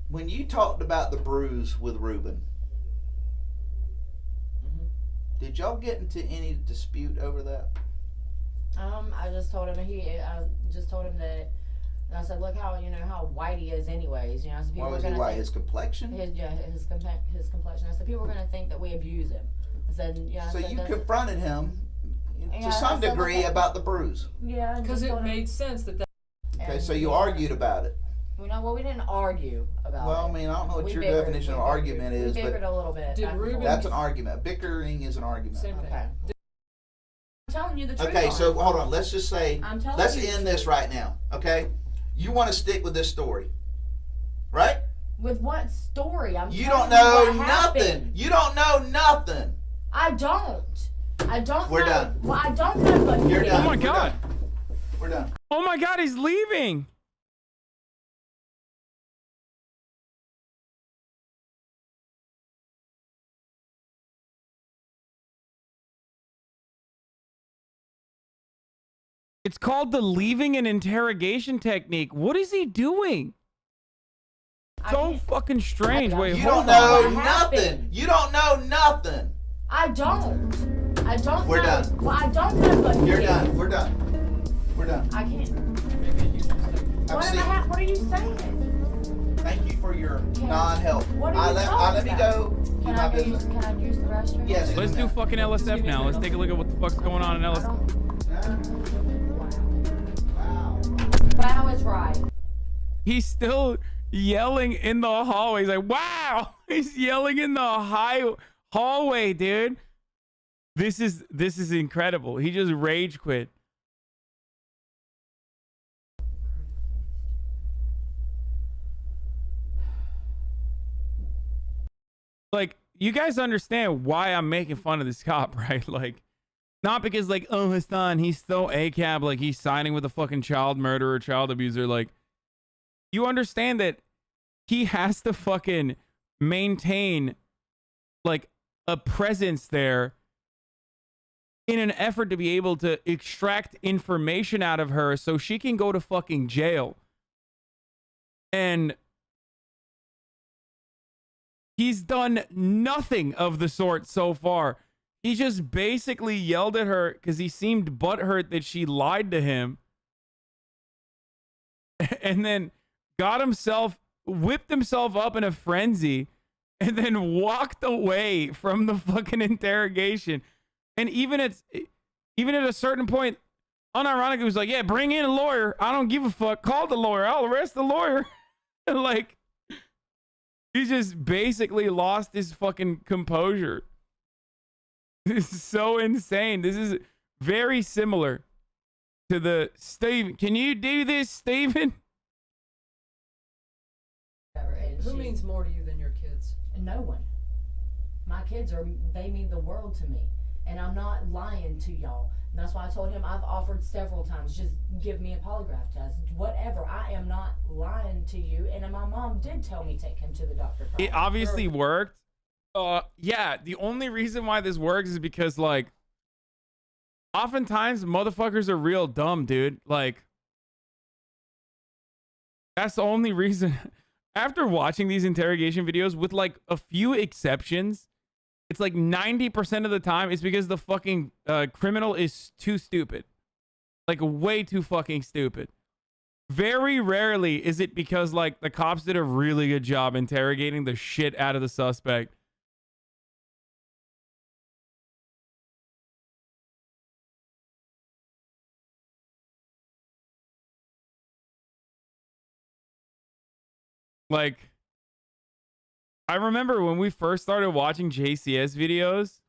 When you talked about the bruise with Ruben, did y'all get into any dispute over that? I just told him I just told him that. And I said, look how how white he is, anyways. I said, Why was he white? His complexion? His complexion. I said, people are gonna think that we abuse him. I said, So you confronted him to some degree about the bruise. Yeah, because it made sense that. Okay, so you argued about it. Well, we didn't argue about it. Well, I mean, I don't know what your definition of argument is, we bickered but a little bit. That's an argument. Bickering is an argument. Same thing. Okay. I'm telling you the truth. Okay, so hold on. Let's just say, let's end this right now. Okay, you want to stick with this story, right? With what story? You don't know nothing. You don't know nothing. I don't. We're done. Well, I don't know. But You're done. Oh my God. We're done. Oh my God, he's leaving. It's called the leaving an interrogation technique. What is he doing? So fucking strange. Wait, you hold don't on. know nothing. You don't know nothing. I don't. We're know. done. Well, I don't know. But You're done. We're done. We're done. I can't. What are you saying? Thank you for your non-help. What are you let me go. Can I use the restroom? Yes. Let's do fucking LSF now. Let's take a look at what the fuck's going on in LSF. Wow is right. He's still yelling in the hallway. He's like, wow. He's yelling in the hallway, dude. This is incredible. He just rage quit. Like, you guys understand why I'm making fun of this cop, right? Like, not because, like, oh, Hasan, he's so ACAB, like, he's siding with a fucking child murderer, child abuser. Like, you understand that he has to fucking maintain, like, a presence there in an effort to be able to extract information out of her so she can go to fucking jail. And he's done nothing of the sort so far. He just basically yelled at her because he seemed butthurt that she lied to him. And then whipped himself up in a frenzy and then walked away from the fucking interrogation. And even at a certain point, unironically, was like, yeah, bring in a lawyer. I don't give a fuck. Call the lawyer. I'll arrest the lawyer. And like, he just basically lost his fucking composure. This is so insane. This is very similar to the Steven. Can you do this, Steven? Who means more to you than your kids? No one. My kids they mean the world to me. And I'm not lying to y'all. And that's why I told him I've offered several times, just give me a polygraph test. Whatever. I am not lying to you. And my mom did tell me take him to the doctor. It obviously worked. Yeah, the only reason why this works is because, like, oftentimes motherfuckers are real dumb, dude. Like, that's the only reason. After watching these interrogation videos, with like a few exceptions, it's like 90% of the time it's because the fucking criminal is too stupid. Like, way too fucking stupid. Very rarely is it because, like, the cops did a really good job interrogating the shit out of the suspect. Like, I remember when we first started watching JCS videos,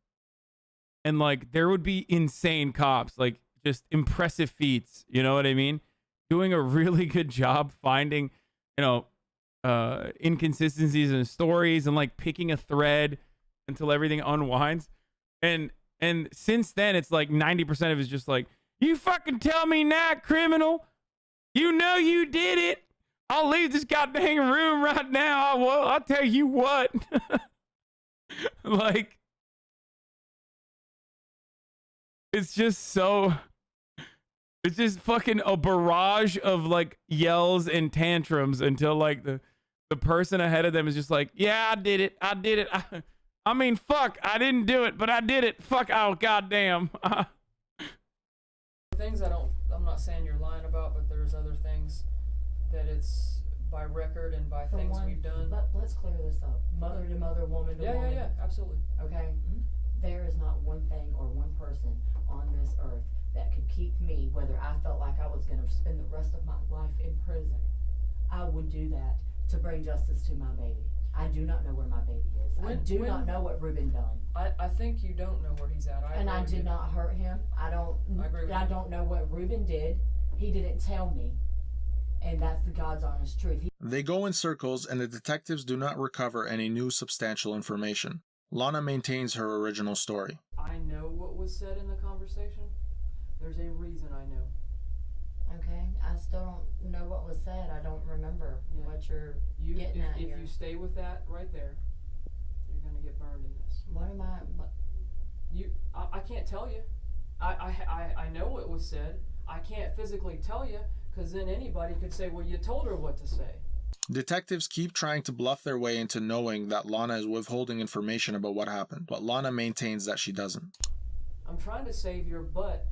and like, there would be insane cops, like, just impressive feats, you know what I mean? Doing a really good job finding, inconsistencies in stories and like picking a thread until everything unwinds. And since then, it's like 90% of it is just like, you fucking tell me now, criminal. You know you did it. I'll leave this goddamn room right now. I'll tell you what. Like, it's just so... It's just fucking a barrage of, like, yells and tantrums until, like, the person ahead of them is just like, yeah, I did it. I did it. I mean, fuck, I didn't do it, but I did it. Fuck, oh, goddamn. Things I'm not saying you're lying about, but there's other things that it's by record and by things we've done. Let's clear this up. Mother to mother, woman to woman. Yeah, absolutely. Okay? There is not one thing or one person on this earth that could keep me, whether I felt like I was going to spend the rest of my life in prison. I would do that to bring justice to my baby. I do not know where my baby is. I do not know what Ruben done. I think you don't know where he's at. I did not hurt him. I don't know what Ruben did. He didn't tell me. And that's the God's honest truth. They go in circles, and the detectives do not recover any new substantial information. Lonna maintains her original story. I know what was said in the conversation. There's a reason I know. Okay, I still don't know what was said. I don't remember what you're getting at here. If you stay with that right there, you're gonna get burned in this. What am I? What? I can't tell you. I know what was said. I can't physically tell you, because then anybody could say, well, you told her what to say. Detectives keep trying to bluff their way into knowing that Lonna is withholding information about what happened, but Lonna maintains that she doesn't. I'm trying to save your butt.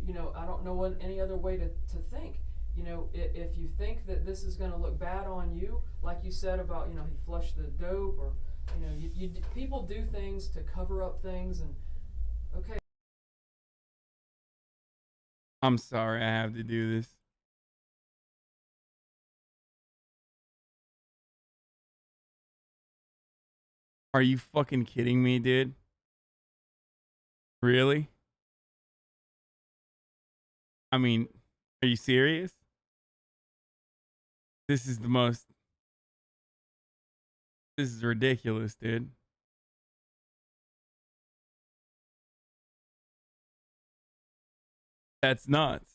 You know, I don't know any other way to think. You know, if you think that this is going to look bad on you, like you said about, you know, he flushed the dope, or, you know, people do things to cover up things, and, okay. I'm sorry I have to do this. Are you fucking kidding me, dude? Really? I mean, are you serious? This is ridiculous, dude. That's nuts.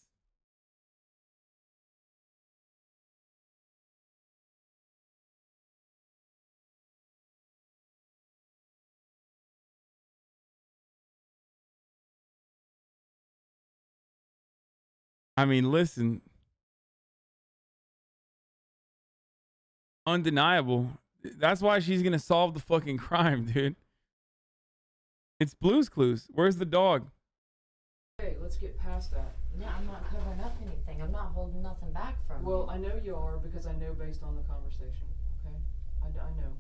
I mean, listen. Undeniable. That's why she's gonna solve the fucking crime, dude. It's Blue's Clues. Where's the dog? Hey, let's get past that. Yeah, I'm not covering up anything. I'm not holding nothing back from you. Well, I know you are, because I know based on the conversation, okay? I know.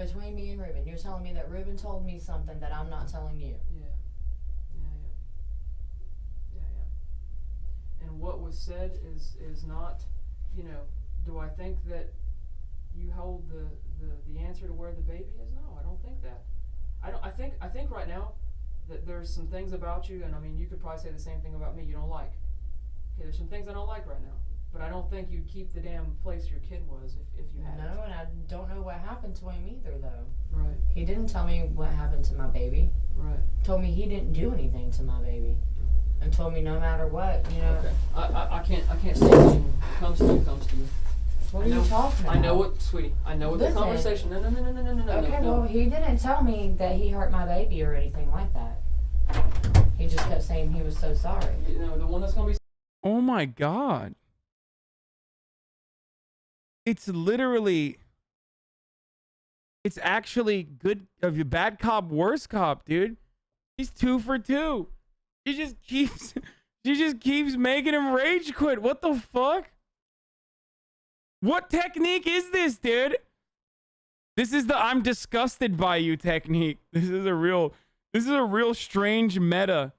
Between me and Ruben, you're telling me that Ruben told me something that I'm not telling you. Yeah. And what was said is not, you know, do I think that you hold the answer to where the baby is? No, I don't think that. I think right now that there's some things about you, and I mean, you could probably say the same thing about me you don't like. Okay, there's some things I don't like right now, but I don't think you'd keep the damn place your kid was if you had. No, and I don't know what happened to him either, though. Right. He didn't tell me what happened to my baby. Right. Told me he didn't do anything to my baby. And told me no matter what, you know. Okay. I can't say anything. Comes to you. What are you talking about? I know what, sweetie. I know what the conversation. No. Okay, well, he didn't tell me that he hurt my baby or anything like that. He just kept saying he was so sorry. You know, the one that's gonna be. Oh my God. It's literally. It's actually good of you, bad cop, worse cop, dude. He's 2 for 2. She just keeps making him rage quit. What the fuck? What technique is this, dude? This is the I'm disgusted by you technique. This is a real strange meta.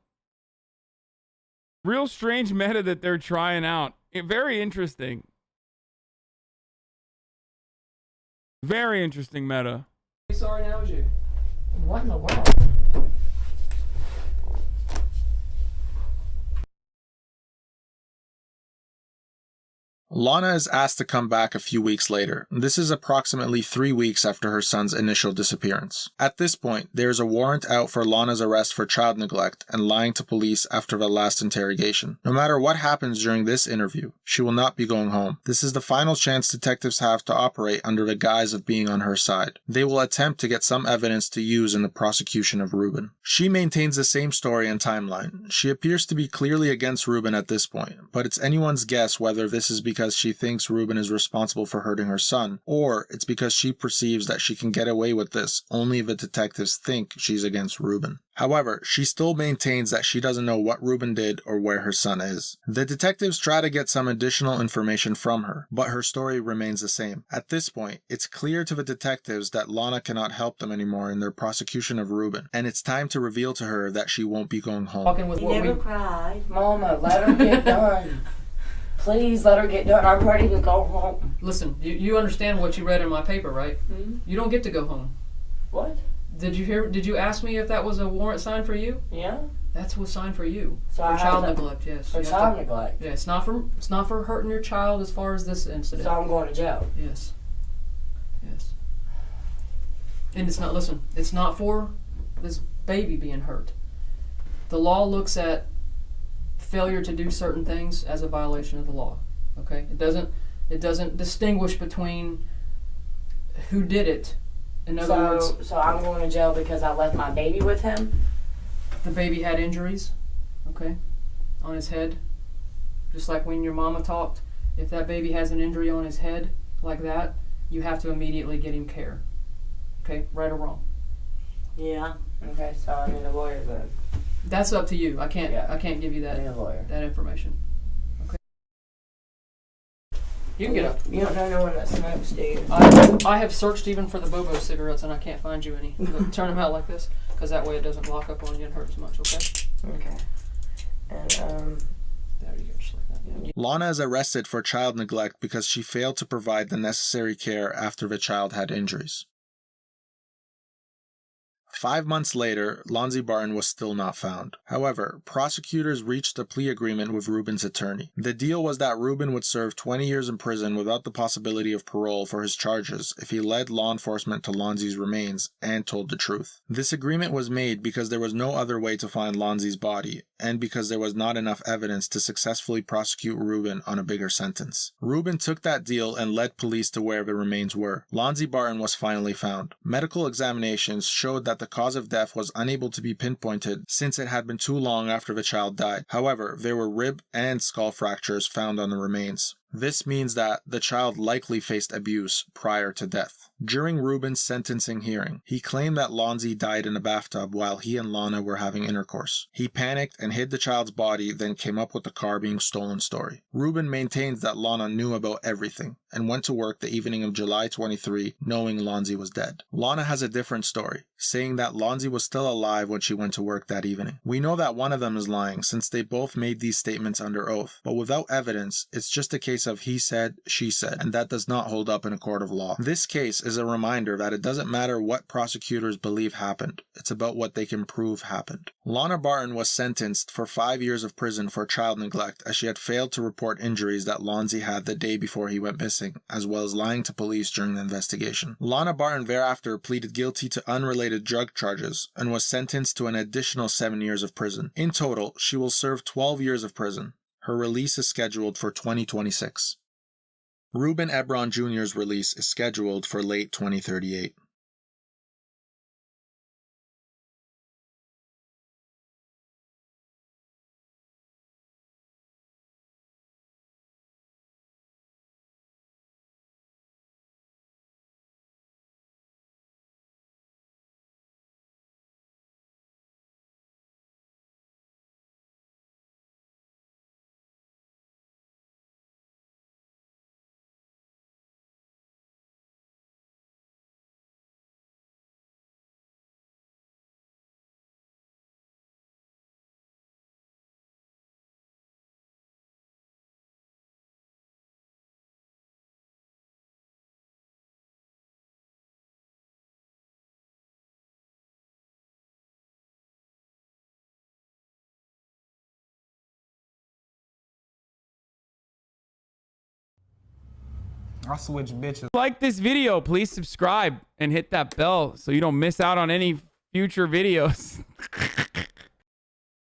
Real strange meta that they're trying out. Very interesting. Very interesting meta. Sorry now, is you? What in the world? Lonna is asked to come back a few weeks later. This is approximately 3 weeks after her son's initial disappearance. At this point, there is a warrant out for Lonna's arrest for child neglect and lying to police after the last interrogation. No matter what happens during this interview, she will not be going home. This is the final chance detectives have to operate under the guise of being on her side. They will attempt to get some evidence to use in the prosecution of Ruben. She maintains the same story and timeline. She appears to be clearly against Ruben at this point, but it's anyone's guess whether this is because she thinks Ruben is responsible for hurting her son, or it's because she perceives that she can get away with this only if the detectives think she's against Ruben. However, she still maintains that she doesn't know what Ruben did or where her son is. The detectives try to get some additional information from her, but her story remains the same. At this point, it's clear to the detectives that Lonna cannot help them anymore in their prosecution of Ruben, and it's time to reveal to her that she won't be going home. You never cried. Mama, let her get done. Please let her get done. I'm ready to go home. Listen, you understand what you read in my paper, right? Hmm? You don't get to go home. What? Did you ask me if that was a warrant signed for you? Yeah. That's what's signed for you. So for I child have to- neglect, yes. For You have child to- neglect. Yeah, it's not for hurting your child as far as this incident. So I'm going to jail. Yes. Yes. And it's not, listen, it's not for this baby being hurt. The law looks at failure to do certain things as a violation of the law. Okay? It doesn't distinguish between who did it. In other words, So I'm going to jail because I left my baby with him? the baby had injuries, okay, on his head. Just like when your mama talked, if that baby has an injury on his head like that, you have to immediately get him care. Okay, right or wrong. Yeah. Okay, so I need a lawyer then. That's up to you. I can't give you that information. Okay. You can get up. You don't know no one that smokes, do you? I have searched even for the Bobo cigarettes and I can't find you any. Look, turn them out like this, because that way it doesn't lock up on you and hurt as much. Okay. Okay. And there you go, just like that. Yeah. Lonna is arrested for child neglect because she failed to provide the necessary care after the child had injuries. 5 months later, Lonzie Barton was still not found. However, prosecutors reached a plea agreement with Ruben's attorney. The deal was that Ruben would serve 20 years in prison without the possibility of parole for his charges if he led law enforcement to Lonzie's remains and told the truth. This agreement was made because there was no other way to find Lonzie's body, and because there was not enough evidence to successfully prosecute Ruben on a bigger sentence. Ruben took that deal and led police to where the remains were. Lonzie Barton was finally found. Medical examinations showed that the cause of death was unable to be pinpointed since it had been too long after the child died. However, there were rib and skull fractures found on the remains. This means that the child likely faced abuse prior to death. During Ruben's sentencing hearing, he claimed that Lonzie died in a bathtub while he and Lonna were having intercourse. He panicked and hid the child's body, then came up with the car being stolen story. Ruben maintains that Lonna knew about everything and went to work the evening of July 23 knowing Lonzie was dead. Lonna has a different story, saying that Lonzie was still alive when she went to work that evening. We know that one of them is lying since they both made these statements under oath, but without evidence, it's just a case of he said, she said, and that does not hold up in a court of law. This case is a reminder that it doesn't matter what prosecutors believe happened, it's about what they can prove happened. Lonna Barton was sentenced for 5 years of prison for child neglect as she had failed to report injuries that Lonzie had the day before he went missing, as well as lying to police during the investigation. Lonna Barton thereafter pleaded guilty to unrelated drug charges and was sentenced to an additional 7 years of prison. In total, she will serve 12 years of prison. Her release is scheduled for 2026. Ruben Ebron Jr.'s release is scheduled for late 2038. I'll switch bitches. Like this video, please subscribe and hit that bell so you don't miss out on any future videos.